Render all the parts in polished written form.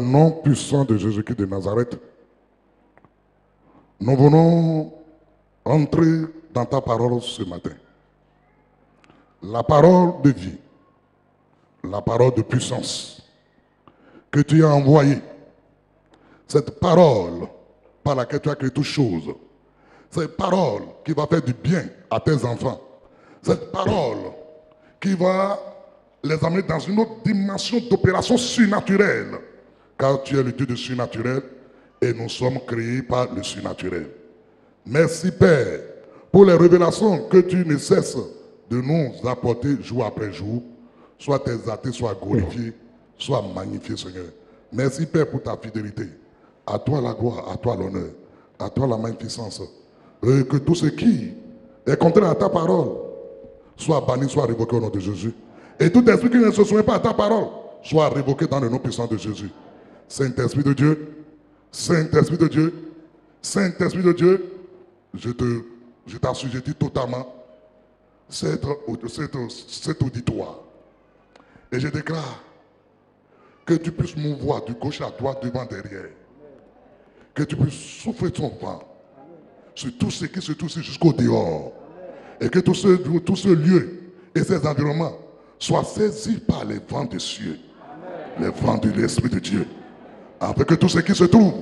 nom puissant de Jésus-Christ de Nazareth, nous venons entrer dans ta parole ce matin. La parole de vie, la parole de puissance que tu as envoyée, cette parole par laquelle tu as créé toutes choses, cette parole qui va faire du bien à tes enfants, cette parole qui va les amener dans une autre dimension d'opération surnaturelle, car tu es le Dieu du surnaturel et nous sommes créés par le surnaturel. Merci Père pour les révélations que tu ne cesses de nous apporter jour après jour. Soit exalté, soit glorifié, soit magnifié Seigneur. Merci Père pour ta fidélité. À toi la gloire, à toi l'honneur, à toi la magnificence. Et que tout ce qui est contraire à ta parole soit banni, soit révoqué au nom de Jésus. Et tout esprit qui ne se souvient pas à ta parole soit révoqué dans le nom puissant de Jésus. Saint-Esprit de Dieu, Saint-Esprit de Dieu, Saint-Esprit de Dieu, je t'assujettis totalement cet auditoire. Et je déclare que tu puisses mouvoir du gauche à droite, devant, derrière. Que tu puisses souffler ton vent sur tout ce qui se trouve jusqu'au dehors. Et que tout ce lieu et ces environnements soient saisis par les vents des cieux. Les vents de l'Esprit de Dieu. Afin que tout ce qui se trouve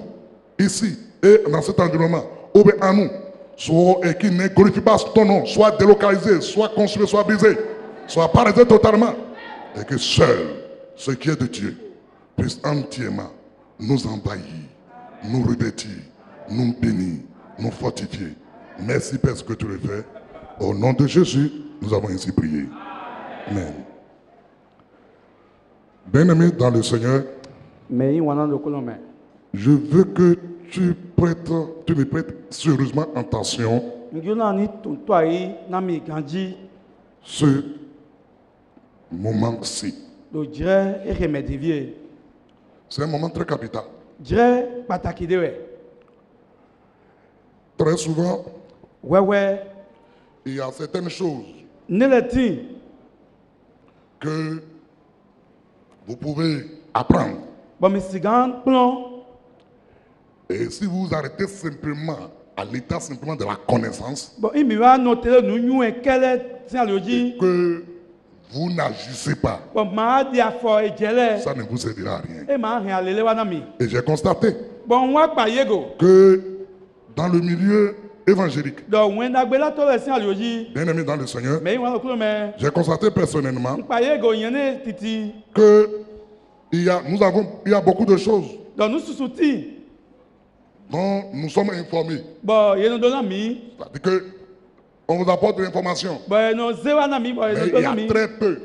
ici et dans cet environnement, ou bien à nous, soit et qui ne glorifie pas ton nom, soit délocalisé, soit construit, soit brisé, soit paralysé totalement. Et que seul ce qui est de Dieu puisse entièrement nous envahir, nous revêtir, nous bénir, nous fortifier. Merci Père ce que tu le fais. Au nom de Jésus, nous avons ainsi prié. Amen. Bien-aimé dans le Seigneur, je veux que tu me prêtes sérieusement attention ce moment-ci. C'est un moment très capital. Très souvent, il y a certaines choses que vous pouvez apprendre. Et si vous arrêtez simplement à l'état simplement de la connaissance, que vous n'agissez pas, ça ne vous servira à rien. Et j'ai constaté que dans le milieu évangélique, bien-aimé dans le Seigneur, j'ai constaté personnellement que il y a beaucoup de choses dont nous sommes informés. C'est-à-dire qu'on vous apporte de l'information, mais il y a très peu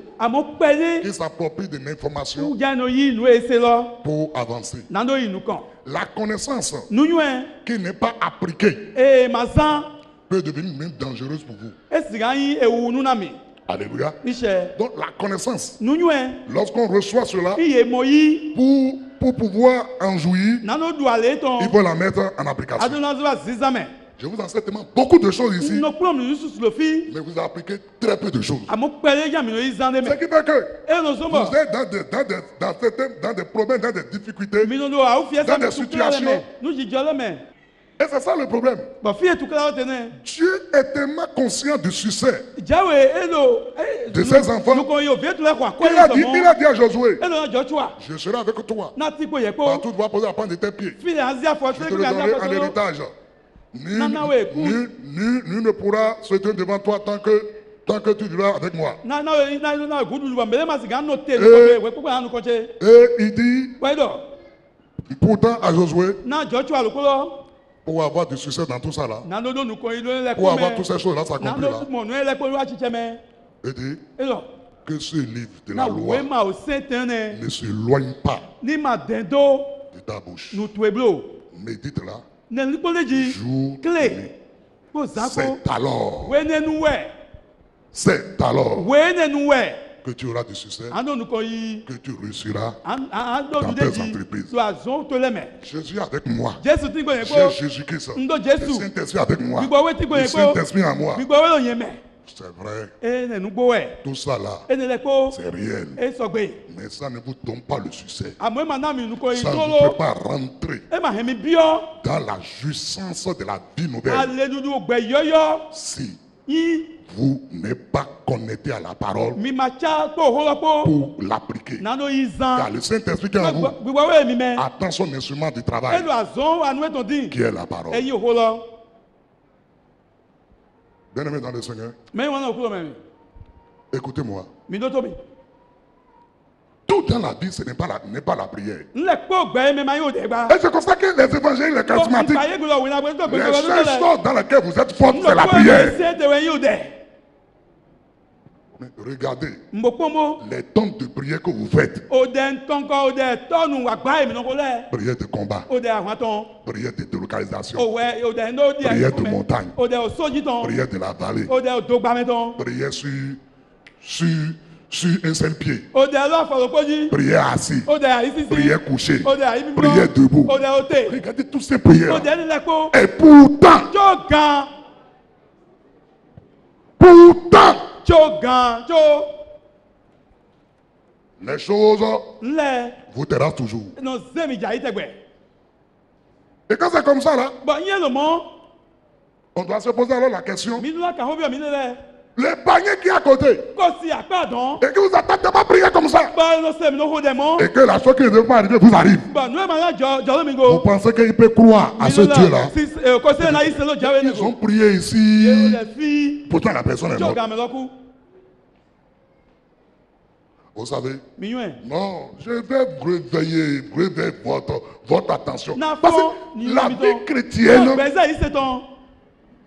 qui s'approprient de l'information pour avancer. La connaissance qui n'est pas appliquée peut devenir même dangereuse pour vous. Alléluia. Donc la connaissance, lorsqu'on reçoit cela, pour pouvoir en jouir, il faut la mettre en application. Je vous enseigne tellement beaucoup de choses ici, mais vous appliquez très peu de choses. Ce qui fait que vous êtes dans des problèmes, dans des difficultés, dans des situations. Et c'est ça le problème. Dieu est tellement conscient du succès de ses enfants. Il a dit à Josué, je serai avec toi. Partout tu vas poser la pointe de tes pieds. Je te le donnerai en héritage. Nul ne pourra se tenir devant toi tant que tu vivras avec moi. Et il dit pourtant à Josué, pour avoir du succès dans tout ça là, pour avoir toutes ces choses là s'accomplir là, il dit que ce livre de la loi ne s'éloigne pas de ta bouche. Médite-la jour et nuit. C'est alors que tu auras du succès, que tu réussiras dans tes entreprises. Jésus est avec moi. J'ai Jésus-Christ. Le Saint-Esprit avec moi. Le Saint-Esprit en moi. C'est vrai. Et ne nous boue. Tout ça là, Et ne l'écho. c'est réel. Et sogbe. Mais ça ne vous donne pas le succès. À moi maintenant nous ko Ça ne idolo. vous fait pas rentrer E ma hemi bio. dans la jouissance de la vie nouvelle Alléluia gbe yoyo. si Yi vous n'êtes pas connecté à la parole mi ma cha to holopo. pour l'appliquer. Nano Car izan. le Saint-Esprit qui est en vous Gbo we mi me. attend son instrument de travail Elu azon anu eton din. qui est la parole. Eyi holo. Bien-aimé dans le Seigneur, Me wona okulo me. écoutez-moi. Mi do to mi. Tout dans la vie, ce n'est pas la prière. Nle po gbe me ma yo de gba. Et c'est comme ça que les évangéliques, les charismatiques, Nkaye gulo we na gbe to gbe les gbe seules choses dans lesquelles vous êtes forts, c'est la Nlo prière. se de we yo de. Mais regardez Mbopomo. les temps de prière que vous faites. Ode ntonko ode tonu agba mi no ko le. Prière de combat, Ode àwọn ton. prière de délocalisation, Owe ode no di. prière de montagne, Ode o soji ton. prière de la vallée, Ode o dogba me ton. prière sur un seul pied, Ode lo afolopoji. prière assis, Ode aisisi. prière couchée, Ode ayi mi. prière debout. Ode ote. Regardez toutes ces prières. Ode ni lepo. Et pourtant, Jogan. Jogan. Jo. les choses Nle. vous terrassent toujours. No zemi ja itegbe. Et quand c'est comme ça, là, Bon yen lo mo. on doit se poser alors la question. Mi nla ka hobi mi le. Le panier qui est à côté, Ko si apadon. et que vous attendez pas prier comme ça, Ba no se mi no ho de mo. et que la chose qui ne devait pas arriver vous arrive. Ba no e ma ya jo mi Vous go. pensez qu'il peut croire à ce Dieu-là? Ko se na ise lo jawe ni Ils ont go. prié ici, Le fi. pourtant la personne est morte. Jogan me lo ku. Vous savez? Mi yuen. Non, je vais réveiller votre attention. Na Parce fo que ni la mi vie ton. chrétienne, Gbeza ise ton.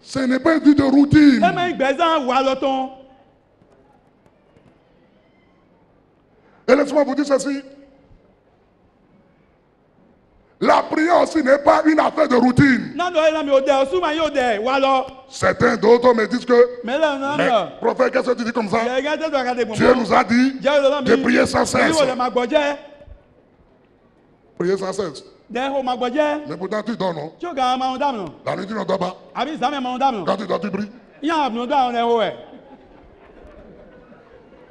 ce n'est pas une vie de routine. E ma gbeza wa lo ton. Et laissez-moi vous dire ceci. La prière aussi n'est pas une affaire de routine. Na do e na mi o de o su ma yo de wa lo. Certains d'autres me disent que, Me la na mais na. prophète, qu'est-ce que tu dis comme ça? Ye ga te do akade Dieu nous a dit de prier sans cesse. Ni wo le ma gboje. Prier sans cesse. De ho ma gboje. Mais pourtant tu dors, non? Jogan ma on dam no. La nuit tu ne dors pas. Abi za me ma on dam no. Quand tu dors, tu pries. Ya no da on e ho e.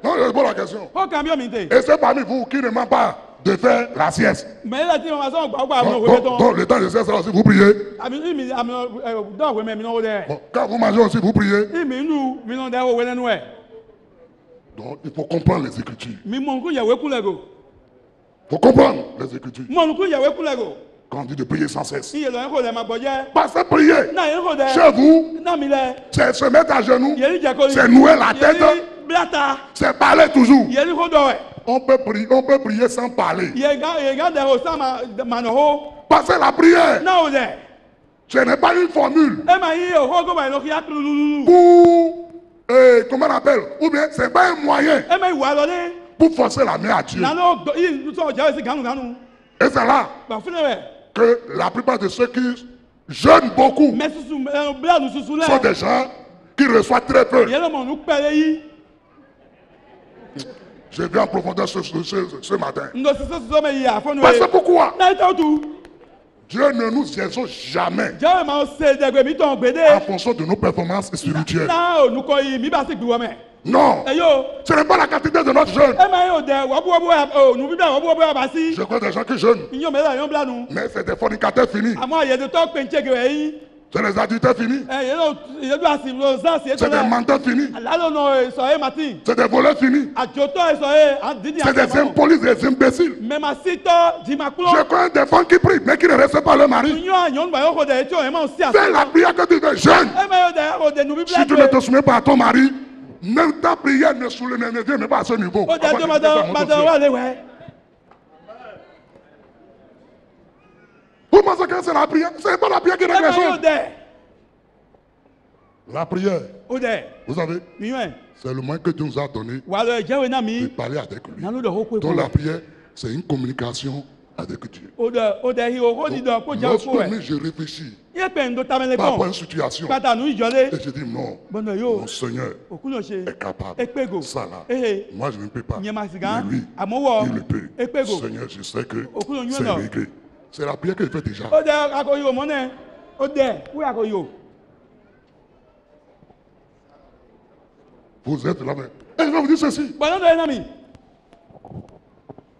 Non, je pose la question. Ho kan bi o mi te. Et c'est parmi vous qui ne ment pas de faire la sieste. Me la ti ma so gba no Donc, we ton. donc, le temps de sieste, là aussi, vous priez. Ami mi ami do we me mi no wo de. Bon, quand vous mangez aussi, vous priez. Mi nu mi no de ho we nenu e. Donc, il faut comprendre les Écritures. Mi mo nku ye we ku lego. Il faut comprendre les Écritures. Mo nku ye we ku lego. Quand on dit de prier sans cesse. Iye lo en ko le ma gboje. Parce que prier, Na en ko de. chez vous, Na mi le. c'est se mettre à genoux, Ye ni je ko. c'est nouer la tête, Blata. c'est parler toujours. Ye ni ko do e. On peut prier sans parler. Ye ga de ho sa ma no ho. Parce que la prière, Na o de. ce n'est pas une formule E ma yi ho go ba no ki aklulu. pour, comment on appelle, ou bien c'est pas un moyen E ma wa lo le. pour forcer la main à Dieu. Na no yi so ja si ganu ganu. Et c'est là Ba fune we. que la plupart de ceux qui jeûnent beaucoup Me susu bla nu susu le. sont des gens qui reçoivent très peu. Ye lo mo nu pele yi. Je vais en profondeur ce matin. Ndo so me yi afonu Parce que e. pourquoi? Na ita tu. Dieu ne nous exauce jamais Ja ma o se de gbe mi ton gbede. en fonction de nos performances spirituelles. Na o nu ko yi mi ba si gbe wo me. Non, E yo. ce n'est pas la quantité de notre jeûne. E ma yo de wo bu o nu bi da wo bu ba si. Je connais des gens qui jeûnent, Inyo me la yo bla nu. mais c'est des fornicateurs finis. Amo ye de to pe nche gbe yi. C'est des adultères finis. Ye do asi lo za si e to C'est des la. menteurs finis. Lalo no so e Martin. C'est des voleurs finis. Ajoto e so e an didi C'est des impolis, des imbéciles. Me ma sito di maklo. Je connais des femmes qui prient, mais qui ne restent pas leur mari. Inyo anyon ba yo ko de ti o e ma si Fais la prière que tu veux, jeûne. E ma yo de nu bi bla. Si tu ne te soumets pas à ton mari, même ta prière ne vient même pas à ce niveau. O de do ma do wa le we. Vous pensez que c'est la prière? C'est pas la prière qui E règle ma les yo choses. de. La prière, O de. vous savez, Mi yuen. c'est le moyen que Dieu nous a donné Wa lo je we na de mi. parler avec lui. Na lo de ho ko Donc la prière, c'est une communication avec Dieu. O de hi o ko di do ko ja Lorsque ko we. même je réfléchis Ye pe ndo ta me le par rapport à kon. une situation, Pata nu ijole. et je dis non, Bono yo. mon Seigneur Okulo se. est capable. Ekpego. Ça là, Eh. moi je ne peux pas. Nye ma Mais siga. lui, Amowo. il le peut. Ekpego. Seigneur, je sais que Okulo nyo c'est no. réglé. C'est la prière qu'il fait déjà. O de akoyo mo ne. O de. Wo akoyo. Vous êtes là, mais. Et je vais vous dire ceci. Pendant que l'ami,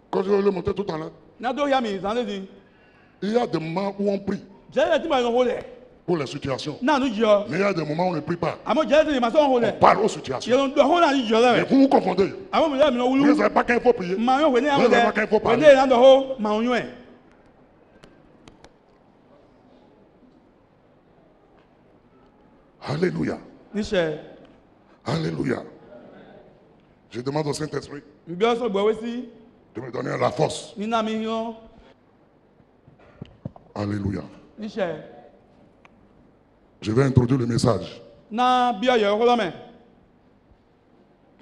Quand je vais le monter tout à l'heure, Nado Yami, j'en ai dit. il y a des moments où on prie J'ai dit, mais on roule. pour les situations. Non, nous disons. Mais il y a des moments où on ne prie pas. À moi, j'ai dit, mais on roule. On parle aux Il y situations. a un rôle à Et dire. vous vous confondez. À moi, je Vous ne savez pas quand il faut prier. Marion, venez à Vous ne savez pas quand il faut parler. venez dans le haut, Marion. Alléluia. Niche, Alléluia. Je demande au Saint-Esprit bien sûr, bois aussi. de me donner la force. Nina Mignon, Alléluia. Niche. Je vais introduire le message. Na bien, il y a un rôle à main.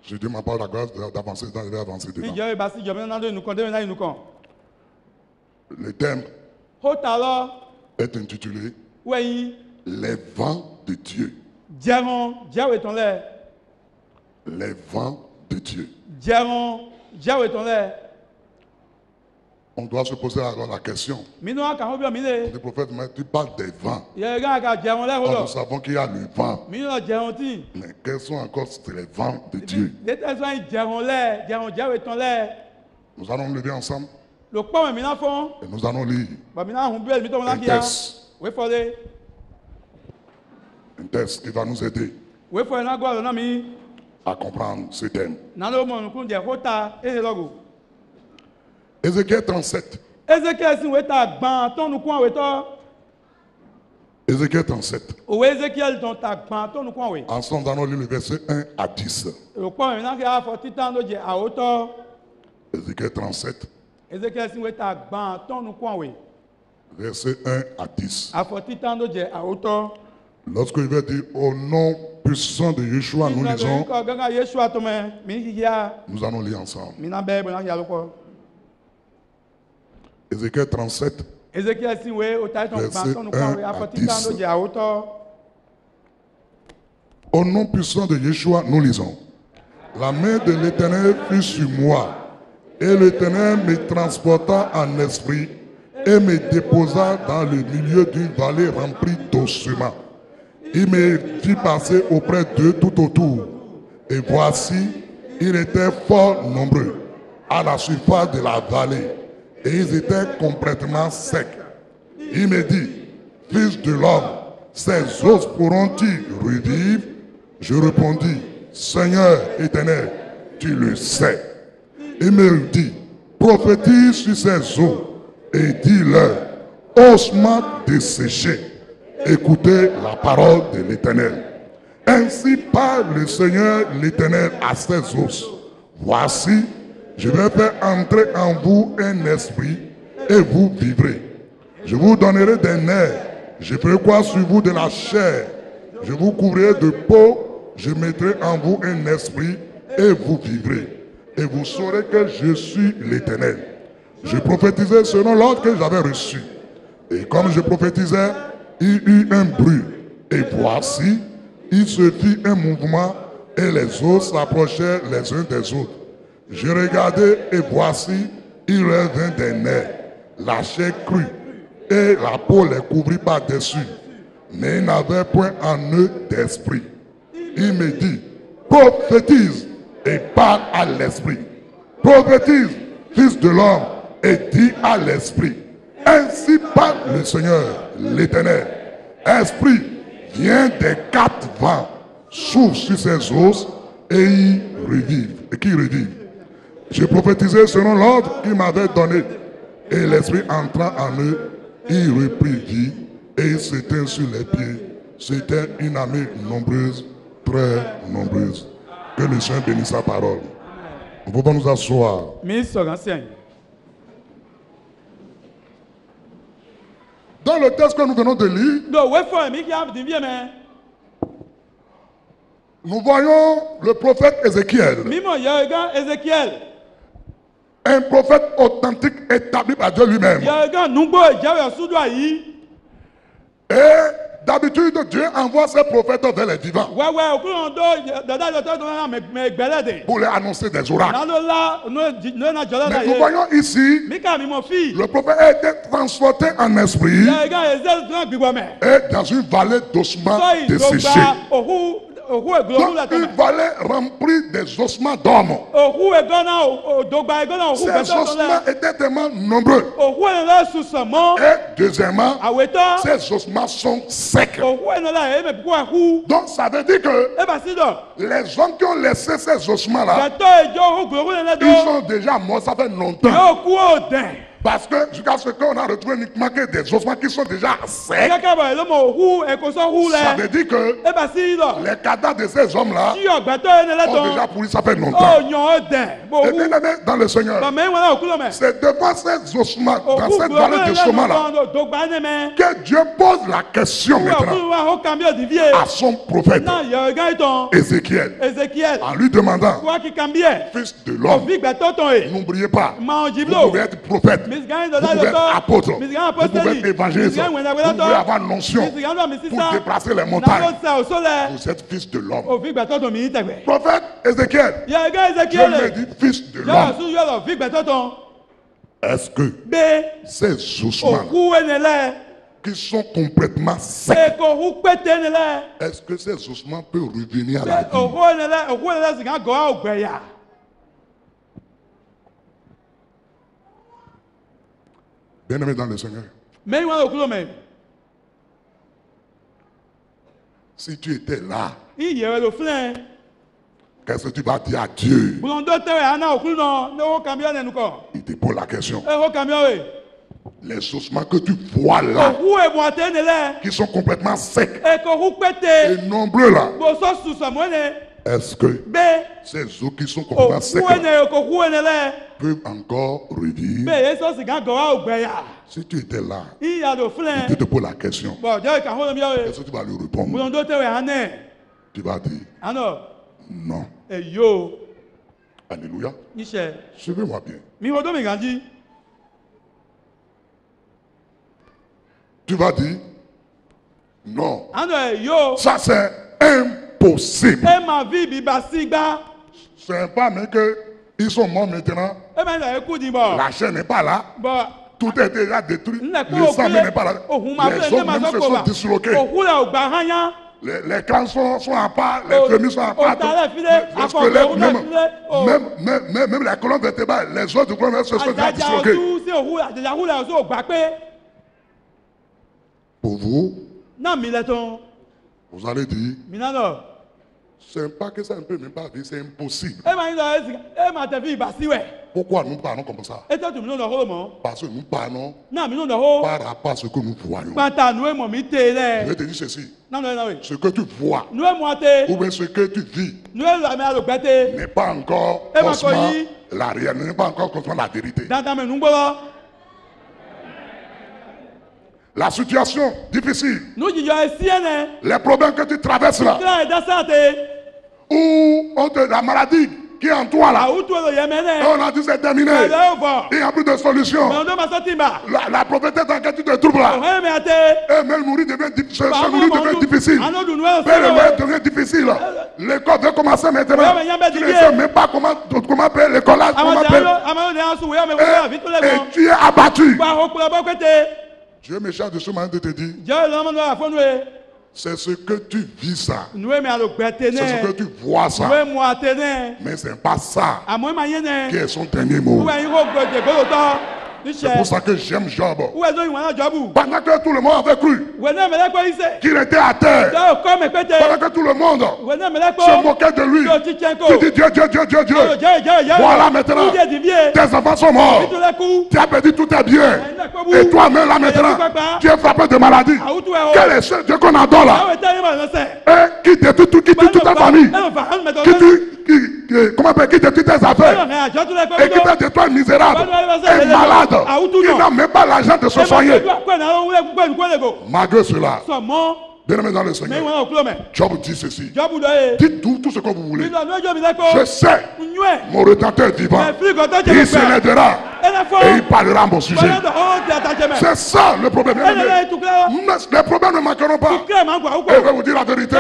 Je demande pas la grâce d'avancer dedans, je vais avancer Il dedans. y a un bassi, il y a un nous condamnons, nous con. Le thème Haut alors, est intitulé oui, Les vents de Dieu. Diaron, Diawe ton lait. Les vents de Dieu. Diaron, Diawe ton lait. On doit se poser alors la question. Mino a quand bien miné. Le prophète m'a dit, tu parles des vents. Il y a un gars qui a Diaron lait, Or, nous savons qu'il y a le vent. Mino a Diaron ti. Mais quels sont encore les vents de Dieu? Les personnes Diaron lait, Diaron Diawe ton lait. Nous allons lever ensemble Le quoi, mais mina fond. et nous allons lire Bah, mina on peut, mito on a un qui a. texte. Oui, faut aller. Un texte qui va nous aider Oui, faut aller, quoi, on a mis. à comprendre ce thème. Nano, mon coup, des rota, et le logo. Ézéchiel 37. Ézéchiel, si vous êtes à ban, ton nous quoi, Ézéchiel 37. ou Ézéchiel, ton tag ban, ton nous quoi, oui. Ensemble, nous allons lire le verset 1 à 10. Le quoi, maintenant, qui a fait tant de dieu à hauteur. Ézéchiel 37, Ézéchiel, si vous êtes à ban, ton nous quoi, oui. verset 1 à 10. À fait tant de dieu à hauteur. Lorsque je vais dire au nom puissant de Yeshua, nous lisons, nous allons lire ensemble. Ézéchiel 37, Ézéchiel, si vous êtes au taille, ton Verset ban, ton nous quoi, oui. 1 À à fait tant de 10. dieu à hauteur. au nom puissant de Yeshua, nous lisons. La main de l'Éternel fut sur moi, et l'Éternel me transporta en esprit et me déposa dans le milieu d'une vallée remplie d'ossements. Il me fit passer auprès d'eux tout autour. Et voici, ils étaient fort nombreux à la surface de la vallée, et ils étaient complètement secs. Il me dit, fils de l'homme, ces os pourront-ils revivre? Je répondis, Seigneur éternel, tu le sais. Il me dit, prophétise sur ces os et dis-leur, ossements desséchés, écoutez la parole de l'Éternel. Ainsi parle le Seigneur l'Éternel à ces os. Voici, je vais faire entrer en vous un esprit et vous vivrez. Je vous donnerai des nerfs, je ferai quoi sur vous de la chair. Je vous couvrirai de peau, je mettrai en vous un esprit et vous vivrez. Et vous saurez que je suis l'Éternel. Je prophétisais selon l'ordre que j'avais reçu. Et comme je prophétisais, il y eut un bruit. Et voici, il se fit un mouvement et les os s'approchèrent les uns des autres. Je regardai et voici, il leur vint des nerfs, la chair crue et la peau les couvrit par-dessus. Mais ils n'avaient point en eux d'esprit. Il me dit, prophétise et parle à l'esprit. Prophétise, fils de l'homme, et dis à l'esprit. Ainsi parle le Seigneur, l'Éternel. Esprit, viens des quatre vents, souffle sur ses os et y revive. Et qui revive. J'ai prophétisé selon l'ordre qu'il m'avait donné. Et l'esprit entra en eux, il reprit vie et il s'éteint sur les pieds. C'était une armée nombreuse, très nombreuse. Que le Seigneur bénisse sa parole. Nous pouvons nous asseoir. Dans le texte que nous venons de lire, nous voyons le prophète Ézéchiel, un prophète authentique établi par Dieu lui-même. Et d'habitude, Dieu envoie ses prophètes vers les vivants pour leur annoncer des oracles. Mais nous voyons ici, le prophète a été transporté en esprit et dans une vallée d'ossements desséchés. òkú ègbòlógún Donc, lẹ́tọ̀ il mẹ́. fallait remplir des ossements d'hommes. òkú ègọ́nà òdògba ègọ́nà òkú Ces gbẹ̀tọ̀ tó ossements lẹ̀. étaient tellement nombreux. òkú ènìyàn sùsàn mọ́. Et deuxièmement, àwètọ́. ces ossements sont secs. òkú ènìyàn èyí mẹ́bí kú ẹ̀kú. Donc, ça veut dire que ẹ bá sí dọ̀. les hommes qui ont laissé ces ossements-là, gbẹ̀tọ̀ ìjọ òkú gbòlógún lẹ́nà ils tó. sont déjà morts, ça fait longtemps. yóò kú òdẹ̀. Parce que jusqu'à ce qu'on a retrouvé uniquement que des ossements qui sont déjà secs, kẹ́kẹ́ bọ̀ ló mọ òkú ẹ̀kọ́sọ́ hú ça lẹ̀. veut dire que ẹ bá sí dọ̀. les cadavres de ces hommes-là tí ọ̀gbẹ̀tọ̀ ènìyàn ont déjà tó. pourri, ça fait ó longtemps. yàn ó dẹ̀. bó Et òkú. bien aimé dans le Seigneur, bàmí ìwọ̀n náà òkú lọ mẹ́. c'est devant ces ossements, dans òkú cette gbòlógún vallée de ossements-là, lẹ́nà òdògba ní mẹ́. que Dieu pose la question òkú maintenant wa ó kàn bí òdìvíye. à son prophète náà yọ ẹ̀gá ìtàn. Ézéchiel, Ezekiel. en lui demandant, Kwa ki kambie. fils de l'homme, Òfin gbẹ̀tọ̀ tán ẹ̀. n'oubliez pas, Ma vous jiblo. pouvez être prophète, Miss Gain vous pouvez être apôtre, vous pouvez être évangéliste, vous pouvez avoir notion pour déplacer les montagnes. Vous êtes fils de l'homme. Òfin gbẹ̀tọ̀ tán mi ní tẹ̀gbẹ̀. Prophète Ézéchiel, Yẹ ẹ̀gá Dieu lui Ezekiel. dit fils de Yọ l'homme. ọ̀sùn yọ lọ òfin gbẹ̀tọ̀ tán. Est-ce que Bẹ́ ces ossements òkú ẹnìlẹ̀. qui sont complètement secs, Èkó òkú pété ẹnìlẹ̀. est-ce que ces ossements peuvent revenir à la vie? Òkú ẹnìlẹ̀ sì ká gọ́ ògbẹ̀yà. Bien-aimé dans le Seigneur, Mẹ́yìn wọn òkú lọ mẹ́. si tu étais là, Iyẹ̀ rẹ̀ ló filẹ̀. qu'est-ce que tu vas dire à Dieu? Bùlọ̀ndó tẹ̀wẹ̀ àná òkú náà ní owó kàmíọ́ nẹnu kọ̀. Il te pose la question. Ewó kàmíọ́ rẹ̀. Les ossements que tu vois là, Òkú èbùn àtẹ̀ ẹnìlẹ̀. qui sont complètement secs Èkó òkú pété. et nombreux là, Gbòsó sùsàn mọ́ni. est-ce que Bẹ́ ces os qui sont complètement secs là, òkú ẹnìlẹ̀. peuvent encore revivre? Bẹ́ẹ̀ yẹn sọ́ọ̀sì ká gọ̀wá ògbẹ̀yà. Si tu étais là, Ìyàdò Dieu filẹ̀. te pose la question. Bọ̀ jẹ́ ìkàwé mi ọ̀rẹ́. Est-ce que tu vas lui répondre? Bùlọ̀ndó tẹ̀wẹ̀ àná. Tu vas dire Àná non. èyó Alléluia. níṣẹ́. Suivez-moi bien. Mi wo dómi gànjí. Tu vas dire non. Àná èyó. Ça c'est impossible. Ẹ máa fi ìbíba sí gbá. C'est pas mais que ils sont morts maintenant. Ẹ máa ń lọ ẹkú di bọ̀. La chair n'est pas là. Bọ̀ Tout est déjà détruit. ńlẹ̀ kó Le sang n'est pas là. òhun máa Les fẹ́ hommes même se sont disloqués. Òkú rẹ̀ ò gbà hányá. Les crânes sont à part, les chemise sont à part. Òtàlẹ̀ filẹ̀. Les Akọ̀kọ̀ squelettes, òun náà filẹ̀. même les colonnes vertébrales, les os du colonne se sont déjà Àjàjà disloqués. ọdún sí òkú àjàjà òkú rẹ̀ ọ̀sọ́ ògbà pé. Pour vous, Náà mi lẹ́tọ̀. vous allez dire, Mi náà lọ. c'est pas que ça ne peut même pas dire, c'est impossible. Ẹ máa ń lọ ẹ máa tẹ̀ fi ìbà sí wẹ̀. Pourquoi nous parlons comme ça? Ẹ tẹ́tù mi náà lọ hó mọ́. Parce que nous parlons Náà mi náà lọ hó. par rapport à ce que nous voyons. Pátá nu èmọ̀ mi tè Je lẹ̀. vais te dire ceci, Náà lọ náà wẹ̀. ce que tu vois, Nu èmọ̀ àtẹ. ou bien ce que tu vis, Nu èlò àmì àlògbẹ́tẹ. n'est pas encore Eh ben, forcément Koyi. la réalité, n'est pas encore forcément la vérité. Dandan mi nu gbọ́dọ̀. La situation difficile, Nu jìjọ ẹsí ẹnẹ. les problèmes que tu traverses là, Kílá ẹ̀dá sáàtẹ. ou la maladie qui est en toi là, Àwùjọ èlò yẹn et mẹ́nẹ̀. on a dit c'est terminé, Ẹ̀dá yóò fọ̀. il n'y a plus de solution. Mọ̀lọ́dọ́ máa sọ tìǹbà. La prophétesse dans laquelle tu te trouves là, Òhun mi àtẹ. et même nourrir devient difficile. Àná dùn nu ẹ̀ Payer le loyer sọ́wọ́. devient difficile. L'école veut commencer maintenant. Ouais, mais y a pas Tu d'idée. ne sais même pas comment payer l'école là, Àwọn comment ọ̀dẹ̀ payer. àwọn ọ̀dẹ̀ asùn wíwá mi wọ́n àfi tó lẹ̀ Et mọ́. tu es abattu. Gba àwọn òkúlọ̀ bọ́ pété. Dieu me charge de ce moment de te dire, Jẹ́ ìlànà ọmọdé àfọ́nú ẹ̀. c'est ce que tu vis ça. Nu èmi àlògbẹ́tẹ C'est ce que nẹ̀. tu vois Nu ça. èmu àtẹ nẹ̀. Mais c'est pas ça Àmọ́ ìmọ̀ ayé nẹ̀. qui est son dernier mot. Wúwo ẹ̀yin kò gbòdè gbòdòtọ́. C'est Níṣẹ́. pour ça que j'aime Job. Wúwo ẹ̀dọ́ ìwọ̀n náà jọ́bù. Pendant que tout le monde avait cru Wẹ̀ náà mẹ́lẹ́kọ́ iṣẹ́. qu'il était à terre, Jẹ́ òkọ́ mi pété. pendant que tout le monde Wẹ̀ náà se mẹ́lẹ́kọ́. moquait de lui, Yóò ti tiẹ́ kó. tu dis Dieu, Dieu, Dieu, Dieu, Dieu. Voilà maintenant. Kúndé dìbíyè. Tes enfants sont morts. Ìtúlẹ̀ kú. Tu as perdu tout tes biens. Ẹ̀yin náà kọ́ bú. Et toi-même là maintenant, tu es frappé de maladie. Àwùjọ ẹ̀ o. Quel est ce Dieu qu'on adore là? Àwọn ìtẹ́ yín máa lọ́sẹ̀. Et qui détruit tout, qui tue toute ta famille, qui détruit tes affaires, et qui te détruit misérable, et malade, qui n'a même pas l'argent de se soigner. Malgré cela, bien aimé dans le Seigneur, Job dit ceci. Dites tout ce que vous voulez. Je sais, mon Rédempteur est vivant. Il se lèvera et il parlera à mon sujet. C'est ça le problème. Bien aimé. Les problèmes ne manqueront pas. Et je vais vous dire la vérité.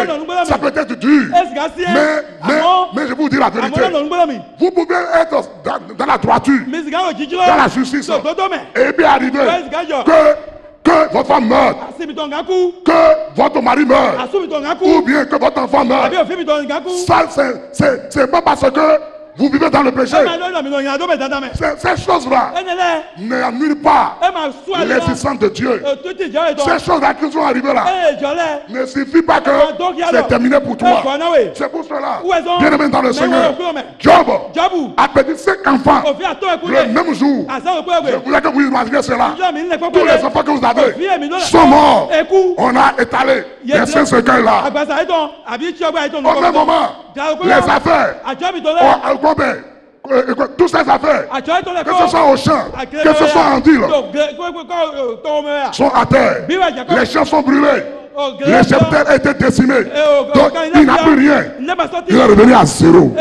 Ça peut être dur. Mais je vais vous dire la vérité. Vous pouvez être dans la droiture, dans la justice, et bien arriver que que votre femme meure, asi mi tɔ nga ku. que votre mari meure, asu mi tɔ nga ou ku. bien que votre enfant meure. abi òfin mi tɔ nga ku. Ça, c'est pas parce que vous vivez dans le péché. ẹ ma lọ mi lọ yàn àdó bẹ dandan mẹ. Ces choses-là ẹ nílẹ̀. n'annulent pas ẹ ma sún àlè lọ. l'existence de Dieu. tó ti jẹ́ ètò. Ces choses-là qui sont arrivées là ẹ jọlẹ. ne suffit pas que c'est terminé pour ẹ toi. kọ́ náà wẹ̀. C'est pour cela, Où est-ce bien aimé dans le Mais Seigneur, où est-ce que- Job Jobu. a perdu 5 enfants òfin àtọ́ ẹ̀kú le même jour. àṣà òkú Je ẹ̀wẹ̀. voulais que vous imaginez cela. ìjọ mi nílẹ̀ Tous les enfants que vous avez sont morts. ẹ̀kú. On a étalé les 5 cercueils-là. àgbàsà ètò àbí tí ọgbà ètò Au même moment, les affaires, àjọ mi tó lẹ̀. toutes ces affaires, àjọ ètò lẹ̀ que ce soit au champ, que ce soit en ville, sont à terre. Les champs sont brûlés. Les cheptels étaient décimés. Donc, il n'a plus rien. Il est revenu à zéro.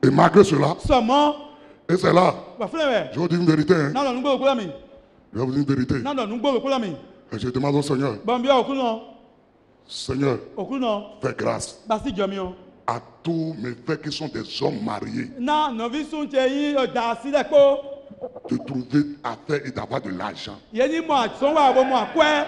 Et malgré cela, sọmọ et c'est là, wà fúnlẹ̀ rẹ̀ je vous dis une vérité. Hein. náà lọ nùgbò òkú lọ́mì Je vous dis une vérité. náà lọ nùgbò òkú lọ́mì Et je demande au Seigneur, bọ̀m̀bí òkú náà Seigneur, òkú náà fais grâce basi jọmi o à tous mes frères qui sont des hommes mariés náà nọ̀bí sún ṣe yí ọ̀dà sílẹ̀ kó de trouver à faire et d'avoir de l'argent. yẹn ní mọ̀ àtúnwò àwọn ọmọ àkọ́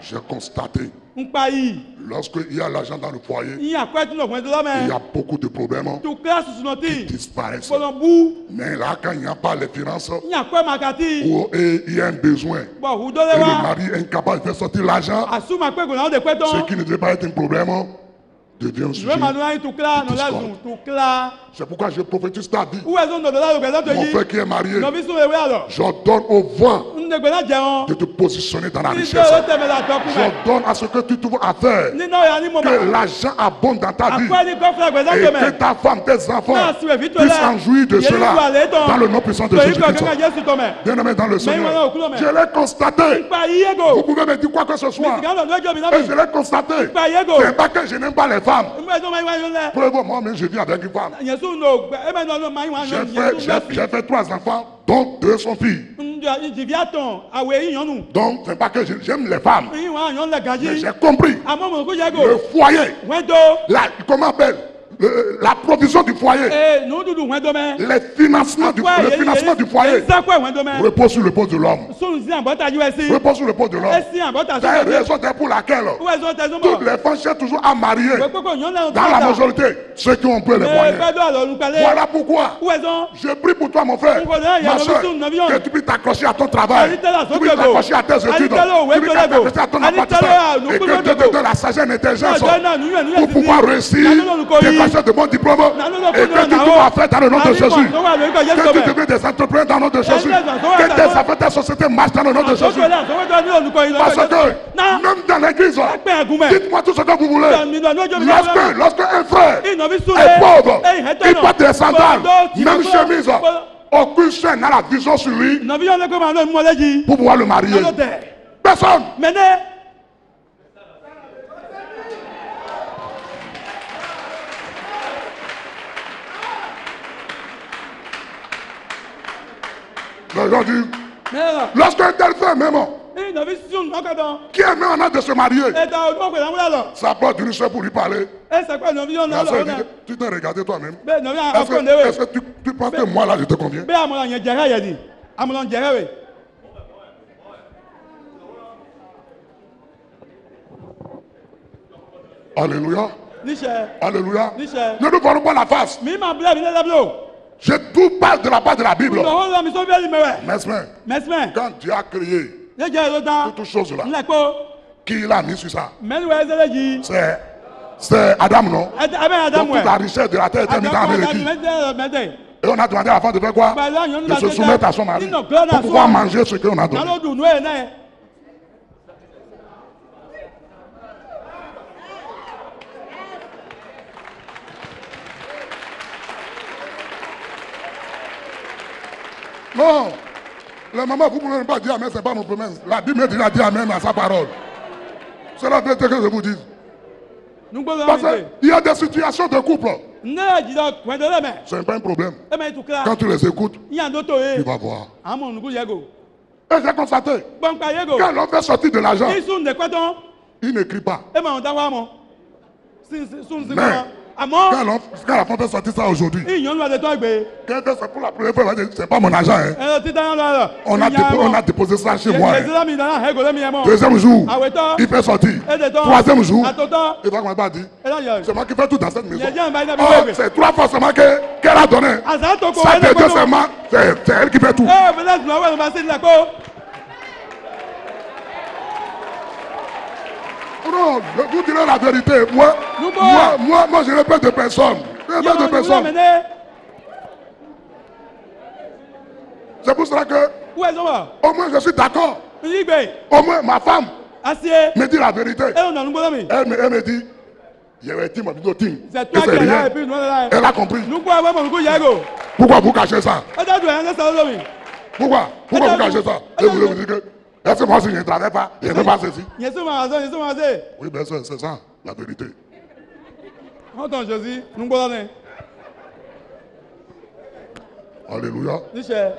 J'ai constaté, ń pa yìí lorsqu'il y a l'argent dans le foyer, yín àkọ́ ẹ̀tún lọ̀kùnrin tó il y lọ́mẹ̀ a beaucoup de problèmes tó kíláàsì sùnà tí qui disparaissent. bọ̀lọ̀ bú Mais là, quand il n'y a pas les finances, yín àkọ́ ẹ̀ màkàtí où il y a un besoin, bọ̀ hù et dọ́lẹ̀ le wa mari est incapable de faire sortir l'argent, àsùnmà pé gònà ọ̀dẹ̀ pẹ́ tán ce qui ne devait pas être un problème, devient un sujet. ìwé mànú ayé tó kílá nọ̀ lẹ́sùn tó kílá C'est pourquoi je prophétise ta vie. wúwẹ̀ sún dọ̀dọ̀ lálùkẹ́ lọ́tọ̀ Mon yìí frère qui est marié, nọ̀bí sún ewé àlọ́ j'ordonne au vent ndégbé náà jẹun de te positionner dans la ní richesse. sọ́ọ́ tẹ̀mẹ̀ la tọ́kù mẹ́ J'ordonne à ce que tu trouves à faire nínú ọ̀yà ní mo que mọ̀ l'argent abonde dans ta vie àkọ́ ní gọ́fúlà gbẹ̀dá et que tẹ̀mẹ̀ ta femme, tes enfants náà sì wẹ̀ fi tó puissent en jouir de yẹn ní cela wà létọ́ dans le nom puissant de torí kọ́ Jésus-Christ. kẹ́kẹ́ Jésù tọ́mẹ̀ Bien-aimé dans le Mais voilà, Seigneur, au coup, mais- je l'ai constaté. nípa yíyégò Vous pouvez me dire quoi que ce soit. mìsìkà lọ́dún ẹjọ́ mi náà Et mi je l'ai constaté. nípa yíyégò C'est pas que je n'aime pas les femmes. nípa ẹjọ́ máa ń wá yín lẹ́ Pour moi-même, je vis avec une femme. yẹn sún nù ẹ̀mẹ̀ náà ló máa ń wá yín J'ai fait 3 enfants, dont 2 sont filles. ìjìbí àtàn àwẹ̀ yíyan nù Donc, c'est pas que j'aime les femmes. yín wá yàn lẹ̀ Mais gàjí j'ai compris. àmọ́ mọ̀ kó yẹ́gò Le foyer, wẹ́ndó comment on appelle la provision du foyer, ee nù dúdú wẹ́ndó mẹ́ le financement du foyer sákò wẹ́ndó mẹ́ repose sur le poste de l'homme. sún sí àbọ̀tà yú ẹsí Repose sur le poste de l'homme. ẹsí àbọ̀tà C'est la sún raison pour laquelle wẹ́n sọ tẹ̀sán toutes mọ̀ les femmes cherchent toujours à marier. wẹ́ pẹ́pẹ́ yàn lẹ́nu Dans la majorité, ceux qui ont peu les ee moyens. gbẹ́dọ̀ àlọ́ nùpẹ́lẹ́ Voilà pourquoi wẹ́ sọ je prie pour toi, mon frère, ma soeur, que tu puisses t'accrocher à ton travail, tu puisses t'accrocher à tes études, tu puisses t'accrocher à ton apprentissage, et que Dieu te donne la sagesse et l'intelligence pour pouvoir réussir, décrocher de bons diplômes, et que tu vas faire dans le nom de Jésus. Que tu deviennes des entrepreneurs dans le nom de Jésus. Que tes affaires, ta société marche dans le nom de Jésus. Parce que même dans l'église, dites-moi tout ce que vous voulez. Lorsque un frère est pauvre, il porte des sandales, même chemise, aucune chaîne n'a la vision sur lui pour pouvoir le marier. Personne. Les gens disent, lorsqu'un tel frère même, qui est même en train de se marier, ça porte une soeur pour lui parler. La soeur dit, tu t'es regardé toi-même. Est-ce que tu penses que moi là je te conviens? Alléluia. Alléluia. Ne nous voyons pas la face. Je tout parle de la part de la Bible. Mais quand Dieu a créé toutes choses là, qui l'a mis sur ça? C'est Adam, non? Donc toute la richesse de la terre était mise dans la main de qui? Et on a demandé à la femme de faire quoi? De se soumettre à son mari pour pouvoir manger ce qu'on a donné. Non, la maman, vous ne pouvez pas dire Amen, ce n'est pas mon problème. La Bible a déjà dit Amen à sa parole. C'est la vérité que je vous dis. Parce qu'il y a des situations de couple. Ce n'est pas un problème. Quand tu les écoutes, tu vas voir. Et j'ai constaté, quand l'on fait sortir de l'argent, il n'écrit pas. Mais Àmọ́. Quand la femme fait sortir ça aujourd'hui, Ìyọnu àti tó àgbè. quand c'est pour la première fois, elle va dire, c'est pas mon argent. Hein. Ẹ̀rọ títà yẹn lọ. On a déposé ça chez moi. Hein. Hein. Deuxième jour, Àwẹ̀tọ́. il fait sortir. Ẹ̀dẹ̀tọ́. Troisième jour, Àtọ́tọ́. il va commencer à dire, Ẹ̀dẹ̀yẹ. c'est moi qui fais tout dans cette maison. Yẹ̀jẹ̀ ìbá iná bí Oh, wẹ́ẹ̀bẹ̀. c'est 3 fois seulement qu'elle a donné. Àṣà tó kọ̀ Ça wẹ́ẹ̀ veut dire lẹ́kọ̀ọ́. seulement, c'est elle qui fait tout. Ẹ bẹ̀rẹ̀ sùn àwọn ẹ̀rọ sí ìlẹ̀kọ́. Non, vous direz la vérité. Moi, je n'ai pas de personne. Je n'ai pas de personne. C'est pour cela que, Où est-ce au moins, je suis d'accord. que Au moins, ma femme Assied. me dit la vérité. Elle Elle me dit, il y avait Tim, Abidou Tim. C'est Et toi c'est qui es là rien. et puis nous on est là. Elle a compris. Nous quoi ouais mon coup Yago. Pourquoi vous cachez ça? Pourquoi vous cachez ça? Et vous dites que, est-ce que moi, si je ne travaille pas, je ne fais pas ceci? Oui, bien sûr, c'est ça, la vérité. Entends Jésus, nous connaissons. Alléluia. Michel.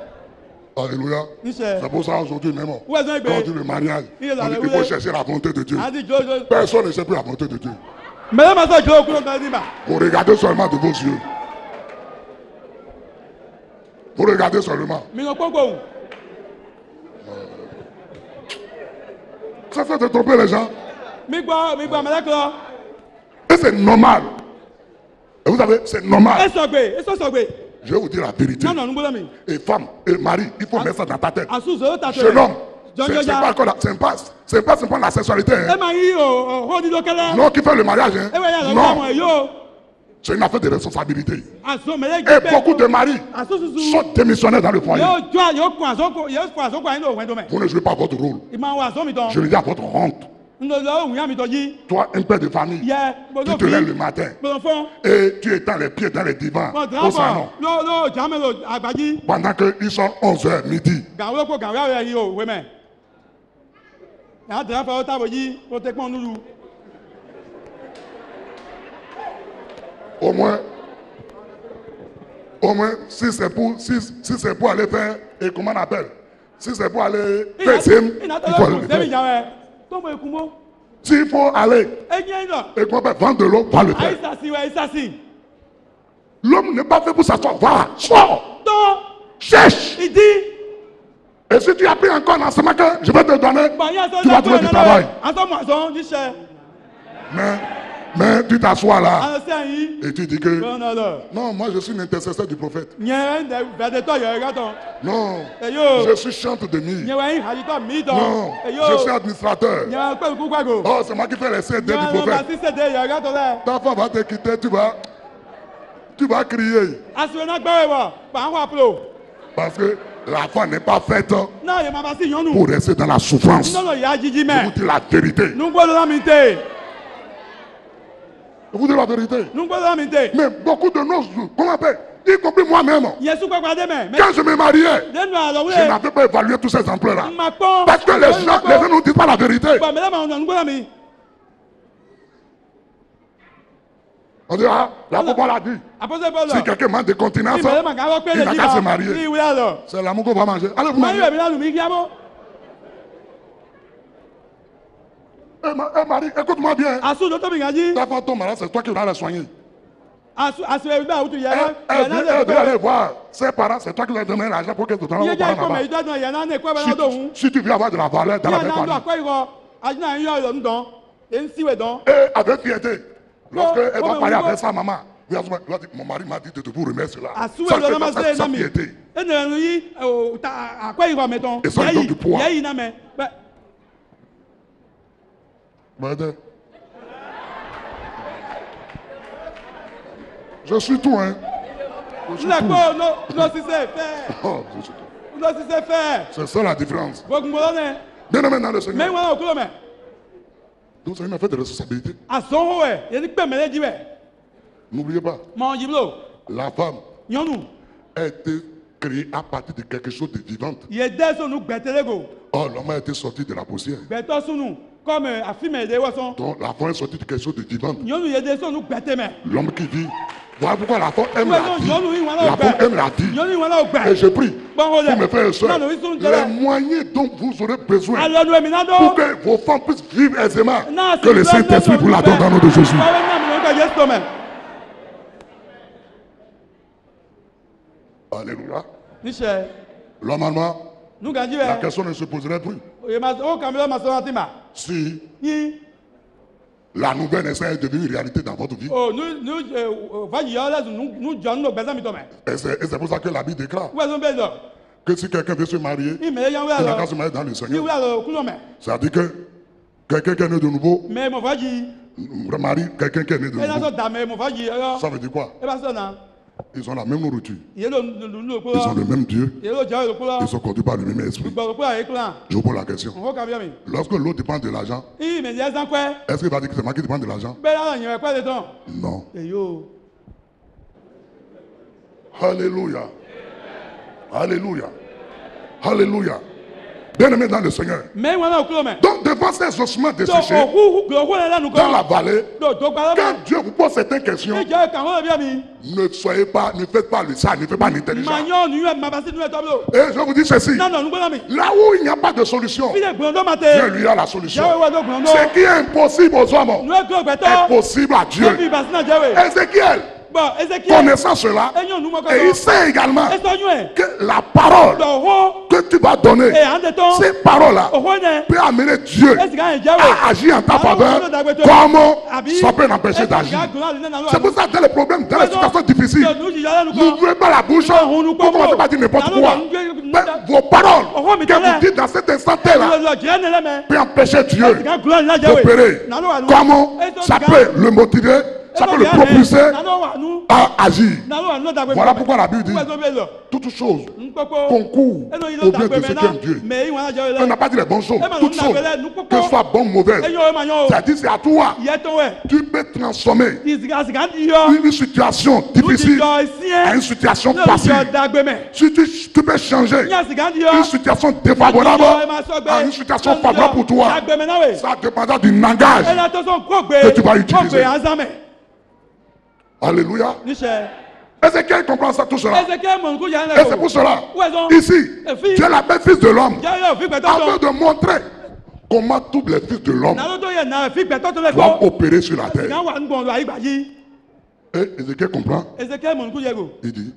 Alléluia. Michel. C'est pour ça aujourd'hui même. Où est-ce que Quand on dit le mariage, il faut chercher la volonté de Dieu. Personne ne sait plus la volonté de Dieu. Vous regardez seulement de vos yeux. Vous regardez seulement. Ça fait de tromper les gens. Et c'est normal. Et vous savez, c'est normal. Je vais vous dire la vérité. Et femme, et mari, il faut mettre ça dans ta tête. Jeune homme, c'est pas encore c'est pas simplement la sexualité. Hein. Non, qui fait le mariage. Hein. Non. C'est une affaire de responsabilité. Et beaucoup de maris sont démissionnaires dans le foyer. Vous ne jouez pas votre rôle. Je le dis à votre honte. Toi, un père de famille, tu te lèves le matin et tu étends les pieds dans les divans au salon. Pendant qu'ils sont 11h midi. Au moins, si c'est pour aller faire, et comment on appelle, si c'est pour aller faire sim, il faut aller le faire. S'il faut aller, et qu'on peut vendre de l'eau, va le faire. L'homme n'est pas fait pour s'asseoir. Voilà, sors, cherche. Et si tu as pris encore dans ce matin, je vais te donner, tu vas trouver du travail. Mais tu t'assois là et tu dis que non, moi je suis un intercesseur du prophète. Non, je suis chanteur de nuit. Non, je suis administrateur. Oh, c'est moi qui fais les CD du prophète. Ta femme va te quitter, tu vas crier. Parce que la femme n'est pas faite pour rester dans la souffrance. Je vous dis la vérité. Je vous dis la vérité. Mais beaucoup de nos, comment on appelle, y compris moi-même, quand je me mariais, je n'avais pas évalué tous ces emplois-là. Parce que les gens ne disent pas la vérité. On dit, ah, la Bible l'a dit. Si quelqu'un manque de continence, il n'a qu'à se marier. C'est l'amour qu'on va manger. Allez, vous mariez. Eh Marie, écoute-moi bien. Ta femme tombe malade, c'est toi qui vas la soigner. Elle doit aller voir ses parents, c'est toi qui leur donnes l'argent pour qu'elle te donne vos parents là-bas. Si tu veux avoir de la valeur dans la même famille. Et avec fierté, lorsqu'elle va parler avec sa maman, mon mari m'a dit de vous remercier là. Ça fait sa fierté. Et ça lui donne du poids. Je suis tout, hein. C'est ça la différence. Bien aimé dans le Seigneur. Donc c'est une affaire de responsabilité. N'oubliez pas, la femme a été créée à partir de quelque chose de vivant. Oh, l'homme a été sorti de la poussière. Donc la femme est sortie de quelque chose de vivant. L'homme qui vit. Voilà pourquoi la femme aime la vie. La femme aime la vie. Et je prie pour mes frères et soeurs, les moyens dont vous aurez besoin pour que vos femmes puissent vivre aisément, que le Saint-Esprit vous la donne dans le nom de Jésus. Alléluia. níṣẹ́ Normalement, nugaji la bɛ question ne se poserait plus. oye ma o kàmi ma sọ ti ma Si yín la nouvelle naissance est devenue une réalité dans votre vie. o nu vayi yọ lẹsùn nu jọ nínú gbẹsẹ mi tọ mẹ Et c'est pour ça que la Bible déclare wẹsùn bẹ lọ que si quelqu'un veut se marier, ìmẹ̀lẹ̀ yan il wíwá n'a qu'à lọ se marier dans le Seigneur. wíwá lọ kúlọ̀ mẹ C'est-à-dire que quelqu'un qui est né de nouveau, mẹ mọ̀ vayi marie quelqu'un qui est né de ẹ náà nouveau. sọ dà mẹ mọ̀ vayi ẹ Ça veut dire quoi? bá sọ náà Ils ont la même nourriture. ìyẹn ló Ils kúlọ̀ ont le même Dieu. ìyẹn ló jẹ́ ìlú Ils sont conduits par le même esprit. gbọ̀dọ̀ kúlọ̀ àyè kúlọ̀ Je vous pose la question. ọ̀hún kàmi yọ mi Lorsque l'autre dépend de l'argent, ìmẹ̀lẹ̀ ẹ̀sán pẹ́ est-ce qu'il va dire que c'est moi qui dépend de l'argent? bẹ́ẹ̀ náà yẹn pẹ́ lè tán Non. èyí o Alléluia. Alléluia. Alléluia. Bien-aimé dans le Seigneur. mẹ wọn náà kúlọ̀ mẹ Donc, devant ces ossements tó desséchés òkú lẹ̀ lẹ́nu dans la kọ́ vallée, tó gbàdọ̀ mẹ quand Dieu vous pose certaines questions, ìjẹ́ kàwọn lè bí mi. ne soyez pas, ne faites pas le ça, ne faites pas l'intelligent. Manyo nu ma basi nu etablo. Et je vous dis ceci, Na no ngona mi. là où il n'y a pas de solution, Fi le gbondo mate. Dieu lui a la solution. Jawe wa do gbondo. Ce qui est impossible aux hommes Nu e go gbeto. est possible à Fi Dieu. basi na jawe. Ézéchiel, Bon, Ezekiel. connaissant cela, Enyo nu mo ko. et il sait également E so nu e. que la parole Do ho. que tu vas donner, E ande ton. ces paroles-là, O ho ne. peut amener Dieu E siga en jawe. à agir en ta faveur, comme ça peut l'empêcher d'agir. C'est pour ça que dans les problèmes, dans les situations difficiles, n'ouvrez pas la bouche, vous ne commencez pas à dire n'importe quoi. Mais vos paroles que vous dites dans cet instant-là peut empêcher Dieu d'opérer. Comment ça peut le motiver, ça peut le propulser à agir. Voilà pourquoi la Bible dit toutes choses concourent au bien de ceux qui aiment Dieu. On n'a pas dit les bonnes choses, toutes choses, que ce soit bonnes ou mauvaises. C'est-à-dire c'est à toi. Tu peux transformer une situation difficile à une situation facile. Si tu peux changer une situation défavorable à une situation favorable pour toi, ça dépendra du langage que tu vas utiliser. Alléluia. Ézéchiel comprend ça, tout cela. Et c'est pour cela, ici, Dieu l'appelle fils de l'homme, afin de montrer comment tous les fils de l'homme doivent opérer sur la terre. Et Ézéchiel comprend. Il dit,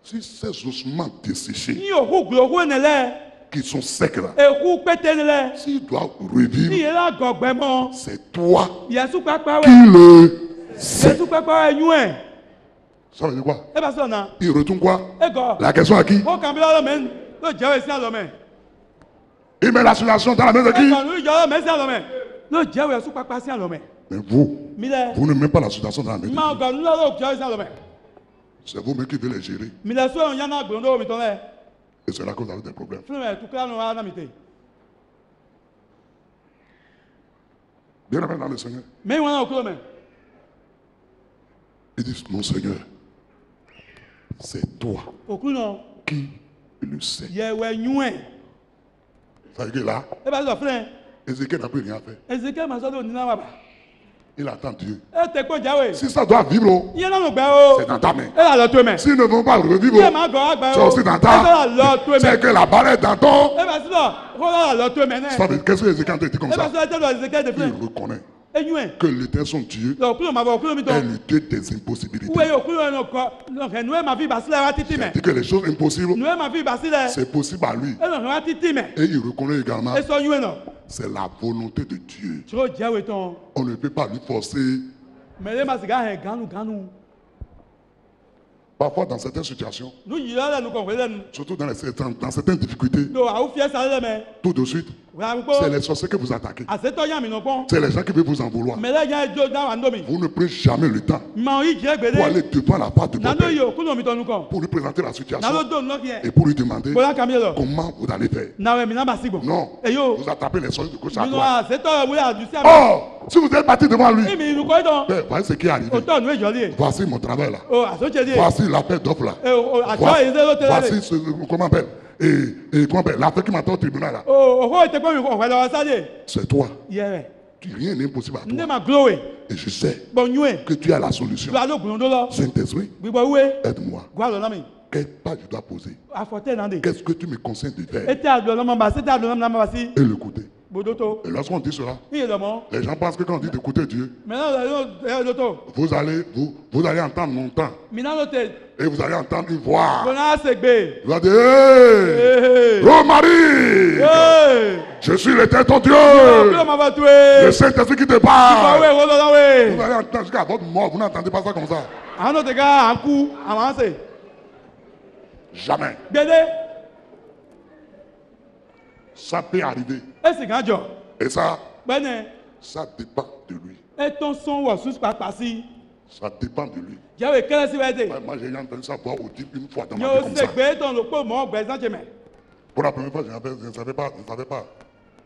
si ces ossements desséchés, qui sont secs là, s'ils doivent revivre, c'est toi qui le sais. Ça veut dire quoi? Il retourne quoi? La question à qui? Il met la situation dans la main de qui? Mais vous ne mettez pas la situation dans la main de qui? C'est vous-même qui devez les gérer. Et c'est là que vous avez des problèmes. Bien aimé dans le Seigneur. Il dit, mon Seigneur, c'est toi qui le sais. Ça veut dire là, Ézéchiel n'a plus rien fait. Il attend Dieu. Si ça doit vivre, c'est dans ta main. S'ils ne vont pas revivre, c'est aussi dans ta main. C'est que la balle est dans ton. Qu'est-ce que Ézéchiel te dit comme ça? Il reconnaît que l'Éternel son Dieu est le Dieu des impossibilités. C'est que les choses impossibles, c'est possible à lui. Et il reconnaît également c'est la volonté de Dieu. On ne peut pas lui forcer. Parfois dans certaines situations, surtout dans certaines difficultés, tout de suite, c'est les sorciers que vous attaquez. C'est les gens qui veulent vous en vouloir. Vous ne prenez jamais le temps pour aller devant la part de votre père, pour lui présenter la situation et pour lui demander comment vous allez faire. Non, vous attrapez les sorciers de gauche à droite. Or, si vous êtes parti devant lui, voici ce qui est arrivé. Voici mon travail là. Voici l'appel d'offre là. Voici ce comment on appelle. Et comment on appelle l'affaire qui m'attend au tribunal là. C'est toi. Rien n'est impossible à toi. Et je sais que tu as la solution. Saint-Esprit, aide-moi. Quel pas je dois poser? Qu'est-ce que tu me conseilles de faire? Et l'écouter. Bodoto. Et lorsqu'on dit cela, Il est de moi. les gens pensent que quand on dit d'écouter Dieu, Maintenant, Doto. vous allez entendre mon temps. Maintenant, Doto. Et vous allez entendre une voix. Bona segbe. Vous allez dire, hey, Hey. Marie, Hey. je suis l'éternel ton Dieu. Comment m'a va tuer? Le Saint-Esprit qui te Ah parle. ouais, Rodo, ouais. Vous allez entendre jusqu'à votre mort, vous n'entendez pas ça comme ça. Un autre gars, un coup, avancé. Jamais. Bédé. Ça peut arriver. Et c'est grand job. Et ça, Ben, ça dépend de lui. et ton son ou sous pas passer. Ça dépend de lui. J'avais quelle civité. Ouais, moi, j'ai entendu ça voir au type une fois dans ma Yo, vie comme ça. c'est bé ton loco, mon président, tu m'as. Pour la première fois, je ne savais pas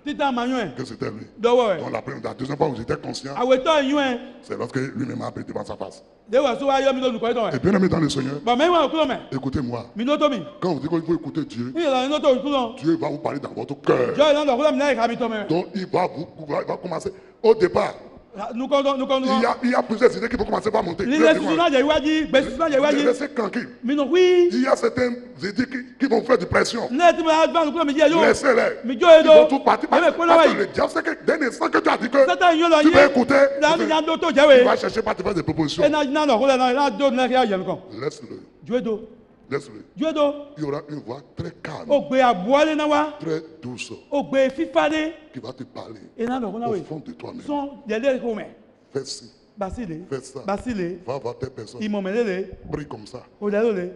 Tita Manuel. que c'était lui. Dowe. Donc la deuxième fois où j'étais conscient, Ah ouais, toi, Yuen. c'est lorsque lui-même m'a appelé devant sa face. De ouais, soit yo, mi do nous connaît. Et bien aimé dans le Seigneur, Bon, mais moi, comment? écoutez-moi. Minotomi. Quand on dit qu'il faut écouter Dieu, Il est dans notre tout. Dieu va vous parler dans votre cœur. Je est dans le mina et Kamitome. Donc il va commencer. Au départ, Nous comptons. il y a plusieurs idées qui vont commencer par monter. L'idée souvent j'ai wadi, ben souvent j'ai wadi. Restez tranquille. Mino oui. Il y a certaines idées qui vont faire de pression. Net me va nous me dire yo. Laissez-les. Mi jo Ils vont edo. tout partir. Mais Parce quoi que là le diable, c'est que dès l'instant que tu as dit que Satan yo là tu vas écouter, Là mi nan do to il jawe. va chercher pas te faire des propositions. Et na no ko na do na ya yem kon. Laisse-le. Jo edo. Laisse-le. Jo edo. Il y aura une voix très calme, O gbe aboale na wa. très douce, O gbe fifade. qui va te parler Et na no ko na au we. fond de toi-même. Son de le ko me. Fais ci, Basile. fais ça. Basile. Va voir telle personne. Imomelele. Prie comme ça. O le le.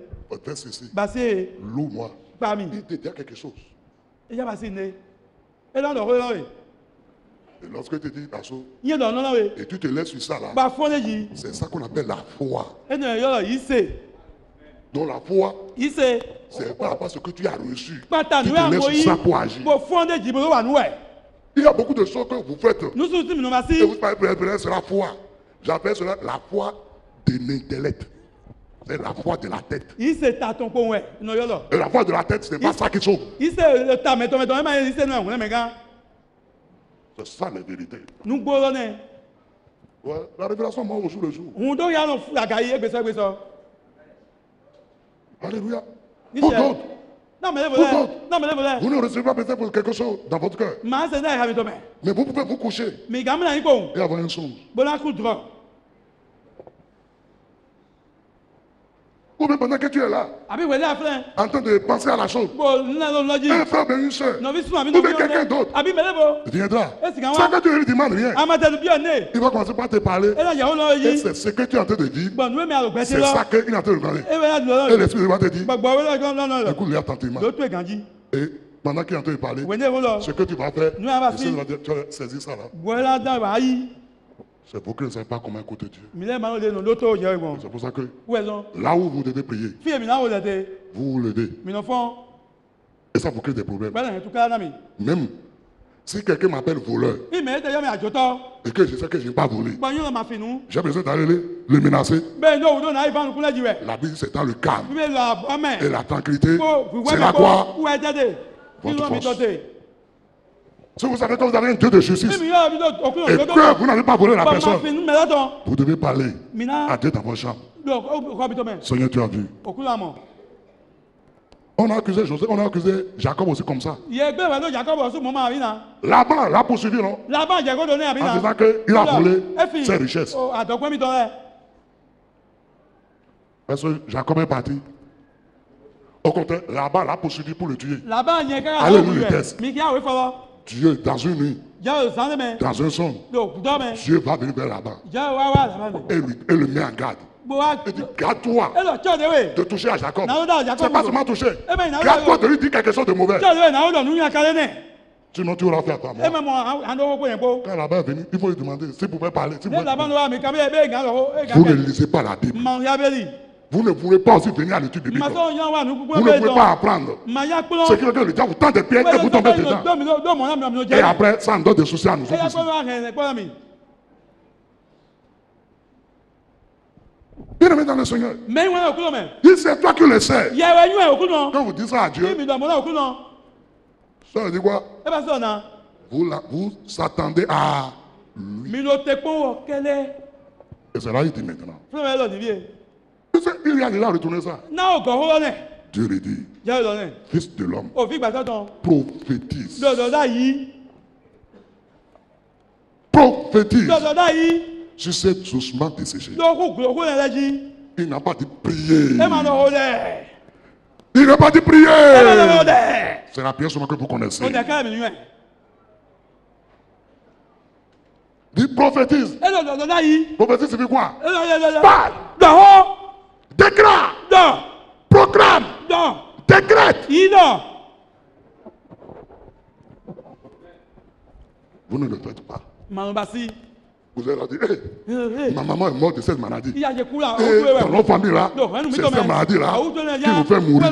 Fais ceci. Basile. Loue-moi. Parmi. Il te dit quelque chose. Et ya basile. Et na no ko na we. Et lorsque tu dis Basso, Yen do na we. et tu te laisses sur ça là, Ba fon yi. c'est ça qu'on appelle la foi. Et ne yo yi se. Donc la foi, Yi se. c'est par rapport à ce que tu as reçu. Pata Tu nous te laisses envoyé sur ça pour agir. pour fonder Djibouti wa nous. Il y a beaucoup de choses que vous faites. Nous sommes nous Et merci. vous appelez cela foi. J'appelle cela la foi de l'intellect. C'est la foi de la tête. Il se ta ton po ouais. No yo lo. Et la foi de la tête, ce n'est pas ça qui sauve. Il se ta meto mais il se nous on me gars. C'est ça la vérité. Nous gboro ne. Ouais, la révélation moi au jour le jour. On do ya no la gaye egbeso. Alléluia. Il Pour se. d'autres, Non mais le Pour d'autres. Non mais le vous ne recevez pas peut-être pour quelque chose dans votre cœur. Ma se na ha mi to me. Mais vous pouvez vous coucher Mi gam na iko. et avoir un songe. Bona ku dro. Ou même pendant que tu es là, Abi we la flen. en train de penser à la chose, Bo na lo loji. un frère et une soeur No vi su ami ou no bien quelqu'un d'autre Abi melebo. viendra. Est-ce qu'on Sans va- que tu ne lui demandes rien, Amata du bien né. il va commencer par te parler. Et là ya lo Et yi. c'est ce que tu es en train de vivre. Bon nous me a lo gbese C'est lo. ça qu'il est en train de parler. Et là Et lo. l'Esprit va te dire, Gbogbo we lo no. écoute-le attentivement. L'autre est ganji. Et pendant qu'il est en train de parler, Wene wo lo. ce que tu vas faire, Nous, on va tu suivre. vas saisir ça là. Voilà dans ba yi. C'est pour que ne savez pas comment écouter Dieu. Mi le ma no le no loto je won. C'est pour ça que Où est non? là où vous devez prier, Fie mi na wo le te. vous vous levez. Mi no fon. Et ça vous crée des problèmes. Ba na tu ka na mi. Même si quelqu'un m'appelle voleur I me te yo mi ajoto. et que je sais que je n'ai pas volé, Ba yo ma finu. j'ai besoin d'aller le menacer. Be no wo do na ivan ku la jiwe. La Bible, c'est dans le calme Mi la et amen. la tranquillité. Ko vous C'est la quoi? Où est dede? Votre Mi lo mi force. tote. Si vous savez que vous avez un Dieu de justice Mi yo mi do okun et loto. que vous n'avez pas volé la Ba ma personne, finu me la ton. vous devez parler Mi na à Dieu dans votre chambre. do ko bi to me. Seigneur, tu as vu. Okun la mo. On a accusé José, on a accusé Jacob aussi comme ça. Ye gbe wa no Jacob so mo ma ri na. Là-bas, l'a poursuivi, non? La ba je ko do ne abi En na. disant qu'il a volé ses richesses. Oh, adokwe mi to le. Parce que Jacob est parti. Au contraire, là-bas, l'a poursuivi pour le tuer. La ba yen ka Allez, na nous, wo le ye. test. Mi ki a we fo. Dieu, dans une nuit, Ja o san me. dans un songe, Do do me. Dieu va venir vers là-bas Ja wa la ba me. et le met en garde. Bo wa. Il dit, garde-toi E lo cho de we. de toucher à Jacob. Na o da Jacob. C'est pas seulement toucher. Eh ben, Garde-toi de lui dire quelque chose de mauvais. Cho de we na o do nu ya kale ne. Sinon, tu auras fait à toi. E me mo an do ko yen po. Quand là-bas est venu, il faut lui demander s'il pouvait parler. s'il Ne pouvait- la ba no wa mi ka be be gan lo e Vous ne gan. lisez pas la Bible. Ma ya be li. Vous ne pouvez pas aussi venir à l'étude biblique. Ma so yan wa nu ku Vous ne be pouvez do. pas apprendre. Ma ya kplo. Ce qui veut dire que le diable vous tend des pièges et vous tombez dedans. Do mi do mo na mi no je. Et après, ça en donne des soucis à nous E ya autres ko ici. wa hen ko mi. Bien aimé dans le Seigneur, Me wa okuno me. il c'est toi qui le sais. Ye we yu e okuno. Quand vous dites ça à Ki Dieu, mi do mo na okuno. ça veut dire quoi? E ba so na. Vous s'attendez à... Mi no te pon wo kele. Et c'est là il dit maintenant. Fún mi lọ níbí. Il y a déjà retourné ça. Náà gọ̀ ọ́ lọ́nẹ̀. Dieu lui dit, Jẹ́ lọ́nẹ̀. fils de l'homme, Òfin ìgbà sọ́tàn. prophétise. Lọ́dọ̀ọ́dá yìí. prophétise dɔdɔda yi sur cet osement desséché. dɔwɔku gulɔku yɛrɛ lɛ dzi Il n'a pas dit prier. e ma dɔ o dɛ Il n'a pas dit e ma dɔ o prier. dɛ C'est la prière seulement que vous connaissez. o tɛ kɛ mi nyuɛ Dit prophétise. e dɔ dɔdɔda yi Prophétise signifie quoi? e dɔ yɛ Parle, dɔwɔ déclare, dɔ proclame, dɔ décrète. yi dɔ Vous ne le faites pas. manubasi Vous allez dire, hey, ma maman est morte de cette maladie. iya je ku la o Et tu dans notre famille là, c'est cette maladie là qui nous fait mourir.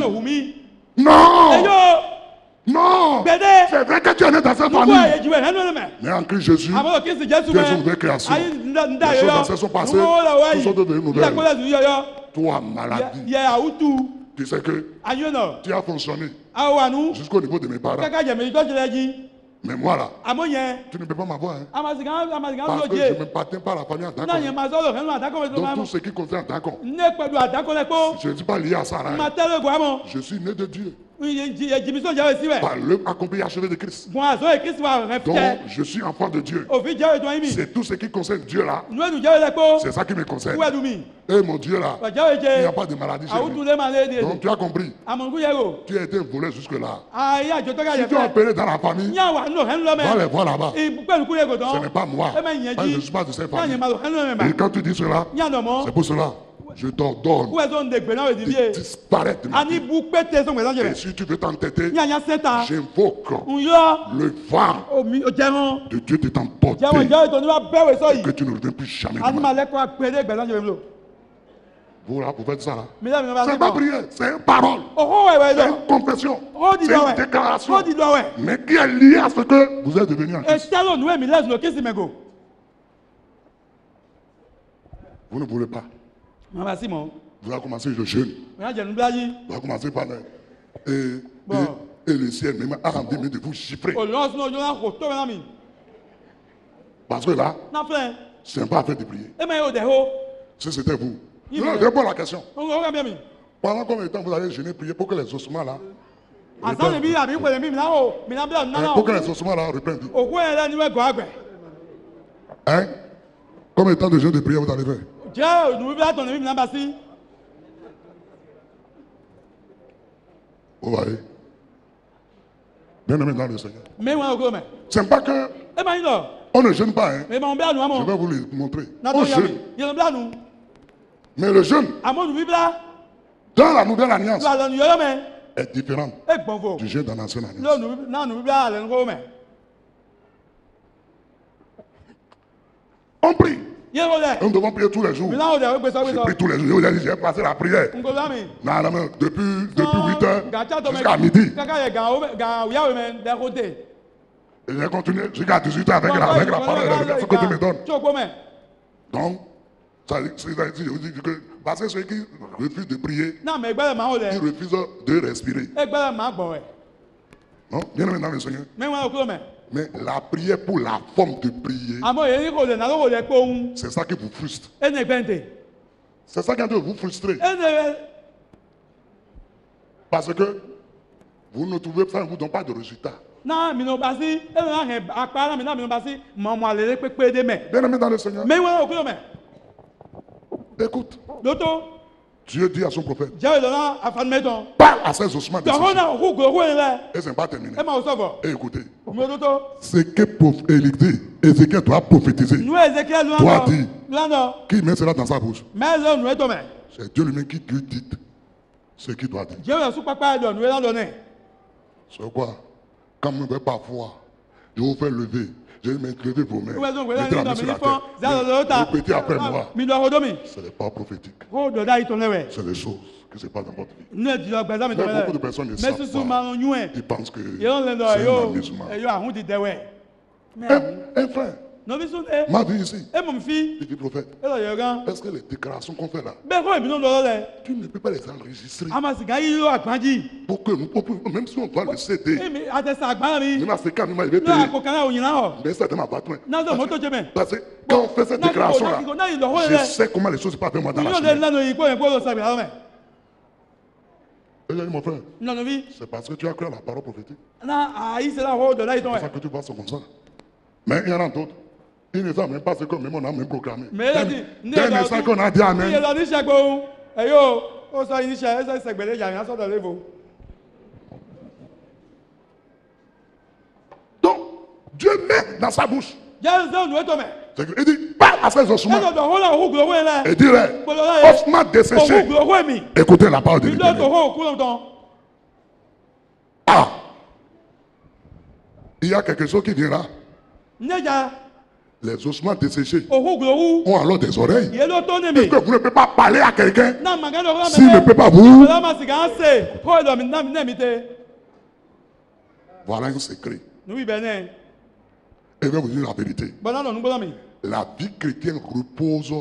Non, non, gbɛdɛ c'est vrai que tu es né dans cette nugu famille. ye jiwɛ hɛn mɛ Mais en Christ Jésus, àmọ́ kí n sì jésù tu es une mɛ nouvelle création. ayi n da Les choses yɔyɔ anciennes sont passées, nugu la wa tout yi sont devenues nouvelles. yakɔlɛ su yɔyɔ Toi, maladie, yɛ awutu tu sais que anyɔnɔ tu as fonctionné awo anu jusqu'au niveau de mes parents. kaka jɛmɛ idɔ jɛlɛ dzi Mais moi là, àmọ́ yɛ tu ne peux pas m'avoir. Hein, amasigan parce ló que je jɛ ne m'appartiens pas à la famille en tant n'a yɛ que. ma sɔrɔ hɛn adakɔ bɛ tó Donc ma tout ce qui concerne en tant que. ne kpɛdu adakɔ lɛ kpɔ Je ne suis pas lié à ça là. ma tɛlɛ gɔ amɔ Je suis né de Dieu. jimisɔn jɛ si wɛ Par l'œuvre accomplie et achevée de Christ. bɔn a sɔrɔ ye kristu wa rɛ Donc fitɛ je suis enfant de Dieu. òfin jɛ dɔn yi mi C'est tout ce qui concerne Dieu là. nuwɛnu jɛ lɛ kpɔ C'est ça qui me concerne. wɛdu mi Et mon Dieu là, wa jɛ il n'y a jɛ pas de maladie chez awutu lui. lɛ ma lé de Donc tu as compris. amɔnugu yɛ o Tu as été volé jusque là. ayi adzɔtɔ ka Si yɛ tu es fɛ opéré dans la famille, nya wa n'o hɛn lɔ va les mɛ voir là-bas. pɛluku yɛ Ce gɔdɔn n'est pas moi. e ma ɲɛ Moi, je ne dzi suis pas de cette nya famille. ɲɛ ma lo hɛn lɔ mɛ Et ma quand tu dis cela, nya nɔ mɔ c'est pour cela. Je t'ordonne kúwẹ́ tó ń de gbẹ̀ná òdì de bíi disparaître de ma ani vie. bu pété sọ̀gbẹ̀ sọ̀jẹ̀ Et bẹ̀ si tu veux t'entêter, nya nya sẹ́ta j'invoque ń yọ le vent omi jẹun de Dieu de t'emporter. jẹun jẹun ètò oníwà bẹ́wẹ̀ sọ Que yìí tu ne reviens plus jamais. ani de ma ma vie. lẹ́kọ̀ọ́ pété gbẹ̀ sọ̀jẹ̀ bẹ̀ lò Vous là, vous faites ça là. mílíọ̀nù mi náà bá C'est sí pas bọ̀ prière, c'est une parole. òkú wẹ̀ wẹ̀ C'est lọ une confession. ó di C'est lọ une wẹ̀ déclaration. ó di lọ wẹ̀ Mais qui est lié à ce que vous êtes devenu en Christ. ètí àlọ́ ònúwẹ̀ mi lẹ́sùn lò kí sì mẹ́gò Vous ne voulez pas. màá bá sí mọ́ Vous allez commencer le jeûne. màá jẹ̀nu bí ayé Vous allez commencer par le. Bon. Et le ciel même a envie de vous chiffrer. olùwọ́n sínú ojú náà kò tó bẹ́ẹ̀ náà mi Parce que là, náà fẹ́ c'est pas affaire de prier. ẹ mẹ́ yóò dẹ̀ hó Si c'était vous. Il Non, me- réponds à la question. ń kọ́ bẹ́ẹ̀ mi Pendant combien de temps vous allez jeûner, prier pour que les ossements là. àtàwọn ìbí àbí pèlè mi mìíràn o mìíràn bí ọ̀nà Pour que náà les ossements là reprennent. òkú ẹ̀ lẹ́nu ẹ̀gọ́ àgbẹ̀ Hein? Combien de temps de jeûne de prière vous allez faire? jẹ́ ònú bí látọ̀ níbi mìíràn bá sí Vous voyez? Bien aimé dans le Seigneur. mẹ́wàá òkú mẹ́ C'est pas que ẹ máa ń lọ on ne jeûne pas. Hein? mẹ́ máa ń bí ànú Je àmọ́ vais vous le montrer. On nàtọ̀ yà mí jeûne. yẹn bí ànú Mais le jeûne, àmọ́ ònú bíbélà dans la nouvelle alliance, lọ àlọ́ nìyọ́ mẹ́ est différent ẹ gbọ̀n fò du jeûne dans l'ancienne alliance. lọ́ọ̀nù náà nù bíbélà àlẹ́ ńkọ́ mẹ́ On prie. yẹn wọ́n dẹ̀ Nous devons prier tous les jours. mìíràn ò dẹ̀ ó gbèsè Je gbèsè prie tous les jours. Je vous ai dit, j'ai passé la prière. ńkọ́ bá mi. Non, non, non, depuis 8 gàtsa tó heures jusqu'à midi. kaka yẹ gàn òyàwó mẹ́ dẹ́kọ̀tẹ̀. Et j'ai continué jusqu'à 18 heures avec la parole et avec ce que tu me donnes. Tsoko mẹ́ Donc, ça dit que parce que ceux qui refusent de prier, náà mẹ́ gbẹ́lẹ̀ máa ń ils lẹ̀ refusent de respirer. ẹ gbẹ́lẹ̀ máa gbọ̀ ẹ̀ Non, bien aimé dans le Seigneur. mẹ́wàá òkú mẹ́ Mais la prière pour la forme de prier, àmọ́ èyí kò lè nàló kò lè kpóhùn c'est ça qui vous frustre. ẹ̀ nẹ̀ gbẹ̀ǹtẹ̀ C'est ça qui est en train de vous frustrer. ẹ̀ nẹ̀ Parce que vous ne trouvez pas, vous ne donnez pas de résultat. náà mìíràn bá sí ẹ̀ nà hẹ̀ akpa náà mìíràn bá sí mọ̀mọ́ àlẹ́ pépé dé mẹ́ Bien aimé dans le Seigneur. mẹ́wàá òkú mẹ́ Écoute, lótó Dieu dit à son prophète, jẹ́ ìlọ́nà àfanimẹ́tàn parle à ces ossements de dọ̀kọ́ náà òkú gbòòkú yẹn lẹ̀ Et c'est pas terminé. ẹ̀ máa sọ̀fọ̀ Et écoutez, mi lótó ce que Ézéchiel doit prophétiser, nu Ézéchiel Toi dis. lánàá qui met cela dans sa bouche, mẹ́lẹ̀ nu ẹ̀tọ́ mẹ́ c'est Dieu lui-même qui lui dit ce qu'il doit dire. jẹ́ ìlọ́sùn pápá ẹ̀dọ̀ nu ẹ̀ lánàá C'est quoi? Quand vous n'avez pas foi, je vous fais lever. Je vais lever vos mains. Wẹ́n tó Mettez la main sur la terre. Répétez après moi. mi lọ ọdọ mi Ce n'est pas prophétique. kó dọ̀dá yìí tó lẹ́wẹ̀ C'est des choses qui se passent dans votre vie. ní ẹ̀dì ọgbà ẹ̀dá mi tó Mais lẹ́wẹ̀ beaucoup de personnes ne mẹ́sùsù savent máa pas. ń yún ẹ̀ Ils pensent que yẹ́n lẹ́ lọ c'est un amusement. ẹ̀yọ́ àhún ti dẹ̀wẹ̀ Un frère nọ́bí sún ẹ̀ m'a dit ici, ẹ̀ mọ̀ fi il dit prophète, ẹ̀ lọ yẹ̀ gan est-ce que les déclarations qu'on fait là, bẹ́ẹ̀ kọ́ ìbínú lọ́wọ́ lẹ̀ tu ne peux pas les enregistrer amasìgá yìí ló àgbájì pour que nous, même si on doit le céder, èmi àtẹ̀sà àgbára mi même à ce cas, nous il va lọ́ payer. àpò kan náà òyìn náà hàn Mais ça m'a battu. náà sọ mọ́tò jẹ́ mẹ́ Parce que quand on fait cette déclaration là, náà yìí lọ́wọ́ je lẹ̀ sais comment les choses se passent avec moi dans la yóò lé semaine. lánàá yìí kó yẹn kó lọ sàbí àwọn mẹ́ Et j'ai dit, mon frère, nọ́nà bí c'est parce que tu as cru à la parole prophétique. náà àyí sẹ́lá kó dọ̀dá yìí tó C'est mẹ́ ça que tu passes comme ça. Mais il y en a d'autres. Il ne sait même pas ce que même on a même proclamé. Mais il a dit, Dès l'instant qu'on a dit Amen. il a dit chaque bon. Et yo, on s'est initié, ça c'est belé, il y a rien sur le niveau. Donc, Dieu met dans sa bouche. Il y a un zone où est-ce C'est que, il dit, parle à ces ossements. Et dis-leur, ossements desséchés, écoutez la parole de l'Éternel. Ah! Il y a quelque chose qui vient là. Les ossements desséchés ont alors des oreilles. Est-ce que vous ne pouvez pas parler à quelqu'un s'il ne peut pas vous? Voilà un secret. Et je vais vous dire la vérité. La vie chrétienne repose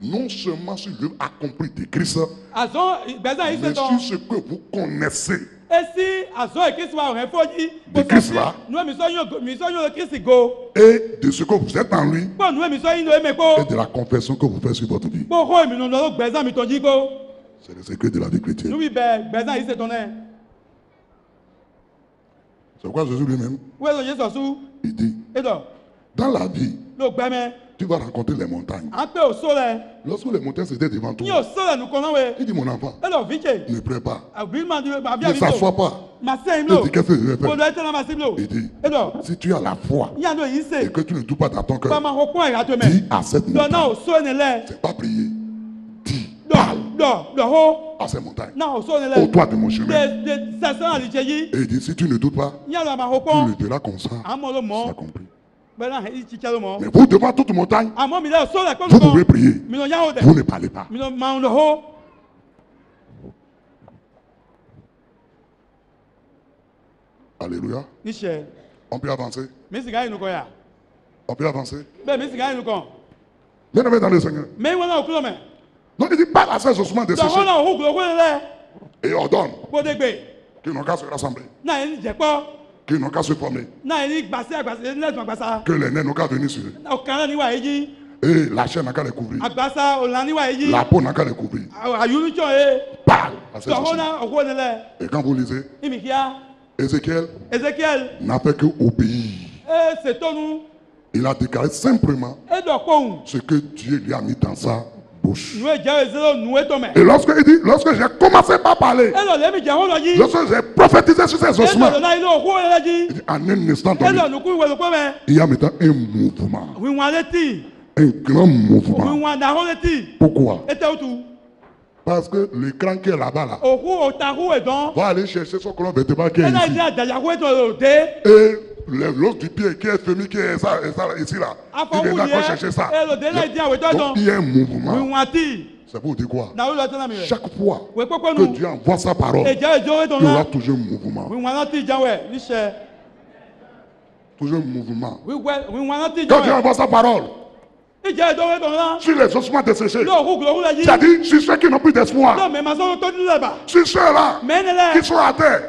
non seulement sur l'œuvre accomplie de Christ, mais sur ce que vous connaissez de Christ là, et de ce que vous êtes en lui, et de la confession que vous faites sur votre vie. C'est le secret de la vie chrétienne. C'est pourquoi Jésus lui-même, il dit, dans la vie, tu vas rencontrer les montagnes. Lorsque les montagnes étaient devant toi, il dit, mon enfant, ne prie pas, ne s'assois pas. Il dit, qu'est-ce que je vais faire? Il dit, si tu as la foi et que tu ne doutes pas dans ton cœur, dis à cette montagne, c'est pas prier, dis, parle à ces montagnes, au toit de mon chemin. Et il dit, si tu ne doutes pas, tu le verras comme ça, c'est accompli. Mais vous, devant toute montagne, vous pouvez prier. Vous ne parlez pas. Alléluia. On peut avancer. On peut avancer. Bien aimé dans le Seigneur. Donc il dit, parle à ces ossements desséchés. Et ordonne qu'ils n'ont qu'à se rassembler. Qu'ils n'ont qu'à se former. Que les nez n'ont qu'à venir sur eux. Et la chair n'a qu'à les couvrir. La peau n'a qu'à les couvrir. Parle à ces ossements. Et quand vous lisez, Ézéchiel n'a fait que obéir. Il a déclaré simplement ce que Dieu lui a mis dans sa bouche. Et lorsque j'ai commencé par parler, lorsque j'ai prophétisé sur ces ossements, il dit, en un instant donné, il y a maintenant un mouvement. Un grand mouvement. Pourquoi? Parce que l'écran qui est là-bas, là, va aller chercher son colonne vertébrale qui est ici. Et l'os du pied qui est féminin, qui est ici, là, il viendra encore chercher ça. Donc il y a un mouvement. C'est pour dire quoi? Chaque fois que Dieu envoie sa parole, il y aura toujours un mouvement. Toujours un mouvement. Quand Dieu envoie sa parole, sur les ossements desséchés, c'est-à-dire sur ceux qui n'ont plus d'espoir, sur ceux-là qui sont à terre,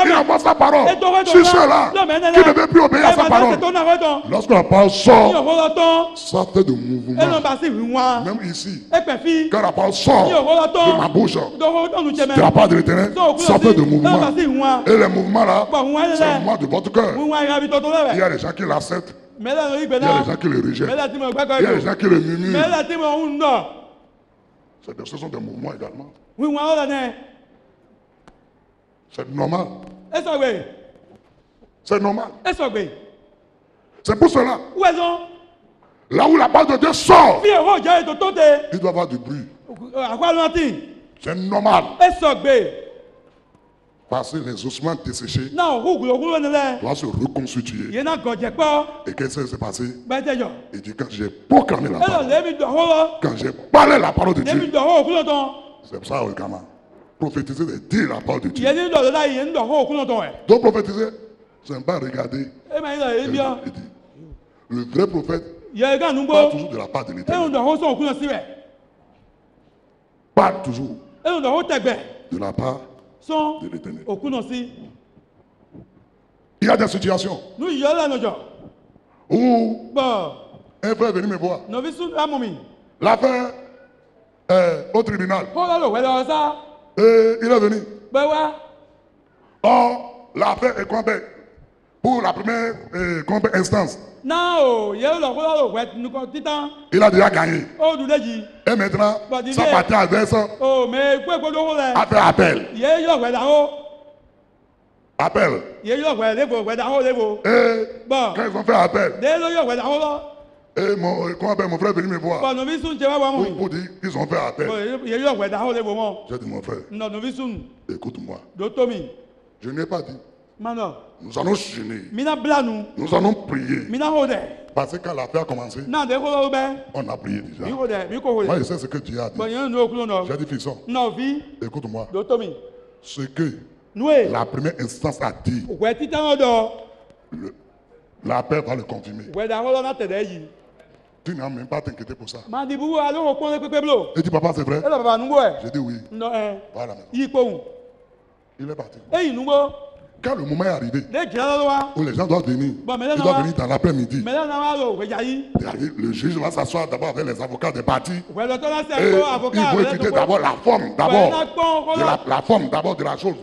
il envoie sa parole, sur ceux-là qui ne veulent plus obéir à sa parole. Lorsque la parole sort, ça fait de mouvement. Même ici, quand la parole sort de ma bouche, de la part de l'Éternel, ça fait de mouvement. Et les mouvements là, c'est le mouvement de votre cœur. Il y a des gens qui l'acceptent. Il y a des gens qui le rejettent. Il y a des gens qui le murmurent. Ce sont des mouvements également. C'est normal. C'est normal. C'est pour cela. Là où la parole de Dieu sort, il doit y avoir du bruit. C'est normal. Parce que les ossements desséchés doivent se reconstituer. Et qu'est-ce qui s'est passé? Il dit, quand j'ai proclamé la parole, quand j'ai parlé la parole de Dieu, c'est pour ça que prophétiser, c'est dire la parole de Dieu. Donc prophétiser, c'est pas regarder. Il dit, le vrai prophète parle toujours de la part de l'Éternel. Parle toujours de la part de l'Éternel. Il y a des situations où un frère est venu me voir. L'affaire au tribunal. Et il est venu. Or, l'affaire est complexe. pour la première instance. Non, il y a le ouais, nous titan. Il a déjà gagné. Oh, nous l'avons dit. Et maintenant, Bah, dis sa bien. partie adverse Oh, mais quoi, a fait appel. il y a eu ouais, là-haut. Appel. Il y a eu ouais, là-haut. Et Bon. quand ils ont fait appel, Dès le ouais, là-haut, là. et mon frère est venu me voir Bon, nous vissons, tu vas voir moi. pour dire qu'ils ont fait appel. Bon, il y a eu ouais, là-haut, moi. J'ai dit, mon frère, Non, nous vissons. écoute-moi. D'automi. Je n'ai pas dit. Maintenant. Nous allons gêner. Mina blanou. Nous allons prier. Mina hode. Parce que quand l'affaire a commencé, Non, de quoi ben? on a prié déjà. Mi hode, mi ko hode. Moi, je sais ce que Dieu a dit. Bon, il y a un autre non. J'ai dit, fiston, Non, vie. écoute-moi. D'automi. Ce que Noué. la première instance a dit, Ouais, titan odo. l'appel va le confirmer. Ouais, d'accord, on a t'aider yi. Tu n'as même pas à t'inquiéter pour ça. Mandi bou allô au point de blo. Il dit, papa, c'est vrai? Et là papa nous ouais. J'ai dit oui. Non, Voilà maintenant. yi ko. Il est parti. Eh, nous go. Quand le moment est arrivé, Les gens là. où les gens doivent venir, Bon, mais ils là, doivent venir dans l'après-midi. Mais là, on va ouais, yayi. Le juge va s'asseoir d'abord avec les avocats des partis. Ouais, le temps là Et c'est un avocat. il faut étudier d'abord la forme, la forme d'abord de la chose.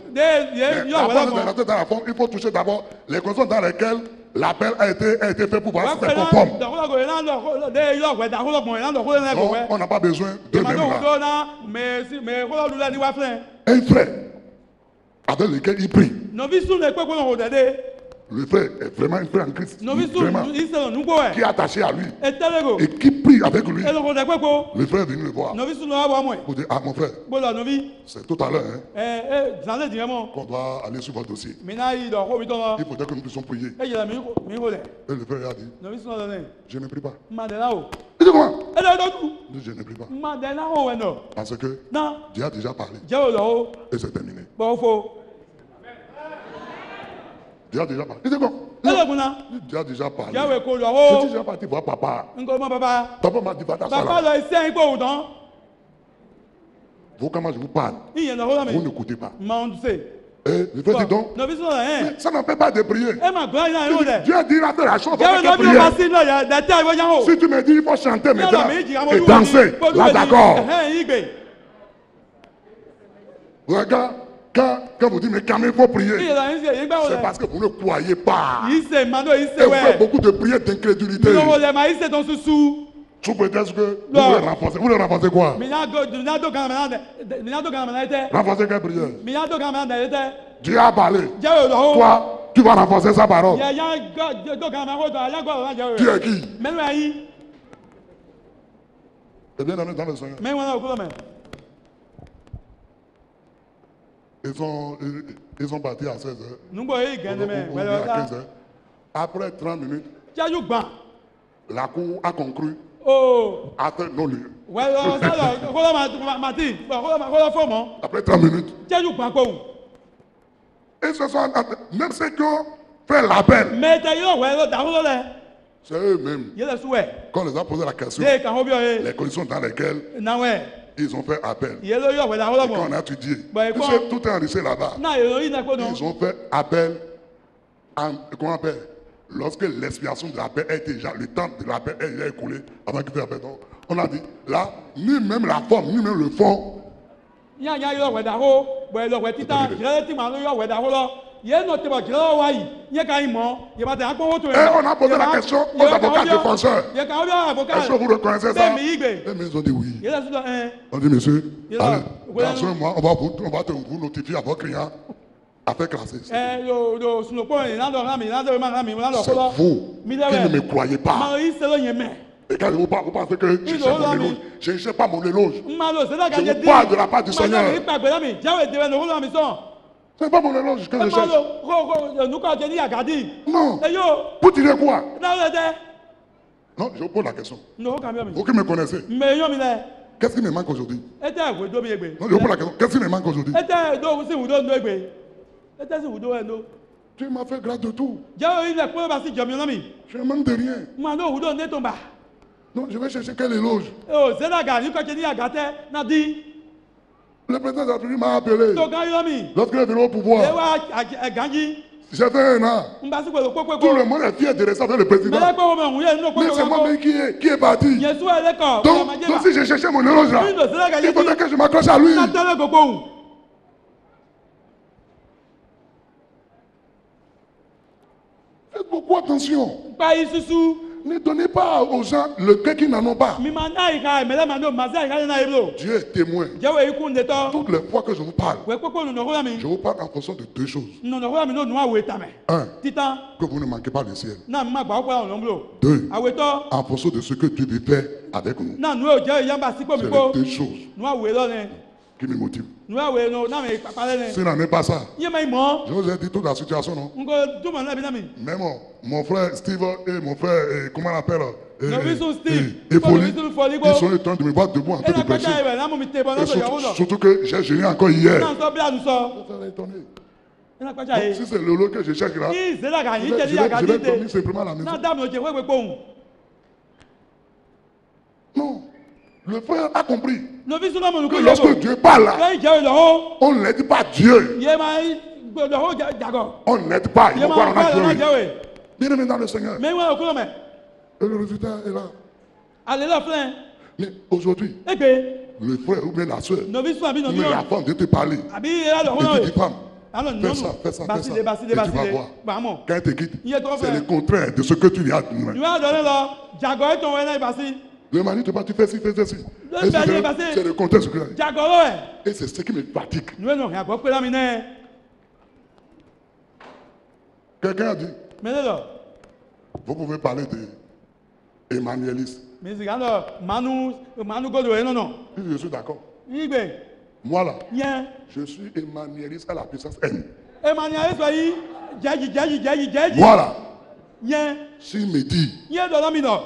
Avant de rentrer dans la forme, il faut toucher d'abord les conditions dans lesquelles l'appel a été fait pour voir si c'est conforme. Non, on n'a pas besoin de même là. Un frère avec lequel il prie. Le frère est vraiment un frère en Christ. Vraiment. Qui est attaché à lui. Et qui prie avec lui. Le frère est venu le voir. Pour dire, ah mon frère, c'est tout à l'heure qu'on doit aller sur votre dossier. Il faudrait que nous puissions prier. Et le frère a dit, je ne prie pas. Il dit quoi? Je ne prie pas. Parce que Dieu a déjà parlé. Et c'est terminé. Dieu a déjà parlé. Il dit quoi? Dieu a déjà parlé. Je suis déjà parti voir papa. Papa m'a dit, va t'asseoir. Vous, comment je vous parle, vous n'écoutez pas. Et le frère dit donc, ça n'empêche pas de prier. Dieu a dit, là, faire la chose, si tu me dis, il faut chanter maintenant et danser, là d'accord. Regarde, quand vous dites, mais quand même, il faut prier, c'est parce que vous ne croyez pas. Et vous faites beaucoup de prières d'incrédulité. Sous prétexte que vous voulez renforcer. Vous voulez renforcer quoi? Renforcer quelle prière? Dieu a parlé. Toi, tu vas renforcer sa parole. Tu es qui? Eh bien, dans le Seigneur. Ils sont partis à 16h. Ou à 15h. Après 30 minutes, la cour a conclu à nos lieux. Après 30 minutes, ils se sont même ceux qui ont fait l'appel, c'est eux-mêmes. Quand on les a posé la question, les conditions dans lesquelles ils ont fait appel. Et quand on a étudié, tout est enregistré là-bas. Ils ont fait appel, comment on appelle? Lorsque l'expiation de l'appel a été déjà, le temps de l'appel est déjà écoulé avant qu'il fasse appel. Donc, on a dit, là, ni même la forme, ni même le fond. Et on a posé la question aux avocats défenseurs. Est-ce que vous reconnaissez ça? Et ils ont dit oui. On dit, monsieur, allez, dans un mois, on va vous notifier à vos clients. Affaire classée. C'est vous qui ne me croyez pas. Et quand je vous parle, vous pensez que je cherche mon éloge. Je ne cherche pas mon éloge. Je vous parle de la part du Seigneur. Ce n'est pas mon éloge que je cherche. Non. Pour dire quoi? Non, je vous pose la question. Vous qui me connaissez. Qu'est-ce qui me manque aujourd'hui? Non, je vous pose la question. Qu'est-ce qui me manque aujourd'hui? Tu m'as fait grâce de tout. Je ne manque de rien. Non, je vais chercher quel éloge. Le président de la République m'a appelé. Lorsqu'il est venu au pouvoir, j'ai fait un an. Tout le monde est fier de rester avec le président. Mais c'est moi-même qui est parti. Donc si j'ai cherché mon éloge là, il faudrait que je m'accroche à lui. attention. Gba isusu. Ne donnez pas aux gens le cœur qu'ils n'en ont pas. Mi ma na ika mele ma no maza ika na eblo. Dieu est témoin. Jawe iku ndeto. Toutes les fois que je vous parle, We popo no no mi. je vous parle en fonction de deux choses. No no mi no no awe tame. Un, Titan. que vous ne manquez pas le ciel. Na ma gba opo on blo. Deux, Awe to. en fonction de ce que Dieu veut faire avec nous. Na nu o je yamba sipo mi C'est ko. les deux choses Nu awe lo ne. qui me motivent. Nu awe no na me papale ne. Si n'en est pas ça, Ye mai mo. je vous ai dit toute la situation, non? Ngo duma na bi na mi. Même mon frère Steve et mon frère, comment on l'appelle? Novice Steve. Et Folie, Novice Folie, ils sont en train de me voir debout en E train na de prêcher. kwacha iwe na mo mi te bo na Et so yawo no. surtout que j'ai gêné encore hier. Na so bia nu so. Ça va étonner. E na kwacha Donc, e. si c'est le lot que je cherche là, Ni zela ga je ni vais, je je li ga vais, je vais ni dormir te. simplement à la maison. Na dam no je we pohun. Non. Le frère a compris Novice na mo nu que ko lorsque yego. Dieu parle là, Ye je lo ho. on ne dit pas Dieu. Ye mai lo ho jago. On n'aide pas. Il Ye faut voir ma en ko na Dieu. jawe. Bien aimé dans le Seigneur. Me wa okulo me. Et le résultat est là. Ale la flen. Mais aujourd'hui, Egbe. le frère ou bien la soeur, Novice abi no ou mi bien no. la femme de te parler. Abi e la lo Et ho tu no. dis, femme, Alors fais non. ça, fais ça, fais ça. Basile Et tu vas voir. Vamos. Quand elle te quitte, Il y a trois c'est frères. le contraire de ce que tu lui as dit. Nu a donné là. Jago e ton we na basi. Le mari te dit, tu fais ci, fais ci. Le mari est passé. C'est le contraire de ce que tu as dit. Jago lo e. Et c'est ce qui me fatigue. Nu e no ya gbo pe la mi ne. Quelqu'un a dit, Me le lo. vous pouvez parler de Emmanueliste. Mi si ga lo manu godo e no no. Je suis d'accord. Igbe. Moi là, Yen. je suis Emmanueliste à la puissance N. Emmanuel so yi. Jaji. Moi là, Yen. s'il me dit, Yen do la mi no.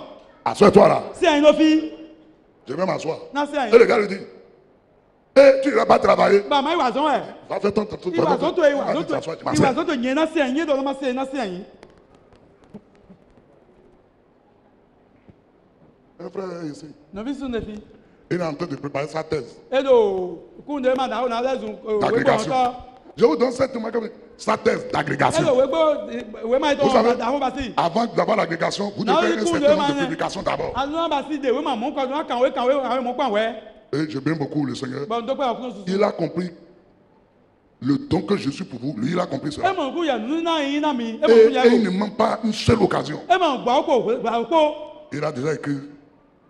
assois-toi là, Si ayin lo fi. je vais m'asseoir. Na si Et ayin. le gars lui dit, tu ne vas pas travailler. Ba ma iwa zon e. Va faire ton Iwa zon to e Va iwa zon to. t'asseoir, tu Iwa m'assois. zon to yen na si ayin. Yen do la ma si ayin na si ayin. Un frère est ici. Novice ne fi. Il est en train de préparer sa thèse Edo kunde ma na o na lezun we gbo d'agrégation. on to. Je vous donne cette sa thèse d'agrégation. Edo we ma to Vous savez, da ho basi. avant d'avoir l'agrégation, vous Non, devez il un coule certain de nombre de manière. publications d'abord. Anu basi de we ma mo ko na kan we mo pa we. Et je bien beaucoup le Seigneur. Bon do pe o kun susu. Il a compris le don que je suis pour vous. Lui, il a compris E cela. mo ku ya nu na yin na mi. E mo Et, ku ya et il go. ne manque pas une seule occasion. E mo gba ko. Il a déjà écrit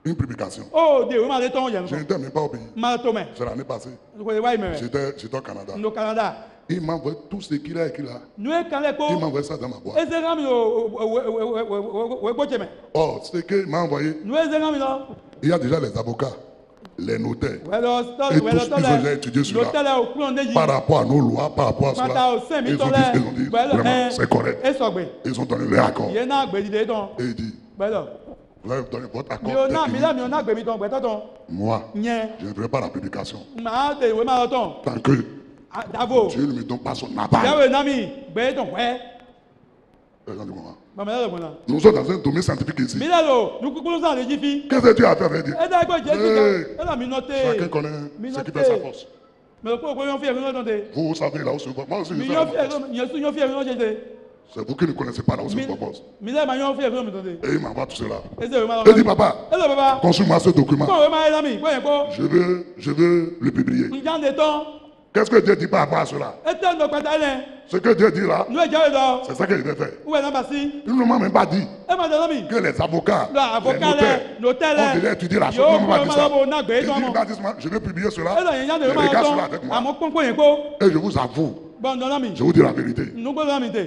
une publication. O de we ma le ton yen Je ko. n'étais même pas au pays. Ma to me. C'est l'année passée. Ko e wa ime. J'étais au Canada. No Canada. Il m'a envoyé tout ce qu'il a écrit là. Nu e kan le Il m'a ko. envoyé ça dans ma boîte. E se ga mi we gbo cheme. Or, ce qu'il m'a envoyé, Nu e se ga mi lo. il y a déjà les avocats, les notaires, We lo sto Et we lo tous, to ils ont déjà le. étudié cela. Lo tele o ku on de yi. par rapport à nos lois, par rapport à Pata cela. o se mi Ils to ont dit, le. We lo vraiment, c'est correct. E so gbe. Ils ont donné leur accord. Ye na gbe dide ton. Et il dit, We lo. vous avez donné votre accord. Mi o na technique. mi la mi o na gbe mi ton gbe to ton. Moi, Yen. je ne ferai pas la publication. Ma de we ma lo ton. Tant que Davo. Dieu ne me donne pas son aval. Yawe nami gbe ton we. Regardez-moi. Ba me lo mona. Nous sommes dans un domaine scientifique ici. Mi la lo, nu kukulu sa le ji fi. Qu'est-ce que Dieu a fait avec Dieu? E da gbe je ti Hey. ga. E la mi note. Chacun connaît ce qui fait sa force. Me ko ko yon fi e no ton de. Vous savez là où se voit. Moi aussi, je Mi sais yon là fi où ma force. e yon su yon fi e no je de. C'est vous qui ne connaissez pas là où se voit force. Mi le ma yon fi e no mi ton de. Et il m'envoie tout cela. E se we ma lo. Il dit, papa, E lo baba. consulte-moi ce document. Ko we ma e la mi, ko yen ko. Je veux le publier. Njan de ton. Qu'est-ce que Dieu dit par rapport à cela? E te no pata le. Ce que Dieu dit là, Nu e jawe do. c'est ça qu'il devait faire. Ou e na basi. Il ne m'a même pas dit E ma de la mi. que les avocats, Lo les avocat notaires, le, notaire ont déjà le. étudié la chose. Yo Il ne m'a ko pas dit ma ça. lo na gbe Il ton dit, mo. je vais publier cela. E lo yen jan de Et we ma regarde lo cela ton. avec moi. Amo pon ko yen ko. Et je vous avoue, Bon do la mi. je vous dis la vérité. Nu gbo la mi te.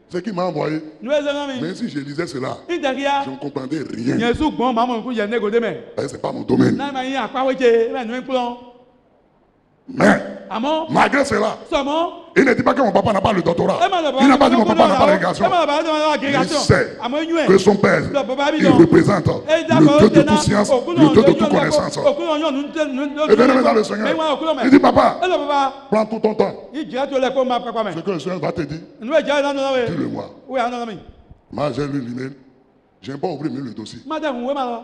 Ce qu'il m'a envoyé, Nu e se la mi. même si je lisais cela, Interia. je ne comprenais rien. Yẹn sùn gbọ́n màmú nkú yẹn négò dé mẹ́. Ce n'est pas mon domaine. Náà máa yín àpáwéjẹ ẹ̀ ní nkúlọ̀. Mais, Àmọ́ malgré cela, sọ̀mọ́. il ne dit pas que mon papa n'a pas le doctorat. Ẹ máa lọ bàbá Il n'a pas dit que mon papa n'a pas ẹ l'agrégation. máa lọ bàbá ẹ máa lọ Il agrégation. sait Àmọ́ inú ẹ̀. que son père, Lọ bàbá bí il lọ. représente le Dieu de toute science, le Dieu de toute connaissance. Òkúlọ̀ yóò nù. Et bien aimé dans le Seigneur, il dit, papa, Ẹ lọ bàbá. prends tout ton temps. Ìjìyà tó lẹ kó máa pápá mẹ́. Ce que le Seigneur va te dire, Nú ẹ̀jẹ̀ náà lọ́wọ́ ẹ̀. dis-le-moi. Wíwẹ̀ àná mi. Moi, j'ai lu l'email. Je n'ai pas ouvert même le dossier. Má dẹ̀ hùwé máa lọ.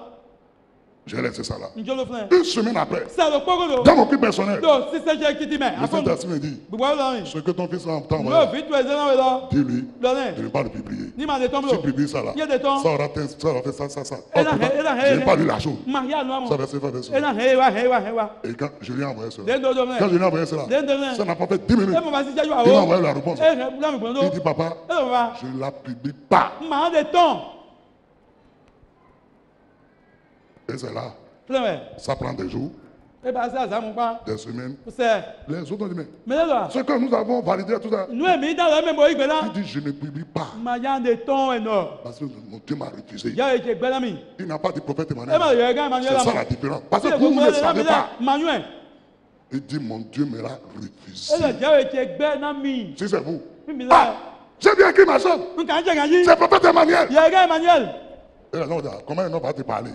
J'ai laissé ça là. njolo fún ẹ. Une semaine après, salo kpọkọdọ. dans mon culte personnel, do sise jẹ kiti mẹ. le Saint-Esprit me dit, gbogbo ọlọrin. ce que ton fils a n'o envoyé, fi tu ẹsẹ náà wẹ lọ. dis-lui lọlẹ. de ne pas le publier. ní ma de tán Si bolo. tu publies ça là, yé de tán. ça aura fait ça. Et là, Oh, et là, je et n'ai là. pas lu la chose. ma yà nù Ça amọ. va se faire. ẹ náà hẹ wa hẹ wa hẹ wa. Et quand je lui ai envoyé cela, den dodo mẹ. quand je lui ai envoyé cela, den dodo mẹ. ça n'a pas fait 10 minutes. ẹ mọ̀ bá si jẹ́jú Il m'a àwọ̀. envoyé la réponse. ẹ hẹ bùnà mi gbọ́n Il tó. dit, papa, ẹ lọ bá. je ne la publie pas. màá de tán. Et c'est là, filẹ̀ ça prend des jours, ẹ bá se àzámu pa. des semaines. sẹ. Les autres ont dit, mais mẹlẹ lọ. ce que nous avons validé, tout ça, nù èmi dá lọ ẹ mẹ́bọ̀ ìgbẹ́ náà. il dit, je ne publie pas. màá yà de tán ẹ̀ nọ. Parce que mon Dieu m'a refusé. yà èjè gbẹ́ náà mi. Il n'a pas dit prophète ẹ má Emmanuel. yọ ẹ̀gá Emmanuel C'est ça àmọ́. la différence. Parce que Ilé vous gbogbo ne le ẹ̀ savez lẹ́la pas. Emmanuel. Il dit, mon Dieu me l'a refusé. ẹ lọ jẹ́ èjè gbẹ́ náà mi. Si c'est vous. mímí Ah, lọ. j'ai bien écrit ma soeur. nǹkan jẹ́ kàn yí. C'est prophète Emmanuel. yà ẹ̀gá Emmanuel. Et là, on dit, comment il va te parler?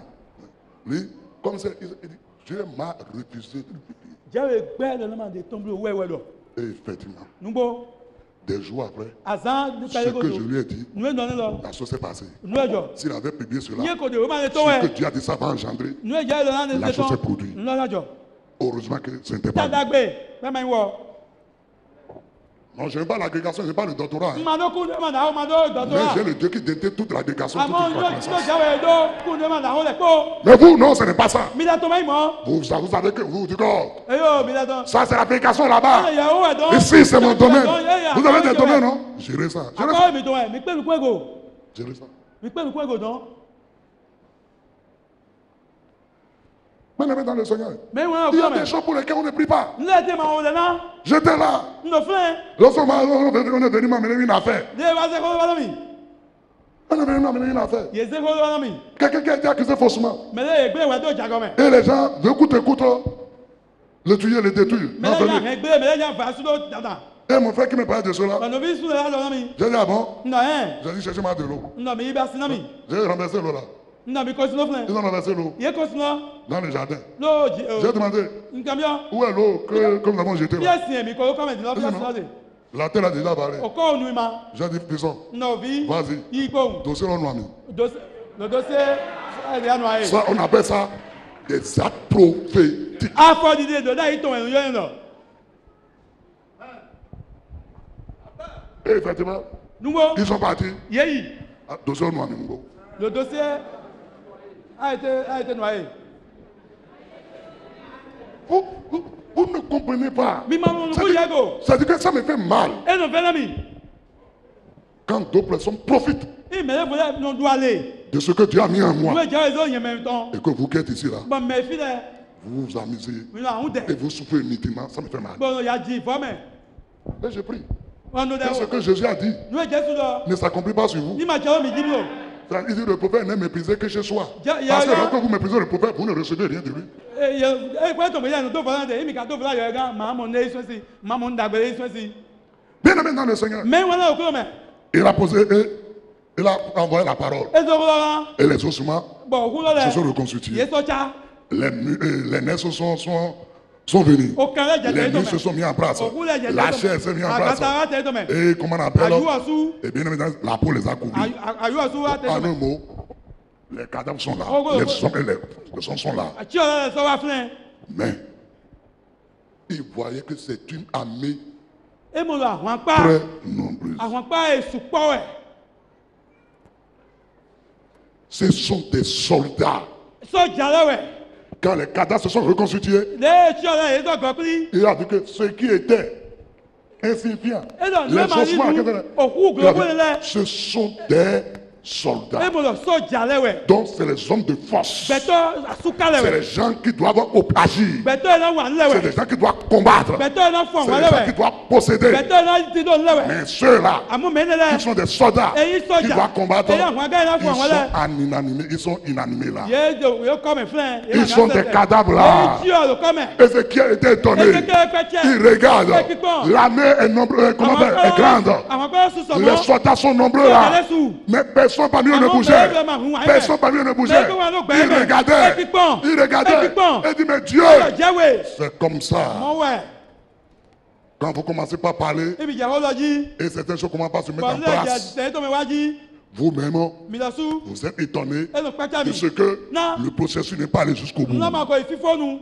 Lui, comme c'est, il dit, Dieu m'a refusé de le publier. jẹ́ gbẹ́ lọ́nà máa de tán bí owó ẹ̀wẹ̀ lọ. Et effectivement, nùgbọ́. des jours après, àzán ní ce kàyé que kodo. je lui ai dit, nù ẹ̀ nọ́ni lọ. la chose s'est passée. nù ẹ̀ jọ. S'il avait publié cela, iye kodo o máa de tán ce que wẹ̀. Dieu a dit, ça va engendrer. nù ẹ̀ jẹ́ lọ́nà de La tán. chose s'est produite. nù lọ́nà jọ. Heureusement que ce n'était pas lui. tàdàgbé bẹ́ẹ̀ máa ń wọ. Non, je n'ai pas l'agrégation, je n'ai pas le doctorat. Hein. mmadụ kú ndé ma nà ó ma dó Mais dọ̀tọ̀ j'ai le Dieu qui détient toute l'agrégation, toute àmọ́ la yóò connaissance. jáwé dó kú ndé ma nà ó lẹ̀ kó. Mais vous, non, ce n'est pas ça. mi dà tó máa ń mọ̀. Vous savez que vous dites, oh, ẹ yóò mi dà tó. ça c'est l'application ẹ là-bas. yà ó wẹ̀ dán. Ici, c'est mon domaine. Vous avez des domaines, non? Gérez ça. Gérez ça. àkọ́ mi tó ẹ̀ mi pé mi kú ègò. Gérez ça. mi pé mi kú ègò dán. Bien-aimé dans le Seigneur. mais wọn Il y kú a mẹ́. des choses pour lesquelles on ne prie pas. n lè dé ma wọlé náà. J'étais là. n lọ filẹ̀. Lorsqu'on est venu m'amener une affaire. dé wa se kó lọ́wọ́ mi. On est venu m'amener une affaire. yé se kó lọ́wọ́ mi. Quelqu'un qui a été accusé faussement. mẹlẹ ègbé ìwà tó jàgọ́ mẹ́. Et les gens, écoute, le tuer, le détruire. Non, mẹlẹ yà venez. ègbé mẹlẹ yà fà sùdó dàda. Et mon frère qui me parlait de cela, ọ̀nà bí sùn lè lọ́wọ́ mi. j'ai dit, ah bon? n nọ ẹ̀. J'ai dit, cherchez-moi de l'eau. n nọ mi ibà sinna mi. J'ai renversé l'eau là. n nọ mi kó sinó filẹ̀. Ils ont renversé l'eau yé kó sinó. dans le jardin. n'o jí J'ai demandé, nkàmiọ́. où est l'eau que nous avons jetée bí là? ẹ̀sìn èmi kò kọ́ mẹ́tì Ils lọ́fíà disent, non. sílọ́dẹ̀. La terre a déjà parlé. ọkọ ònú ma. J'ai dit, disons, n'ovi. vas-y, igbóhùn. dossier on nous a mis. lọ́dọ́sẹ́ ẹ̀rẹ́ ànú ayé. Ça, on appelle ça des actes prophétiques. afọdìde dọ̀dá yìí tó ẹ̀rù yẹn lọ. Et effectivement, nugo ils sont partis. yéyì. Ah, dossier on nous a mis. lọ́dọ́sẹ́ àyètè nù ayé. Vous ne comprenez pas. mi ma mọ̀ nùkú yàgò. C'est-à-dire que ça me fait mal ẹnu fẹ́lẹ́ mi. quand d'autres personnes profitent ìmẹ̀lẹ́ fọlẹ́ nù dùn alẹ́. de ce que Dieu a mis en moi. nugo ìjà ẹ̀zọ́ yẹn mẹ́rin tán. Et que vous qui êtes ici là, bọ̀n mẹ́ fi dẹ̀. vous vous amusez mi nù àwọn et dẹ̀. vous souffrez inutilement, ça me fait mal. bọ̀n yà jí ìfọ́mẹ̀. Et je prie. wọn nù Et ce dẹ̀. que Jésus a dit nugo jésù lọ. ne s'accomplit pas sur vous. ní ma jẹ́ omi jí mi o. Il dit le prophète n'est méprisé que chez soi. Ya- ya- Parce que ya- lorsque vous méprisez le prophète, vous ne recevez rien de lui. ekwe tó mi yẹn tó fọlá dẹ imi ka tó fọlá yọ ẹgá màá mọ ní esú sí màá mọ ní dàgbé esú sí. Bien-aimé dans le Seigneur, mẹ wọn náà kúrò mẹ. il a posé et il a envoyé la parole. ezo kúrò la Et les ossements bọ̀ kúrò se sont lẹ reconstitués. yé sọ́jà Les nerfs sont venus. o kẹrẹ Les jẹjẹ tó muscles se sont mẹ mis en place. o kúrò jẹjẹ La tó chair s'est mise en place. àgàtà tẹ tó mẹ Et comment on appelle àyùwọ̀sù Et bien évidemment, la peau les a couverts. àyùwọ̀sù wa tẹ tó En mẹ un mot, les cadavres sont là. Oh, oh, Les oh. sons sont là. àti ọ̀rẹ́ rẹ sọ wa filẹ̀ Mais ils voyaient que c'est une armée emu lọ àwọn apá très nombreuse. àwọn apá èsù pọ̀ ẹ̀ Ce sont des soldats. sọ́jà lẹ́wẹ̀ Quand les cadavres se sont reconstitués, lẹ́yìn tí ọ̀rẹ́ yìí dọ̀gọ́ pírí il a dit que ceux qui étaient insignifiants, ẹ̀dọ̀ ní les ẹ̀ máa ossements, nínú òkú il a gbogbo dit, nílẹ̀ ce sont des soldats. emu lọ sọ́jà lẹ́wẹ̀ Donc c'est les hommes de force. bẹ̀tọ̀ àsúkà C'est lẹ́wẹ̀ les gens qui doivent agir. bẹ̀tọ̀ ẹ̀ náà wà C'est nílẹ̀wẹ̀ les gens qui doivent combattre. bẹ̀tọ̀ ẹ̀ náà fún C'est àwọn les gens qui lẹ́wẹ̀ doivent posséder. bẹ̀tọ̀ ẹ̀ náà ti dọ̀ nílẹ̀wẹ̀ Mais ceux-là, àmú mi nílẹ̀ qui sont des soldats, ẹ̀yin qui sọ́jà doivent combattre, ẹ̀yin àwọn agá yẹn náà fún àwọn lẹ̀ ils sont inanimés là. yóò kọ́ mi filẹ̀ Ils sont des cadavres là. èyí tí ọ̀rọ̀ kọ́ mẹ̀ Ézéchiel était étonné. kékeré pẹ́tẹ́ Il regarde. Équipement. L'armée est nombreuse, comment dire, est grande. àwọn akọ́rọ́ sùn sọ̀mọ́ Les soldats sont nombreux là. Mais personne parmi eux ne bougeait. Personne parmi eux ne bougeait. Il regardait. Il regardait. Il dit, mais Dieu, jẹ́wé c'est comme ça. mọ́wẹ́ Quand vous commencez par parler ibi ìjàwó lọ jí et certaines choses commencent par se mettre en bọ̀dúlẹ̀ ìjà place, tẹ̀yẹ́ tó mi wá jí Vous-même, milasu vous êtes étonné eno kpatsa de mi ce que Na. le processus n'est pas allé jusqu'au bout. nuna ma ko ififo nu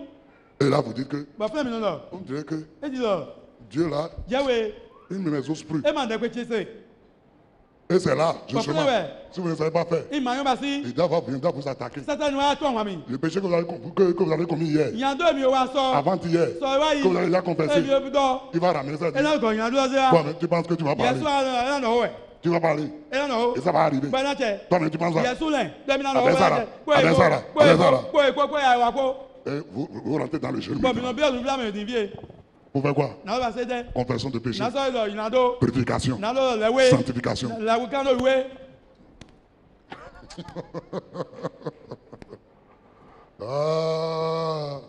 Et là, vous dites que, ba fún mi nù lọ on dirait que edi lọ Dieu là, jẹwe il ne m'exauce plus. e ma dẹgbẹ tiẹsẹ Et c'est là, justement, ouais. si vous ne savez pas faire, ima yọ ba si il viendra vous attaquer. sátani wa tó àwọn mi Le péché que vous avez commis hier, ìyàndó mi ò wa sọ avant-hier, sọ wa que vous avez yìí déjà confessé, ebi obi dọ il va ramener ça. ẹnà gọ ìyàndó lọ sí wa Toi-même, tu penses que tu vas parler. yẹsu ẹnà wọ ẹ Tu vas parler. ẹnà wọ Et ça va arriver. gbẹdẹ tẹ Toi-même, tu penses ça. yẹsu lẹ dẹmínà lọ Abẹ́ Sara, Abẹ́ Sara, Abẹ́ Sara. kó àyàwó kó Et vous rentrez dans le jeûne. bọ mi nà bí ọdún bí àmì ìdìbí Pour faire quoi? náà bá ṣe dẹ Confession de péché, náà sọ ìlọ ìyàndó purification, náà lọ lẹwé sanctification. lẹwé kánò ìwé Ah.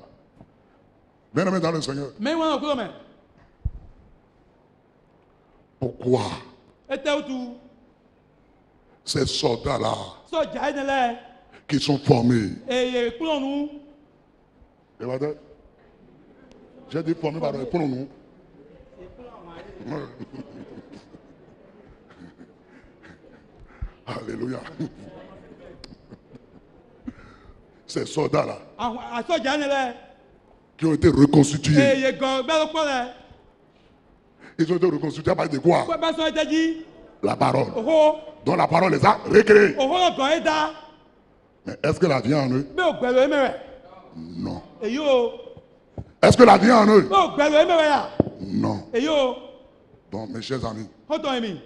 Bien-aimé dans le Seigneur. mẹ́wọ́n náà kúrò mẹ́ Pourquoi ètè òtù ces soldats-là sọjà ẹni lẹ qui sont formés, èyè kúrò nù regardez, j'ai dit formés par les pronoms. Alléluia. Ces soldats-là àwọn àsọjà ẹni lẹ qui ont été reconstitués, èyè gan bẹ́ẹ̀ ló pọ̀ lẹ ils ont été reconstitués à partir de quoi? pé bá sọ ẹ jẹ́jí La parole. òhó Donc la parole les a recréés. òhó lọ gàn ẹ dá Mais est-ce que la vie est en eux? bẹ́ẹ̀ ò gbẹ̀rù ẹ mẹ́rẹ̀ Non. èyí o Est-ce que la vie est en eux? bẹ́ẹ̀ ò gbẹ̀rù ẹ mẹ́rẹ̀ yà Non. èyí o Donc mes chers amis, ó tọ́ ẹ̀mí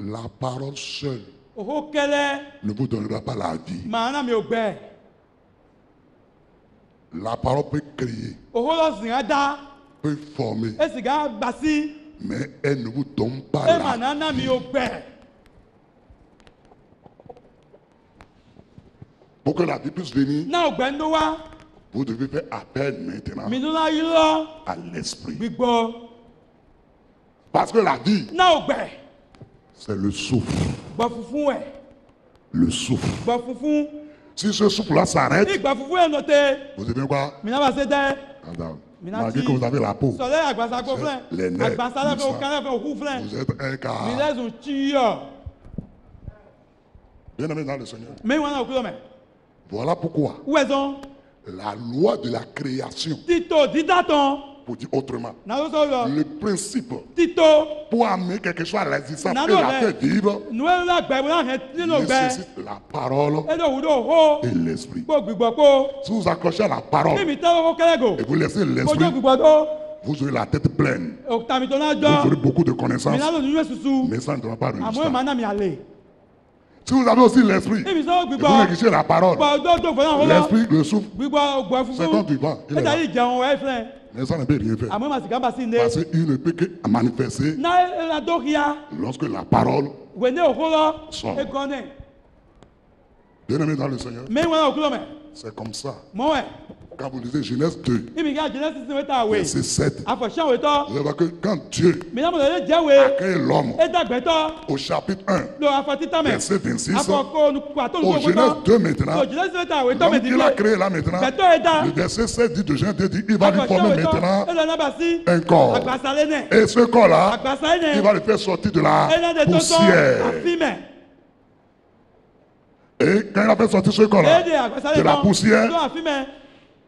la parole seule òhó kẹlẹ́ ne vous donnera pas la vie. màá náà mi ò gbẹ La parole peut créer, òhó lọ sìn á dá peut former, ẹ sì gá gbà sí mais elle ne vous donne pas ẹ mà la vie. náà mi ò gbẹ Pour que la vie puisse venir, náà ò gbẹ ń lọ wá vous devez faire appel maintenant mi nínú ayé lọ à l'esprit. gbígbọ́ Parce que la vie, náà ò gbẹ c'est le souffle. gbọ́ funfun ẹ̀ Le souffle. gbọ́ funfun Si ce souffle-là s'arrête, ìgbà funfun ẹ̀ nọ̀tẹ̀ vous devez quoi? mi náà bá ṣe dẹ́ Madame, Mina malgré ti- que vous avez la peau, sọ̀lẹ́ àgbàsagbó filẹ̀ Les nerfs, àgbàsálẹ̀ fẹ́ tout ça. òkàlẹ̀ fẹ́ òkú filẹ̀ vous êtes un mi cas. lẹ́sùn tíyọ̀ Bien-aimé dans le Seigneur. mẹ́wọ́n náà kúrò mẹ́ Voilà pourquoi wẹ̀sán la loi de la création, títò dídátàn pour dire autrement, náà ló sọ̀rọ̀ le principe títò pour amener quelque chose à l'existence Non, et non, la mais- faire vivre, nuwẹ́ ńlá gbẹ wọn náà nínú gbẹ nécessite la parole ẹ̀dọ̀ òwúrọ̀ hó et l'esprit. gbó gbígbọ́ kó Si vous accrochez à la parole mímí tẹ́lẹ̀ kó kẹ́lẹ́gò et vous laissez kójó l'esprit, gbígbọ́ tó vous aurez la tête pleine. òkútàmì tó náà Vous jọ aurez beaucoup de mi connaissances, náà lò nínú èsùsù mais ça ne donnera pas de àmọ́ ẹ̀ résultat. máa náà mi àlè Si vous avez aussi l'esprit, mímí sọ́wọ́ et vous gbígbọ́ négligez la parole, gbọ́ tó tó fún náà wọ́n lọ l'esprit, le souffle, gbígbọ́ gbọ́ c'est comme funfun du vent. Il est ẹ̀dá là. yìí jẹun ẹ̀ filẹ̀ Mais ça ne peut rien faire. àmọ́ màsí gábà sí ndé Parce qu'il ne peut que manifester náà ẹ̀dá tó kíá lorsque la parole, wẹ̀ndé òkú lọ Sọ. ẹ̀gọ́nẹ̀ bien-aimé dans le Seigneur, mẹ́wọ́n náà òkú lọ mẹ́ c'est comme ça. mọ́ ẹ̀ Quand vous lisez Genèse 2, mímí ká jẹ́ sísè wẹ́tà àwẹ̀ verset 7, àfọ̀ṣẹ́ àwẹ̀ tọ́ vous allez voir que quand Dieu mi náà mọ̀ lọ́dẹ̀ jẹ́wé a créé l'homme ẹ̀dàgbẹ́tọ́ au chapitre 1, lọ afọtítà mẹ́ verset 26, afọkọ onukpa tó au nukọ Genèse 2 maintenant, tó jìnnà sí wẹ́tà àwẹ̀ tọ́ l'homme mẹ́ qu'il a dìde créé là maintenant, gbẹ̀tọ́ ẹ̀dá le verset 7 dit de Genèse 2 dit, il va lui afọ̀ṣẹ́ former àwẹ̀ tọ́ maintenant ẹ̀dá náà bá sí un corps. àgbàsálẹ̀ nẹ̀ Et ce corps-là, àgbàsálẹ̀ il nẹ̀ va le faire sortir de la ẹ̀dá dẹ̀ tó tọ́ poussière. àfimẹ̀ Et quand il a fait sortir ce corps-là, ẹ̀dẹ̀ àgbàsálẹ̀ de la tọ́ poussière, tó àfimẹ̀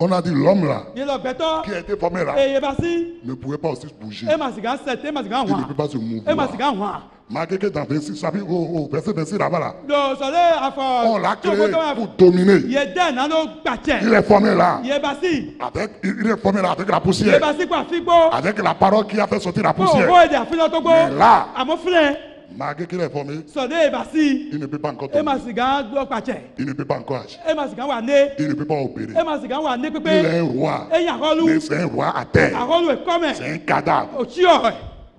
on a dit l'homme là, yẹ lọ gbẹ̀tọ́ qui a été formé là, èyẹ bá sí ne pouvait pas aussi bouger. ẹ̀ mà sì gà sẹ̀t ẹ̀ mà sì gà Il ne hàn peut pas se ẹ̀ mà mouvoir. sì gà hàn Marquez que dans 26, chapitre, au verset 26 là-bas là, lọ sọ̀lẹ̀ àfọ̀ on l'a tó créé gbọ́dọ̀ pour dominer. yẹ dẹ́ náà ló gbàtsẹ̀ Il est formé là, yẹ bá sí avec, il est formé là avec la yẹ poussière, bá sí kó àfigbó avec la parole qui a fait sortir la kó poussière. òwò èdè àfihàn tó gbó Mais là, àmọ́ filẹ̀ malgré qu'il est formé, sọ̀dẹ̀ yẹ bá sí il ne peut pas encore ẹ̀ mà tomber. sì gà lọ gbàtsẹ̀ Il ne peut pas encore agir. ẹ̀ mà sì gà wà né Il ne peut pas opérer. ẹ̀ mà sì gà wà né Il pépé est un roi, ẹ̀ yàn àkọlù mais c'est un roi à terre. àkọlù ẹ̀ kọ́mẹ̀ C'est un cadavre. òtí ọ̀rẹ́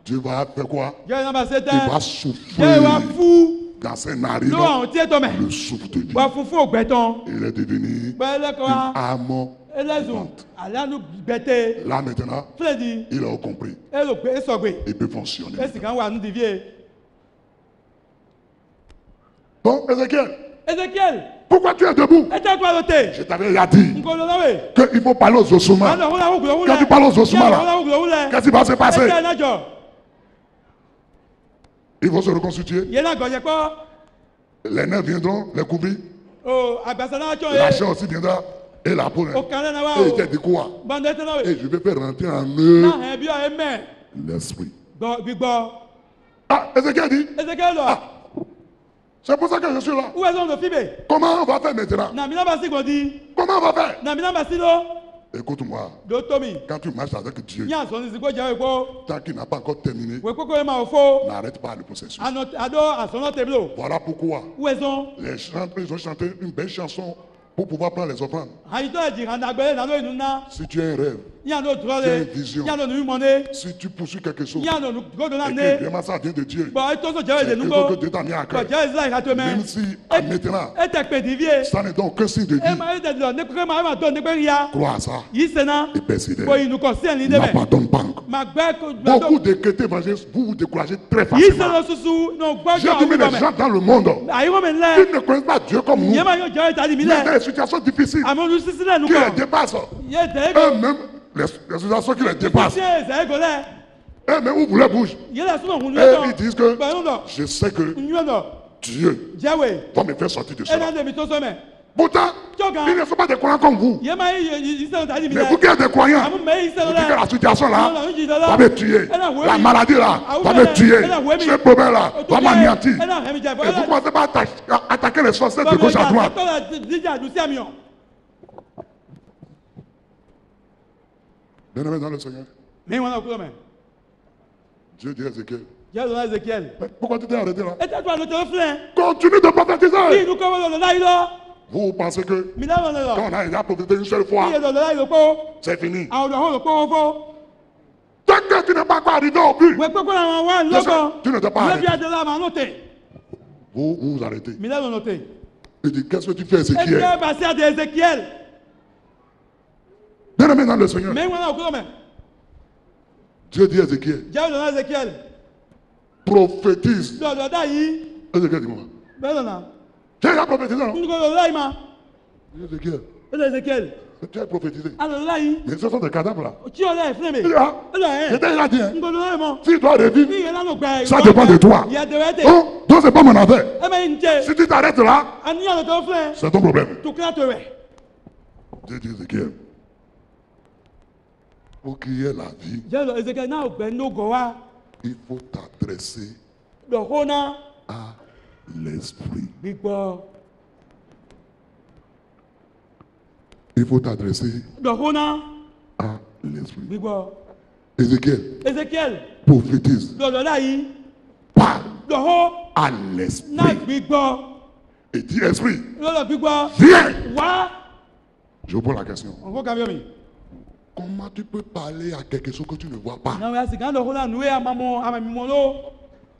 Dieu va faire quoi? jẹ́ ẹ̀ náà ṣe Il tẹ́ va jẹ́ souffler ẹ̀ wá fú dans ses narines ló àwọn tí ẹ̀ tọ́ mẹ́ le souffle de Dieu. wà fún fún ògbẹ́tàn Il est devenu gbẹ́lẹ́kọ̀ une wa âme ẹlẹ́sùn vivante. àlánú gbẹ́tẹ́ Là maintenant, filẹ̀ di il a compris. ẹ̀ ló gbé sọ̀gbẹ́ Il peut fonctionner. ẹ̀ sì gà wà nù dìvier Donc, Ézéchiel, Ezekiel pourquoi tu es debout? ẹ̀ tẹ́ kúrò lóte Je t'avais déjà dit nkolo lọ́wọ́ qu'il faut parler aux ossements. Quand tu parles aux ossements là, qu'est-ce qui va se passer? Ils vont se reconstituer. yé la gɔdze kpɔ Les nerfs viendront les couvrir. o agbasana tsɔ La ye chair aussi viendra. Et la peau. o kan na wa Et o t'es dit quoi? bɔndɛ tɛ na Et we je vais faire rentrer en eux na hɛn bi ɔ ye mɛ l'esprit. gbigbɔ Ah, Ézéchiel dit, ezeke lɔ c'est pour ça que je suis là. où est-ce qu'on fi be Comment on va faire maintenant? na mina ba si gbɔdi Comment on va faire? na mina ba si lo Écoute-moi, do tomi quand tu marches avec Dieu, ní àsɔni si ko jɛ wekpo tant qu'il n'a pas encore terminé, wekpekpe ye ma o fo n'arrête pas le processus. ado asɔnɔ teblo Voilà pourquoi où est-ce qu'on les chanteurs, ils ont chanté une belle chanson pour pouvoir prendre les offrandes. ayitɔ yɛ jihanda gbɛlɛ nalo inu na Si tu as un rêve, yíyan do drɔ J'ai le une vision. yíyan do nu mɔne si tu poursuis quelque chose, yíyan do nugo do na et ne que vraiment ça vient de Dieu, bɔn etɔso jɛ c'est de quelque nugo chose que Dieu t'a mis à bɔn cœur. jɛ ezila yi ka to Même mɛ si maintenant, e tɛ kpe divie ça n'est donc qu'un signe de e vie, ma e tɛ dilɔ ne keke ma e ma to ne kpe ya crois à ça yi sena et persévère. bɔn inukɔ si ɛni de mɛ N'abandonne pas encore. ma gbɛ ko Beaucoup de chrétiens évangélistes, vous vous découragez très yi facilement. sena susu n'o gbɔ J'ai jɔ dit, mais awo les gens mɛ dans le monde, ayi wo mɛ ils lɛ ne connaissent pas Dieu comme nous. yɛ ma yɔ jɔ eta di mi Il y a lɛ des situations difficiles àmọ́ olu sisi lɛ qui les nukɔ dépassent. yɛ tɛ ego Eux-mêmes, les situations qui les dépassent. tiɛ ɛsɛ ego lɛ Eux-mêmes ouvrent la bouche. yɛ lɛ sunu hun Et yɛ ils disent que gbɛnu dɔ je sais que nyuɛ dɔ Dieu jɛwe va me faire sortir de e cela. na de mi to so mɛ Pourtant, ils ne sont pas des croyants comme vous. yɛ ma yi sɛnɛ ta di mi Mais vous lɛ qui êtes des croyants, àmọ́ mɛ yi vous sɛnɛ dites que lɛ la situation là non, non, va me tuer. La maladie là va me tuer. Ce problème là va m'anéantir. Et vous commencez pas à attaquer les sorciers de gauche à droite. Bien-aimés dans le Seigneur, mi wọn náà kúrò mẹ Dieu dit à Ézéchiel, jẹ́ lọ́nà Ezekiel mais pourquoi tu t'es arrêté là? ẹ tẹ́ tó àlọ́ tó filẹ̀ Continue de bí prophétiser. inú kọ́ wọ́n lọ́nà láyé lọ Vous pensez que mi náà lọ́nà lọ quand on a déjà prophétisé une seule bí fois, iye lọ́nà láyé lọ kó c'est fini. àwọn ọ̀dọ̀ ọ̀hún lọ kó wọn fó Tant que tu n'es pas encore arrivé au but, wọ́n pẹ́ kó làwọn wá lọ́kọ̀ tu ne t'es pas lẹ́bi arrêté. adé la màá nọ tẹ̀ Vous vous arrêtez. mi náà lọ́nà tẹ̀ Il dit, qu'est-ce que tu fais, ẹ Ézéchiel? jẹ́ bàtí adé Ezekiel Bien-aimés dans le Seigneur, mi wọn náà kúrò mẹ Dieu dit à Ézéchiel, jẹ́ lọ́nà Ezekiel prophétise. lọ́dọ̀ dá yìí Ézéchiel dit quoi? bẹ́ẹ̀ lọ́nà Tu as prophétisé, non? nínú kọ́ lọ́nà láyé ma Ézéchiel, lọ́dọ̀ Ezekiel tu as prophétisé. alọ́nà láyé Mais ce sont des cadavres là. tí ọ̀lẹ́ ìfúnẹ̀ mi Il dit, ah, lọ́dọ̀ ẹ̀ j'étais là, dit, hein. nínú kọ́ lọ́nà mọ́ Si tu dois revivre, bí ìyẹn lánàá gbẹ ça dépend de toi. ìyá dẹ̀wẹ́ tẹ̀ Oh, donc c'est pas mon affaire. ẹ bẹ́ẹ̀ ń jẹ́ Si tu t'arrêtes là, àníyàn lọ́dọ̀ fúnẹ̀ c'est ton problème. tó kíláà tó rẹ̀ Dieu dit à Ézéchiel, pour qu'il y ait la vie, jẹ́ lọ Ezekiel náà gbẹ ní ògọ̀ wa il faut t'adresser lọ́kọ́ náà à l'esprit. gbígbọ́ Il faut t'adresser lọ́kọ́ náà à l'esprit. gbígbọ́ Ézéchiel, Ezekiel prophétise, lọ́dọ̀ láyé parle lọ́kọ́ à náà l'esprit. gbígbọ́ Et dis, esprit, lọ́dọ̀ gbígbọ́ viens. wá Je vous pose la question. ọ̀nkọ́ kàmí omi Comment tu peux parler à quelque chose que tu ne vois pas? náà wíwá sìgá lọ́kọ́ náà nùwé àmàmímọ́ ló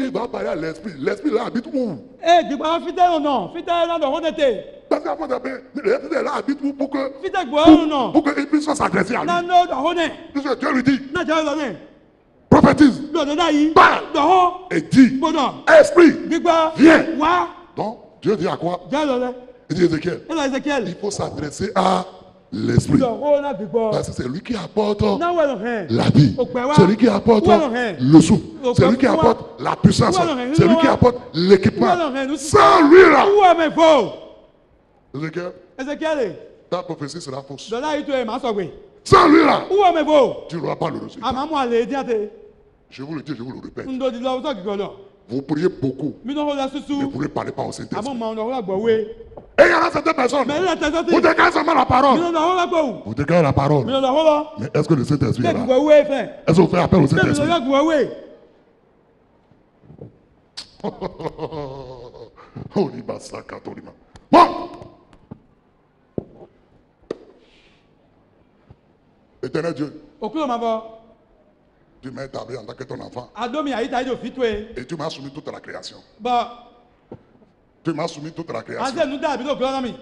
Il va parler à l'esprit. L'esprit là habite où? ẹ gbígbọ́ fítẹ́ lọ́nà fítẹ́ lọ́dọ̀ ọ̀hún tètè Parce qu'avant d'appeler, l'esprit là habite où pour que, fítẹ́ gbọ́ ọ̀hún náà pour qu'il puisse s'adresser à lui. náà lọ́dọ̀ ọ̀hún nẹ̀ Puisque Dieu lui dit, náà jẹ́ lọ́dọ̀ prophétise lọ́dọ̀ láyé Parle. lọ́họ́ et dit, gbọ́dọ̀ esprit, gbígbọ́ viens. wá Donc, Dieu dit à quoi? jẹ́ lọ́dọ̀ Il dit Ézéchiel, ẹ lọ Ezekiel il faut s'adresser à l'esprit. lọ́kọ́ náà gbígbọ́ Parce que c'est lui qui apporte náà wẹ̀ lọ́hẹ́ la vie. C'est lui qui apporte le souffle. C'est lui qui apporte la puissance. C'est lui qui apporte l'équipement. Sans lui là. wúwo mi fò Ézéchiel, Ezekiel ta prophétie sera fausse. lọ́dọ̀ yìí tó ẹ̀ máa sọ̀gbẹ̀ Sans lui là, wúwo mi fò tu n'auras pas le résultat. àmọ́ àmọ́ àlè díẹ̀ tẹ̀ Je vous le dis, je vous le répète. ndòdì lọ́wọ́ sọ̀gì gọ̀dọ̀ Vous priez beaucoup, mi náà wọ́n lọ mais susu vous ne parlez pas au Saint-Esprit. àmọ́ màá lọ́wọ́ gbọ̀ wé Et il y en a certaines personnes, mẹ ilé tẹ̀sán ti vous déclarez seulement la mi parole. náà lọ́wọ́ gbọ̀ Vous déclarez la parole. mi náà lọ́wọ́ lọ Mais est-ce que le Saint-Esprit est bẹ́ẹ̀ là? gbọ̀ wé fẹ́ Est-ce que vous faites appel au bẹ́ẹ̀ mi Saint-Esprit? lọ́wọ́ gbọ̀ wé Oh, Libasaka, Tolima. Bon! Éternel Dieu, òkúrò máa bọ̀ tu m'as établi en tant que ton enfant àdómi àyíká yìí ò fi tó e et tu m'as soumis toute la création. bọ̀ Tu m'as soumis toute la création. àti ẹnu dàbí tó kúrò náà mi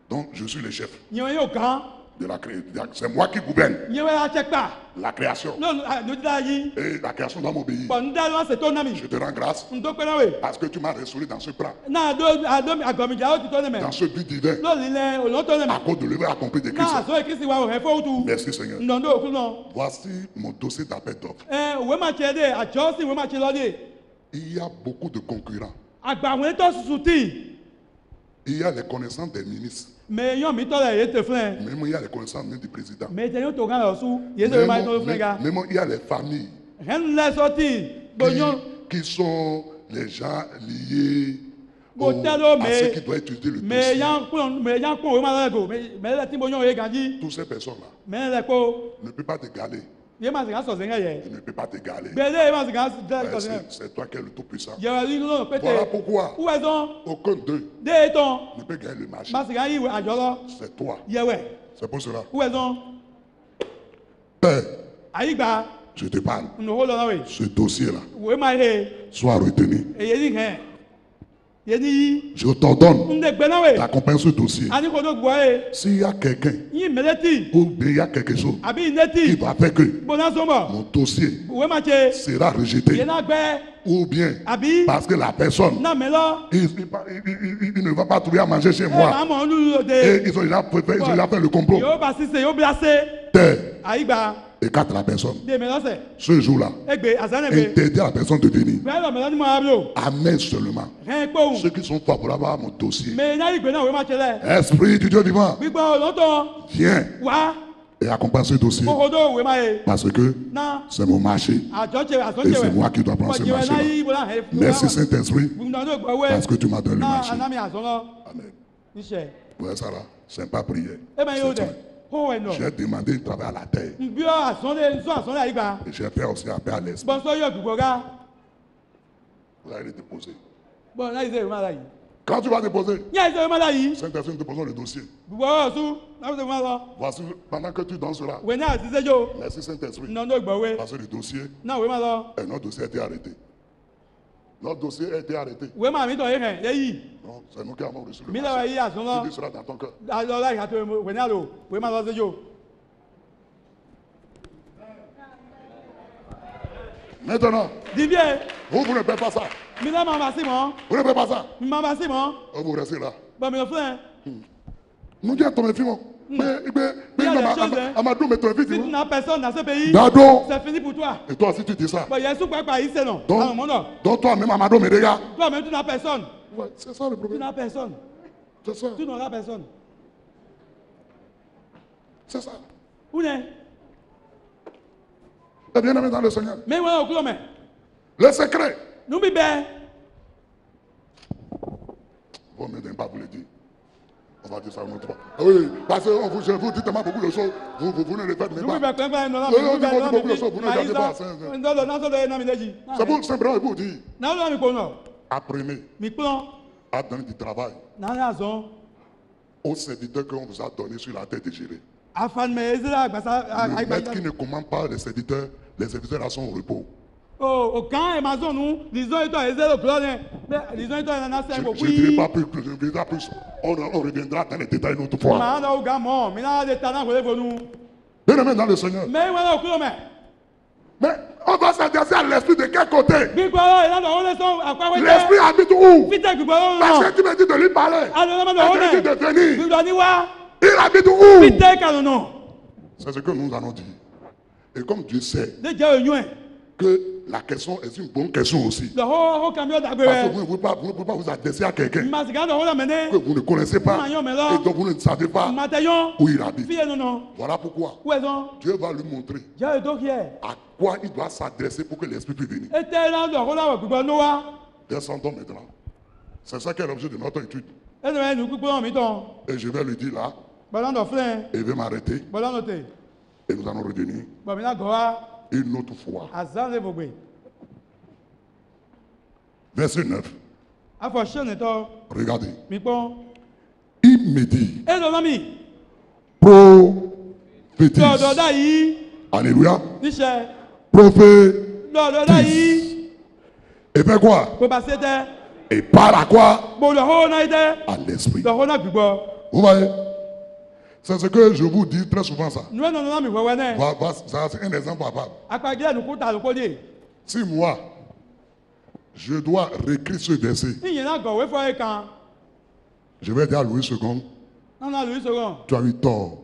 Donc, je suis le chef yẹn yóò kàn de la création. C'est moi qui gouverne yẹn wẹ́ àtsẹ́ kpa la création. lónìí dá yìí Et la création doit m'obéir. bọ̀ ń dá lọ́wọ́ ṣètò náà mi Je te rends grâce ń tó pẹ́ náà wẹ̀ parce que tu m'as restauré dans ce plan, náà àdómi àgọ̀mìjà ó ti tó ní mẹ́ dans ce but divin, lónìí lẹ olóńtó ní à mẹ́ cause de l'œuvre accomplie de Christ. náà àsọ ìkísí wa òhẹ́ fóòtù Merci Seigneur. ǹdọ̀ndọ̀ òkú náà Voici mon dossier d'appel d'offres. ẹ òwe máa tiẹ̀ dé àjọ sí ìwé máa tiẹ̀ lọ́dẹ̀ Il y a beaucoup de concurrents. Agbawọn etɔ susu ti. Il y a les connaissances des ministres. Mais yon mi tɔ le ye te filɛ. Même il y a les connaissances même du président. Mais te yon to gan lɔ su. Ye se ma to filɛ ga. Même il y a les familles Hɛn lɛ sɔti. Bonyon. qui sont les gens liés Mo tɛ lo à ceux qui doivent étudier le mais dossier. yan kpɔn o ma lɛ go. Mais lɛ ti bonyon ye ganji. Toutes ces personnes-là Mais lɛ ko. ne peuvent pas te galer. Ye ma se ka sɔsɛ ŋa yɛ. Ils ne peuvent pas te galer. Gbede ye ma se ka sɔsɛ ŋa. C'est toi qui es le tout-puissant. Yɛrɛ yi lɔ pété. Voilà pourquoi Où est on? aucun d'eux De ye tɔn. ne peut gagner le marché. Ma se ka yi adzɔ lɔ. C'est toi. Yɛwɛ. C'est pour cela. Où est on? Père, Ayi gba. je te parle. Nuhu lɔ na we. Ce dossier-là, Wo ma ye. sois retenu. Eye ni hɛn. Ye ni yi. Je t'ordonne N de gbɛ na we. d'accompagner ce dossier. Ani ko do gbɔ ye. S'il y a quelqu'un Yi mɛlɛti. ou bien il y a quelque chose Abi qui neti. va faire que Bona sɔnbɔ. mon dossier Wo ma tse. sera rejeté, Ye na gbɛ. ou bien Abi. parce que la personne, Na mɛ lɔ. il ne va pas trouver à manger chez E moi. ma mɔ olu yo Et de. ils ont déjà fait le complot. Yo ba sise yo bila se. Terre, Ayi gba. écarte la personne. De mɛ lɔsɛ. Ce jour-là, Egbe azanɛ gbe. interdit à la personne de venir. Gbɛ lɔ mɛ lɔ ni mo abio. Amène seulement Hɛn kpɔn. ceux qui sont favorables à mon dossier. Mɛ n'a yi gbɛ na wo ma tse lɛ. Esprit du Dieu vivant, Gbígbɔ lɔtɔ. viens Wa. et accompagne ce dossier. Kokodo wo ma ye. Parce que Na. c'est mon marché. Àjọ tse àjọ Et tse c'est wɛ. moi qui dois prendre ce Kɔdzi wɛ n'a yi marché-là. bo la hɛ. Merci Saint-Esprit Gbundɔ gbɔ wɛ. parce que tu m'as donné le Na marché. anami azɔ lɔ. Amen. Nisɛ. Ouais, ça là, c'est pas prière. E ma y'o C'est dɛ. ça. Ko wɛ nɔ. J'ai demandé de travailler à la terre. Nbiɔ azɔnle nsɔ azɔnle ayi gba. Et j'ai fait aussi appel à l'esprit. Bɔnsɔ yɔ gbogbo ga. Vous allez déposer. Bɔn n'a yi se o ma la yi. Quand tu vas déposer, N yà yi se o ma la yi. Saint-Esprit, nous déposons le dossier. Gbogbo yɔ su. N'a bɛ se o ma lɔ. Voici, pendant que tu danses là, Wɛ n'a yà sise jo. merci Saint-Esprit. Nɔnɔ gbɔ wɛ. Parce que le dossier, N'a o ma lɔ. notre dossier a été arrêté. Notre dossier a été arrêté. Wɛ ma mi tɔ ye hɛn. Ye yi. Non, c'est nous qui avons reçu le Mi la wɛ marché. yi azɔn Tu lɔ. dis cela dans ton cœur. Alɔ la yi ka to wɛ n'a lo. Wɛ ma lɔ se jo. Maintenant, Dibiɛ. vous ne faites pas ça. Mi la ma ma si mɔ. Vous ne faites pas ça. Mi ma ma si mɔ. Vous restez là. Bɔn mi lɔ filɛ. Nous disons ton film. Il y a des choses, hein. Amadou, mais ton Si tu film. n'as personne dans ce pays, Dado. c'est fini pour toi. Et toi aussi, tu dis ça. Bon, il y a un sous quoi ici, non? Dans le monde. Donc toi-même, Amadou, mais regarde. Toi-même, tu n'as personne. Ouais, c'est ça le Tu problème. n'as personne. C'est ça. Tu n'auras personne. C'est ça. Où n'est? Et bien aimé dans le Seigneur. Mais voilà, au club, Le secret. nous bébé. Vous ne pas vous le dire. On va dire ça une autre fois. Ah oui, parce que je vous dis tellement beaucoup de choses. Vous ne les faites même Nous bébé, pas. quand même, non, C'est pour simplement vous dire. non, Apprenez mi plan, à donner du travail n'a raison. aux serviteurs qu'on vous a donné sur la tête de gérer. Afin de me aider là, Le maître qui ne commande pas les serviteurs là sont au repos. oh, au camp Amazon, nous, disons, et toi, et zéro plan, disons, et toi, il y en a cinq, Je ne dirai pas plus, je ne dirai pas plus. On reviendra dans les détails une autre fois. Mais on a au gamin, mais là, des talents, vous nous. Bien aimé dans le Seigneur. Mais voilà, au club, Mais on va s'adresser à l'esprit de quel côté? L'esprit L'esprit habite où? Parce Parce que tu me dis de lui parler. Et tu me dis de venir. Il habite où? C'est ce que nous allons dire. Et comme Dieu sait que la question est une bonne question aussi. Parce que vous ne pouvez pas vous adresser à quelqu'un que vous ne connaissez pas et dont vous ne savez pas où il habite. Voilà pourquoi Dieu va lui montrer à quoi il doit s'adresser pour que l'esprit puisse venir. Descendons maintenant. C'est ça qui est l'objet de notre étude. Et je vais lui dire là, et il va m'arrêter. Et nous allons revenir une autre fois. Verset 9. Regardez. Il me dit, prophétise. Alléluia. Prophétise. Et fait quoi? Et parle à quoi? À l'esprit. Vous voyez? C'est ce que je vous dis très souvent ça. C'est un exemple palpable. Si moi, je dois réécrire ce verset, je vais dire à Louis II, tu as eu tort.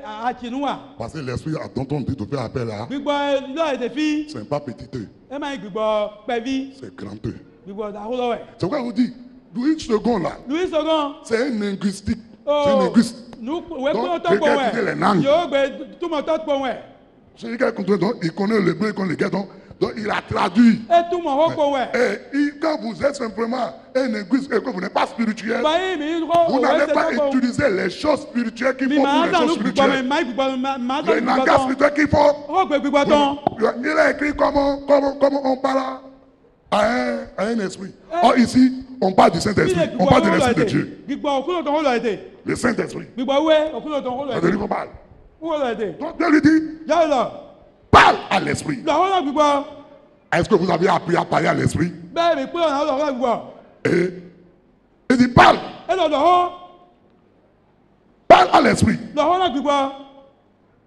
àtìnúwà. Parce que l'esprit, dont on dit de faire appel là, Gbígbọ́ lọ́ọ̀ èdè fi. c'est pas petit E, Ẹ máa ń gbígbọ́ pẹ̀bí. c'est grand E. Gbígbọ́ dàrú lọ́wọ́ ẹ̀. C'est pourquoi je vous dis, une seconde là, Louis Sogan. c'est un linguistique. C'est un linguiste. Wẹ́ Donc, kúrò tó pọ̀ quelqu'un qui dit les wẹ̀. langues. Yóò gbé túmọ̀ tó pọ̀ wẹ̀. C'est quelqu'un donc, il connaît le blé, il connaît les gars, donc il a traduit. E túmọ̀ ó pọ̀ wẹ̀. Quand vous êtes simplement un linguiste et que vous n'êtes pas spirituel, Báyìí mi kọ́ vous òwe n'allez ṣe pas tó pọ̀. utiliser les choses spirituelles qu'il Mi faut máa pour ń les dànù choses gbígbọ́ mi, spirituelles. máa ń gbígbọ́ máa ń Le dànù gbígbọ́ langage tán. spirituel qu'il faut. Ó gbé gbígbọ́ tán. Il a écrit comment on parle à un esprit. Or ici, on parle du Saint-Esprit. On parle de l'Esprit de Dieu. Gbígbọ́ òkúlò tó ń lọ èdè. Le Saint-Esprit. Gbígbọ́ wé òkúlò tó ń lọ Ça veut èdè. dire qu'on parle. Wúwo lọ èdè. Donc Dieu lui dit, Yáyọ lọ. parle à l'Esprit. Lọ́wọ́ lọ gbígbọ́. Est-ce que vous avez appris à parler à l'Esprit? Bẹ́ẹ̀ mi kúrò náà lọ́wọ́ gbígbọ́. Et il dit, parle. Ẹ lọ lọ́wọ́. Parle à l'Esprit. Lọ́wọ́ lọ gbígbọ́.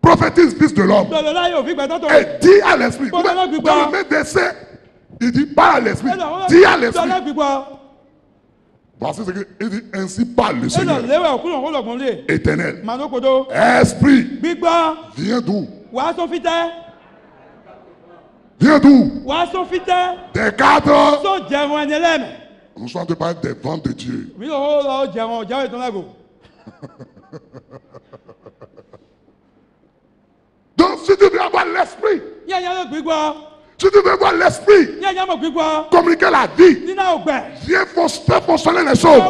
Prophétise, fils de l'homme. Lọ́lọ́ láyé òfin gbẹ̀tọ́ tó. Et dis à l'Esprit. Bon, Dans alors, Gbigba. le même verset, il dit, parle à l'Esprit. Ẹ lọ Dis à l'Esprit. lọ́lọ́ gbígbọ́. Voici ce qu'il dit, ainsi parle le Ẹ lọ Seigneur léwẹ̀ òkúlò tó lọ gbọ̀nlé. éternel. Mànókodo. Esprit, Gbígbọ́. viens d'où? Wàá sọ fitẹ́. Viens d'où? Wàá sọ fitẹ́. Des cadres. Sọ jẹun ẹni lẹ́mẹ̀. Nous sommes en train de parler des vents de Dieu. Mi lọ́wọ́ lọ jẹun ọ̀jáwé tó lágò. Donc si tu veux avoir l'Esprit, Yẹ́nyẹ́ ló gbígbọ́. si tu veux voir l'Esprit Yẹ́nyẹ́ mọ̀ gbígbọ́. communiquer la vie, Nínú ògbẹ̀. viens faire fonctionner les choses.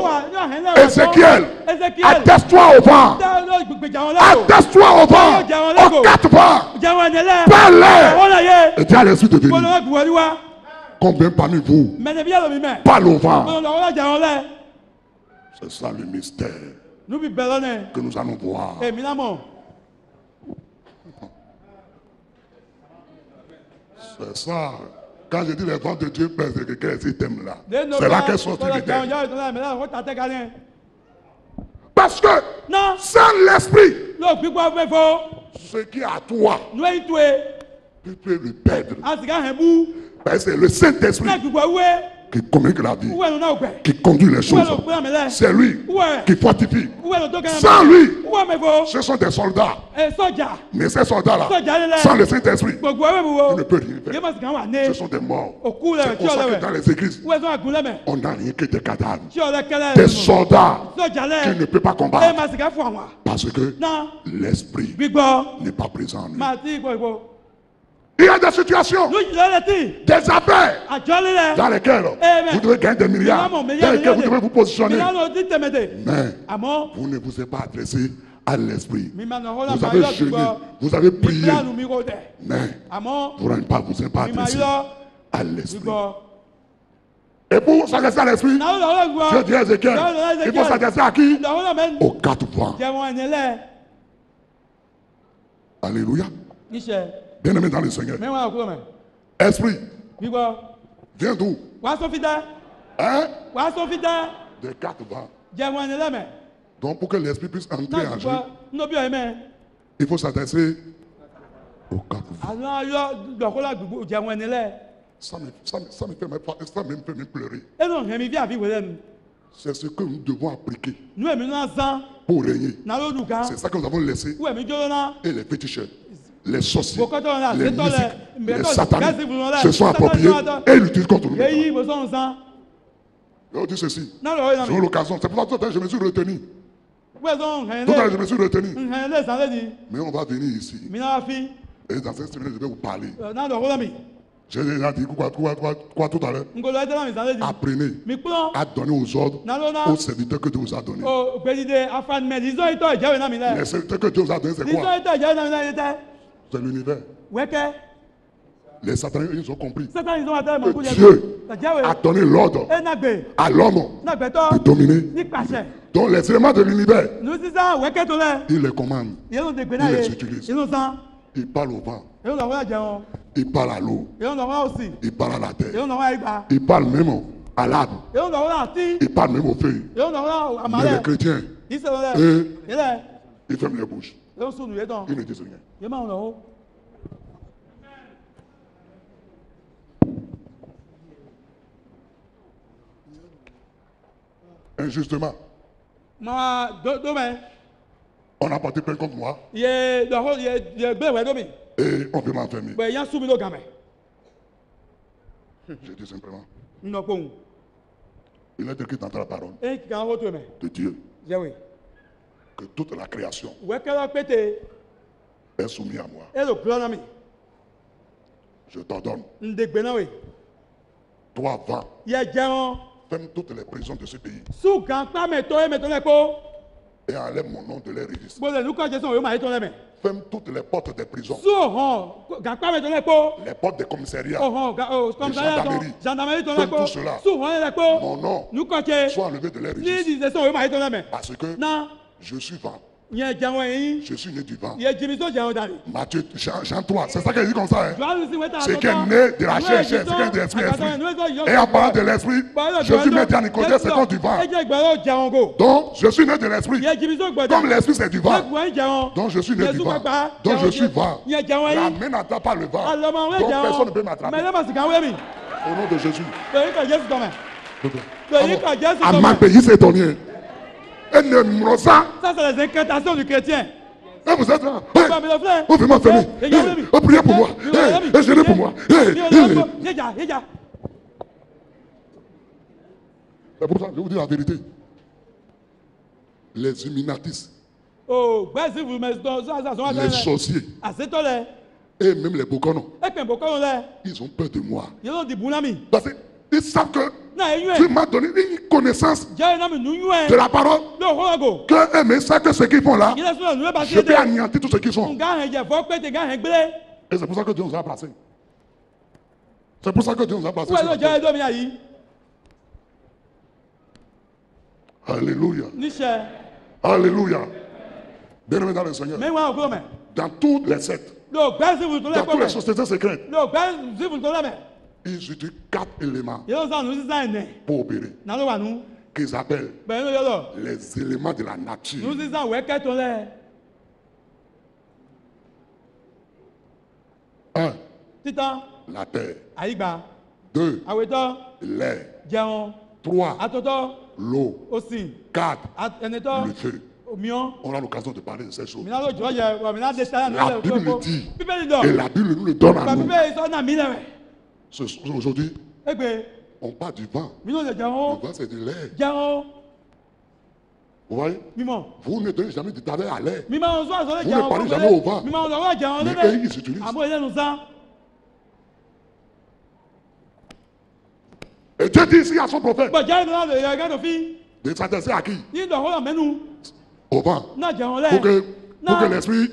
Ézéchiel. Ézéchiel, Ézéchiel. atteste-toi au vent. Gbèjà wọn lágò. Atteste-toi au vent. Aux quatre vents. Jẹun ẹni lẹ́. Parle-les. Àwọn láyé. Et dis à l'Esprit de venir. Bọ́lá gbìwọ́ ni wá. Combien parmi vous Mẹ̀nẹ̀ bí yàrá mi mẹ́. parlent au vent? Bọ́lá lọ́wọ́ jẹun lẹ́. C'est ça le mystère Nous bi bẹ̀rẹ̀ lọ́nẹ̀. que nous allons voir. Èmi náà mọ̀. C'est ça. Quand je dis les vents de Dieu, c'est que quel est ce thème-là? C'est là qu'elles sont spirituelles. Parce que Non. sans l'Esprit, Lọ gbígbọ́ fẹ́ fọ́. ce qui est à toi, Nu eyi to e. tu peux le perdre. A sì ká hẹ̀ bú. Parce que c'est le Saint-Esprit Náà gbígbọ́ wé. qui communique la vie, Wúwo ẹnu náà gbẹ̀. qui conduit les Wúwo choses. ẹnu gbé àmì lẹ̀. C'est lui Ouais. qui fortifie. Wúwo ẹnu tó kẹ́rin. Sans lui, Wúwo ẹ̀mẹ̀ fọ́. ce sont des soldats. Ẹ sọ́jà. Mais ces soldats-là, Sọ́jà nílẹ̀. sans le Saint-Esprit, Gbogbo ẹ̀wẹ̀ mi wo. ils ne peuvent rien Yé faire. ma sì kàn wà ní. Ce sont des morts. Òkú lẹ̀ C'est tí pour ça ọ̀lẹ̀ que dans wẹ̀. les églises, Wúwo ẹ̀sọ́ àgùn lẹ́mẹ̀. on n'a rien que des cadavres. Tí ọ̀lẹ̀ kẹlẹ̀ Des rẹ̀. soldats Sọ́jà qui ne lẹ̀. peuvent pas Ẹ combattre ma sì ká fún àwọn. parce que Náà l'Esprit gbígbọ́. n'est pas présent en lui. Máa tí ìgbọ̀ ìgbọ̀. Il y a des situations, Lójijì lọ́lẹ̀ tí. des affaires Àjọ lílẹ̀. dans lesquelles Amen. vous devez gagner des milliards, dans lesquelles vous devez vous positionner. Mi lánàá ti tẹ̀mẹ̀tẹ̀. Mais Àmọ́ vous ne vous êtes pas adressé à l'Esprit. mi máa nà ọ́ Vous máa avez yọ jeûné, gbígbọ́. vous avez Mi prié, pílánù mi kò tẹ̀. mais Àmọ́ vous n'avez pas, vous n'êtes pas mi máa adressé yọ à l'Esprit. gbígbọ́. Et pour s'adresser à l'Esprit, Náà ó lọ́wọ́ gbọ́. Dieu dit à Ézéchiel, il faut s'adresser à qui? Lọ́wọ́ mẹ́rin. Aux quatre vents. Jẹun ẹni lẹ̀. Alléluia. Níṣẹ́. Bien-aimé dans le Seigneur. Mẹ́wàá àkúrò mẹ́. Esprit, Gbígbọ́. viens d'où? Wàá sọ fi dẹ́. Hein? Wàá sọ fi dẹ́. Des quatre vents. Jẹun ẹni lẹ́mẹ̀. Donc pour que l'Esprit puisse entrer Náà en gbígbọ́. jeu, Nnóbi ọ̀yẹ́ mẹ́. il faut s'adresser aux quatre vents. Àlọ́ ayọ́ gbọ̀kọ́lá gbogbo jẹun ẹni lẹ̀. Ça me fait même pleurer. Ẹnu hẹ̀mí bí àfi wẹ̀lẹ̀ nu. C'est ce que nous devons appliquer Nu ẹ̀mí náà zán. pour régner. Náà ló dùn ká. C'est ça que nous avons laissé. Wú ẹ̀mí jóró náà. Et les féticheurs, les sorciers, Bokɔtɔ la les setɔ mystiques, lɛ les mbɛtɔ sataniques gasi bulu lɛ se sont appropriés et ils l'utilisent contre nous. yeyi bosɔn san Je dis ceci. n'alɔ oye J'ai eu nami l'occasion. C'est pour ça que tout à l'heure, je me suis retenu. wɛsɔn hɛn Tout à l'heure, lɛ je me suis retenu. hɛn lɛ san lɛ di Mais on va venir ici. mina fi Et dans cette semaine, je vais vous parler. n'alɔ oye nami J'ai déjà dit quoi tout à l'heure. nkolo ɛtɛ nami san lɛ di Apprenez mi kplɔ à donner aux ordres, n'alɔ na aux serviteurs que Dieu vous a donnés. o gbɛdide afanimɛ lisɔn itɔ ìjɛwé nami Les lɛ serviteurs que Dieu vous a donnés, c'est quoi? lisɔn itɔ ìjɛwé nami lɛ yɛtɛ C'est l'univers. wɛkɛ Les sataniques, ils ont compris. satan lisɔn atɛ mɔ Que Dieu a ìjɛwé donné l'ordre ɛnagbe à l'homme nagbɛtɔ de dominer. nípasẹ̀ Donc les éléments de l'univers, nu sisan wɛkɛ to lɛ il les commande. yɛlɛ de gbɛna Il ye les utilise. yɛlɛ san Il parle au vent. yɛlɛ lɔwɔ jɛun Il parle à l'eau. yɛlɛ lɔwɔ osi Il parle à la terre. yɛlɛ lɔwɔ igba. Il parle même à l'arbre. Yóò lọ wọ́n àti. Il parle même aux feuilles. Yóò lọ wọ́n Mais les àmàlẹ́. chrétiens, Ìṣèlú Et- rẹ̀. Yẹ́lẹ̀. ils ferment les bouches. Yóò sùn nìyẹn tán. Ils ne disent rien. Yóò máa ń lọ wọ́n. Injustement. Máa dó mẹ́. On a porté plainte contre moi ye dɔho ye gblẽ wɛ ɖo mi et on veut m'enfermer. bɛ yan su mi ɖo game J'ai dit simplement, nnɔ kpo ŋu il est écrit dans ta parole eye kika wo to mɛ de Dieu yɛwɛ que toute la création wɛkɛlɛ pété est soumise à moi. elo gblɔ na mi Je t'ordonne, ndegbe na we toi va, yɛ jɛn ferme toutes les prisons de ce pays su gan kpa mɛ tɔ ye mɛ tɔ lɛ kpo et enlève mon nom de leur registre. gbɔdɔ nukɔ jɛsɛn o ye ma ye tɔ lɛ mɛ Ferme toutes les portes des prisons, su hɔn gan kpa mɛ tɔ lɛ kpo les portes des commissariats. o hɔn kɔmisariya tɔ gendarmerie tɔ lɛ Faites kpo tout cela. su hɔn ye lɛ kpo Mon nom nukɔ tse soit enlevé de leur ni registre. di jɛsɛn o ye ma ye tɔ lɛ mɛ Parce que na je suis vent, yɛ jɛn wɛ yi je suis né du vent. yɛ jimiso jɛn o dali. Matthieu, Jean 3, c'est ça qu'il dit comme ça. Hein? Ce qui est né de la chair, c'est qui est de l'esprit, esprit. Et en parlant de l'esprit, Jésus m'a dit à Nicodème, c'est comme du vent. Donc, je suis né de l'esprit. Comme l'esprit, c'est du vent. Donc, je suis né du vent. Donc, je suis vent. La main n'attrape pas le vent. Donc, personne ne peut m'attraper. Au nom de Jésus. À ma pays, c'est ton lien. Et ne me ça. Ça, c'est les incantations du chrétien. Et vous êtes là. On veut m'enfermer. On priez pour moi. Et gênez pour moi. C'est pour ça que je vous dis la vérité. Les Illuminatistes, Oh, si vous me les sorciers et même les Bokono, ils ont peur de moi. Parce qu'ils savent que tu m'as donné une connaissance de la parole. Que mais ça que ce qu'ils font là, je vais anéantir tout ce qu'ils font. Et c'est pour ça que Dieu nous a placés. C'est pour ça que Dieu nous a placés. Alléluia. Alléluia. Bien-aimés dans le Seigneur. Dans tous les sectes, dans toutes les sociétés secrètes, ils utilisent 4 éléments pour opérer. Qu'ils appellent les éléments de la nature. 1. La terre. 2. L'air. 3. L'eau. 4. Le feu. On a l'occasion de parler de ces choses. La Bible dit, et la Bible nous le donne à nous. Aujourd'hui, on parle du vent. Le vent, c'est de l'air. Vous voyez? Vous ne donnez jamais du tabac à l'air. Vous ne parlez jamais au vent. Mais eux, ils s'utilisent. Et Dieu dit ici à son prophète de s'adresser à qui? Au vent. Pour que l'esprit.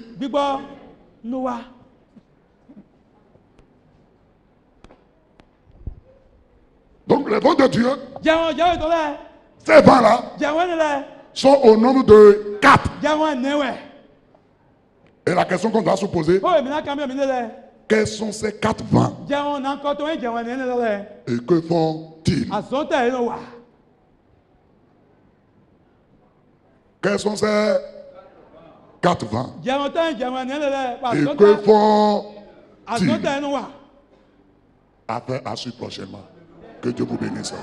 Donc les vents de Dieu, ces vents-là, sont au nombre de 4. Et la question qu'on doit se poser, quels sont ces 4 vents? Et que font-ils? Quels sont ces 4 vents? Et que font-ils? Afin à suivre prochainement. Que Dieu vous bénisse.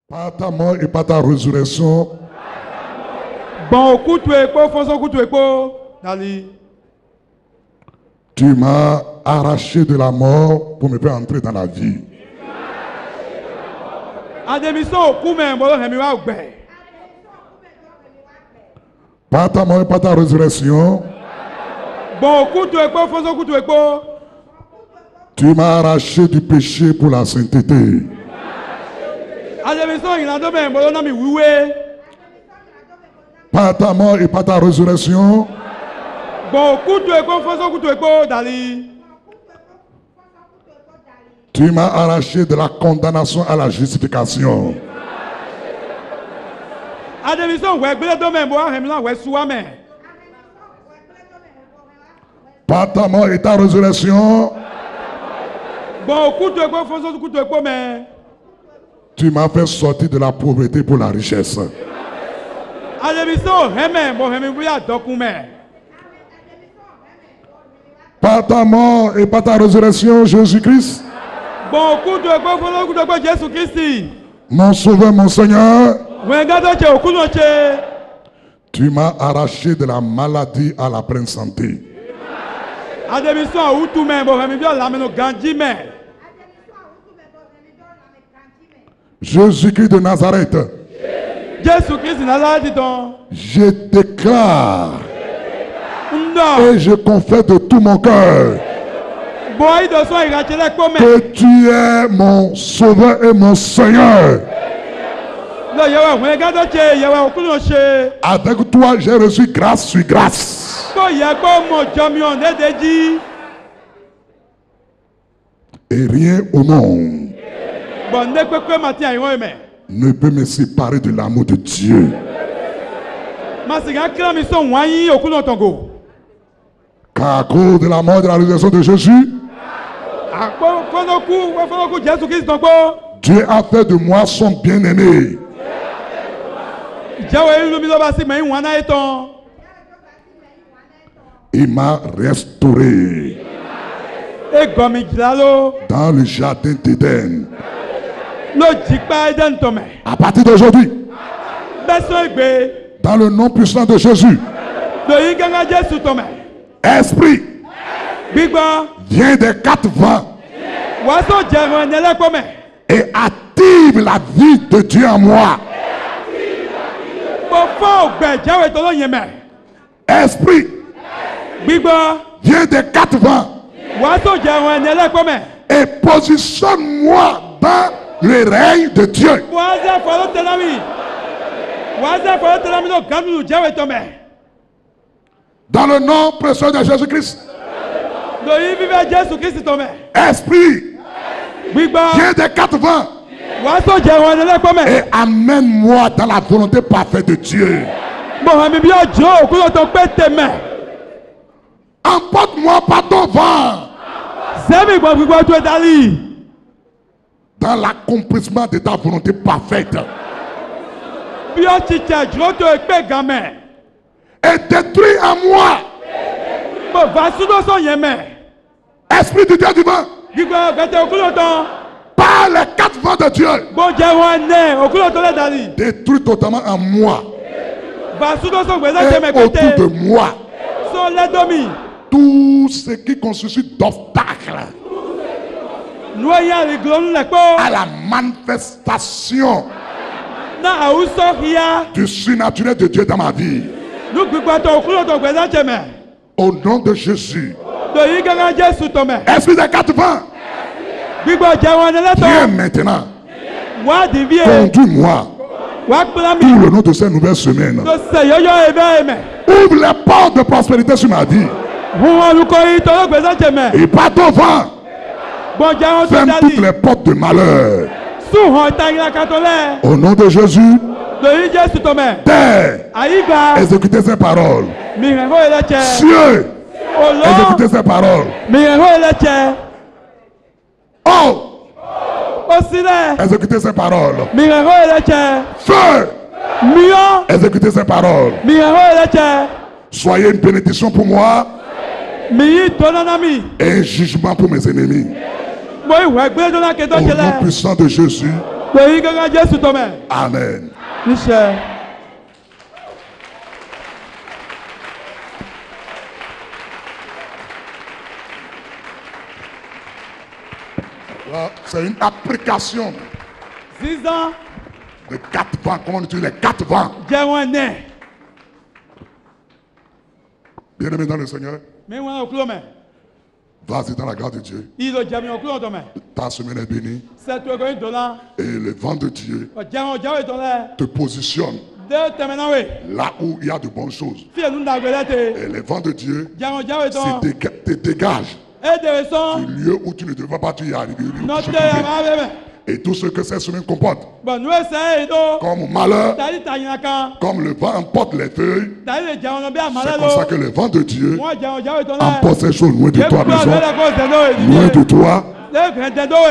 Par ta mort et par ta résurrection, tu m'as arraché de la mort pour me faire entrer dans la vie. Par ta mort et par ta résurrection, tu m'as arraché du péché pour la sainteté. Par ta mort et par ta résurrection, tu m'as arraché de la condamnation à la justification. Par ta mort et ta résurrection, tu m'as fait sortir de la pauvreté pour la richesse. Par ta mort et par ta résurrection, Jésus-Christ, Bon, coup de quoi, coup de quoi, Jésus Christ. Mon sauveur, mon Seigneur, tu m'as arraché de la maladie à la pleine santé. Jésus-Christ de Nazareth, je déclare et je confesse de tout mon cœur que tu es mon sauveur et mon Seigneur. Avec toi, j'ai reçu grâce sur grâce. Et rien au monde ne peut me séparer de l'amour de Dieu. Car à cause de la mort et de la résurrection de Jésus, Dieu a fait de moi son bien-aimé. Il m'a restauré dans le jardin d'Éden. À partir d'aujourd'hui, dans le nom puissant de Jésus, Esprit, viens des quatre vents et active la vie de Dieu en moi. Esprit, viens des quatre vents et positionne-moi dans le règne de Dieu. Dans le nom précieux de Jésus-Christ. Esprit, viens des quatre vents et amène-moi dans la volonté parfaite de Dieu. Emporte-moi par ton vent dans l'accomplissement de ta volonté parfaite. Et détruis en moi Esprit du Dieu divin par les quatre vents de Dieu. Détruis totalement en moi et autour de moi tout ce qui constitue d'obstacles à la manifestation du surnaturel de Dieu dans ma vie. Au nom de Jésus. Esprit des quatre vents, viens maintenant. Conduis-moi pour le nom de cette nouvelle semaine. Ouvre les portes de prospérité sur ma vie. Et par ton vent, ferme toutes les portes de malheur. Au nom de Jésus, terre, exécutez ces paroles. Cieux, exécutez ces paroles. Oh, exécutez ces paroles. Feu, exécutez ces paroles. Soyez une bénédiction pour moi et un jugement pour mes ennemis. Au nom puissant de Jésus. Amen. C'est une application de quatre vents. Comment on utilise les quatre vents? Bien-aimé dans le Seigneur, vas-y dans la grâce de Dieu. Ta semaine est bénie. Et le vent de Dieu te positionne là où il y a de bonnes choses. Et le vent de Dieu te dégage du lieu où tu ne devrais pas y arriver. Et tout ce que cette semaine comporte, comme malheur, comme le vent emporte les feuilles, c'est comme ça que le vent de Dieu emporte ces choses loin de toi, maison, loin de toi.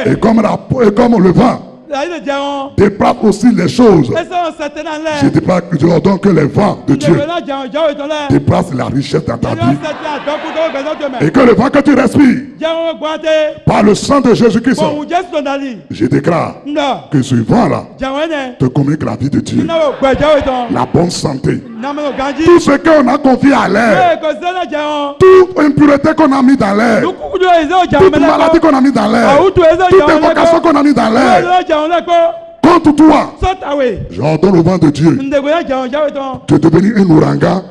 Et comme le vent ayé lè jẹun. Déplace aussi les choses. ẹsẹ̀ wọn sẹ̀tẹ̀ náà lẹ̀. Je déplace, je ordonne que les vents de Dieu ìdèwé náà jẹun ìjọwé tó lẹ̀. déplacent la richesse dans ta ẹni vie. wọn sẹ̀tẹ̀ àdọ́kú tó gbẹ̀dọ̀ tó mẹ̀. Et que le vent que tu respires, jẹun gbọ́dé. par le sang de Jésus-Christ, òun jésù tó dàlí. je déclare ǹdọ̀ que ce vent-là jẹun ẹ̀nẹ̀. te communique la vie de Dieu, iná wò gbẹ ìjọwé tán. la bonne santé. nàmínú ganjí. Tout ce qu'on a confié à l'air, ee kò sí ẹ̀nà jẹun. toute impureté qu'on a mis dans l'air, lukukudu ẹ̀zẹ̀ ò jẹun toute maladie mẹ́lẹ́kọ́. qu'on a mis dans l'air, àwùjọ ẹ̀zẹ̀ toute jẹun évocation mẹ́lẹ́kọ́. qu'on a mis dans l'air, ẹ̀zẹ̀ jẹun lẹ́kọ́. contre toi, sọ́tàwé. j'ordonne au vent de Dieu ǹdẹ̀gbẹ̀ yẹn jẹun ìjọwé tán. de devenir un ouragan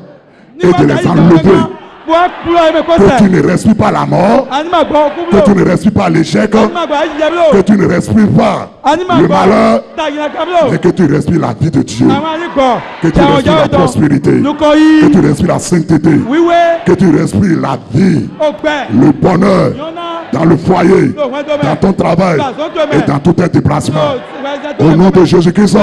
et de les enlever. wọ́n kúrò ẹ̀mẹ̀ Que kọ́sẹ̀. tu ne respires pas la mort, anima gbọ́ que tu kúbúlò. ne respires pas l'échec, anima gbọ́ ayíjẹ bílò. que tu ne respires pas anima le gbọ́ malheur, tàgìnà kábílò. mais que tu respires la vie de Dieu, àwọn anígbọ̀ que tu jẹun respires la ìjọwé tán. prospérité, lukọ que yìí. tu respires la sainteté, wíwé. que tu respires la vie, ọgbẹ́. le bonheur yọ̀nà. dans le foyer, lọ́wọ́ tó dans mẹ́. ton travail et dans tout tes déplacements. Au nom de Jésus-Christ,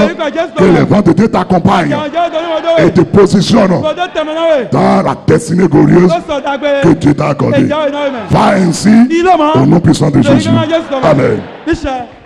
que les vents de Dieu t'accompagnent jẹun ìjọwé tó ní wọ́n tó et wẹ̀. te positionnent kọ́tọ́ tẹ̀mẹ̀ náà wẹ̀. dans la destinée glorieuse tó sọ̀ dàgbé. que Dieu t'a accordée. ìjọwé náà wẹ̀ mẹ́. Va ainsi ilé mọ́. au nom puissant de Jésus. Amen. Bíṣẹ́.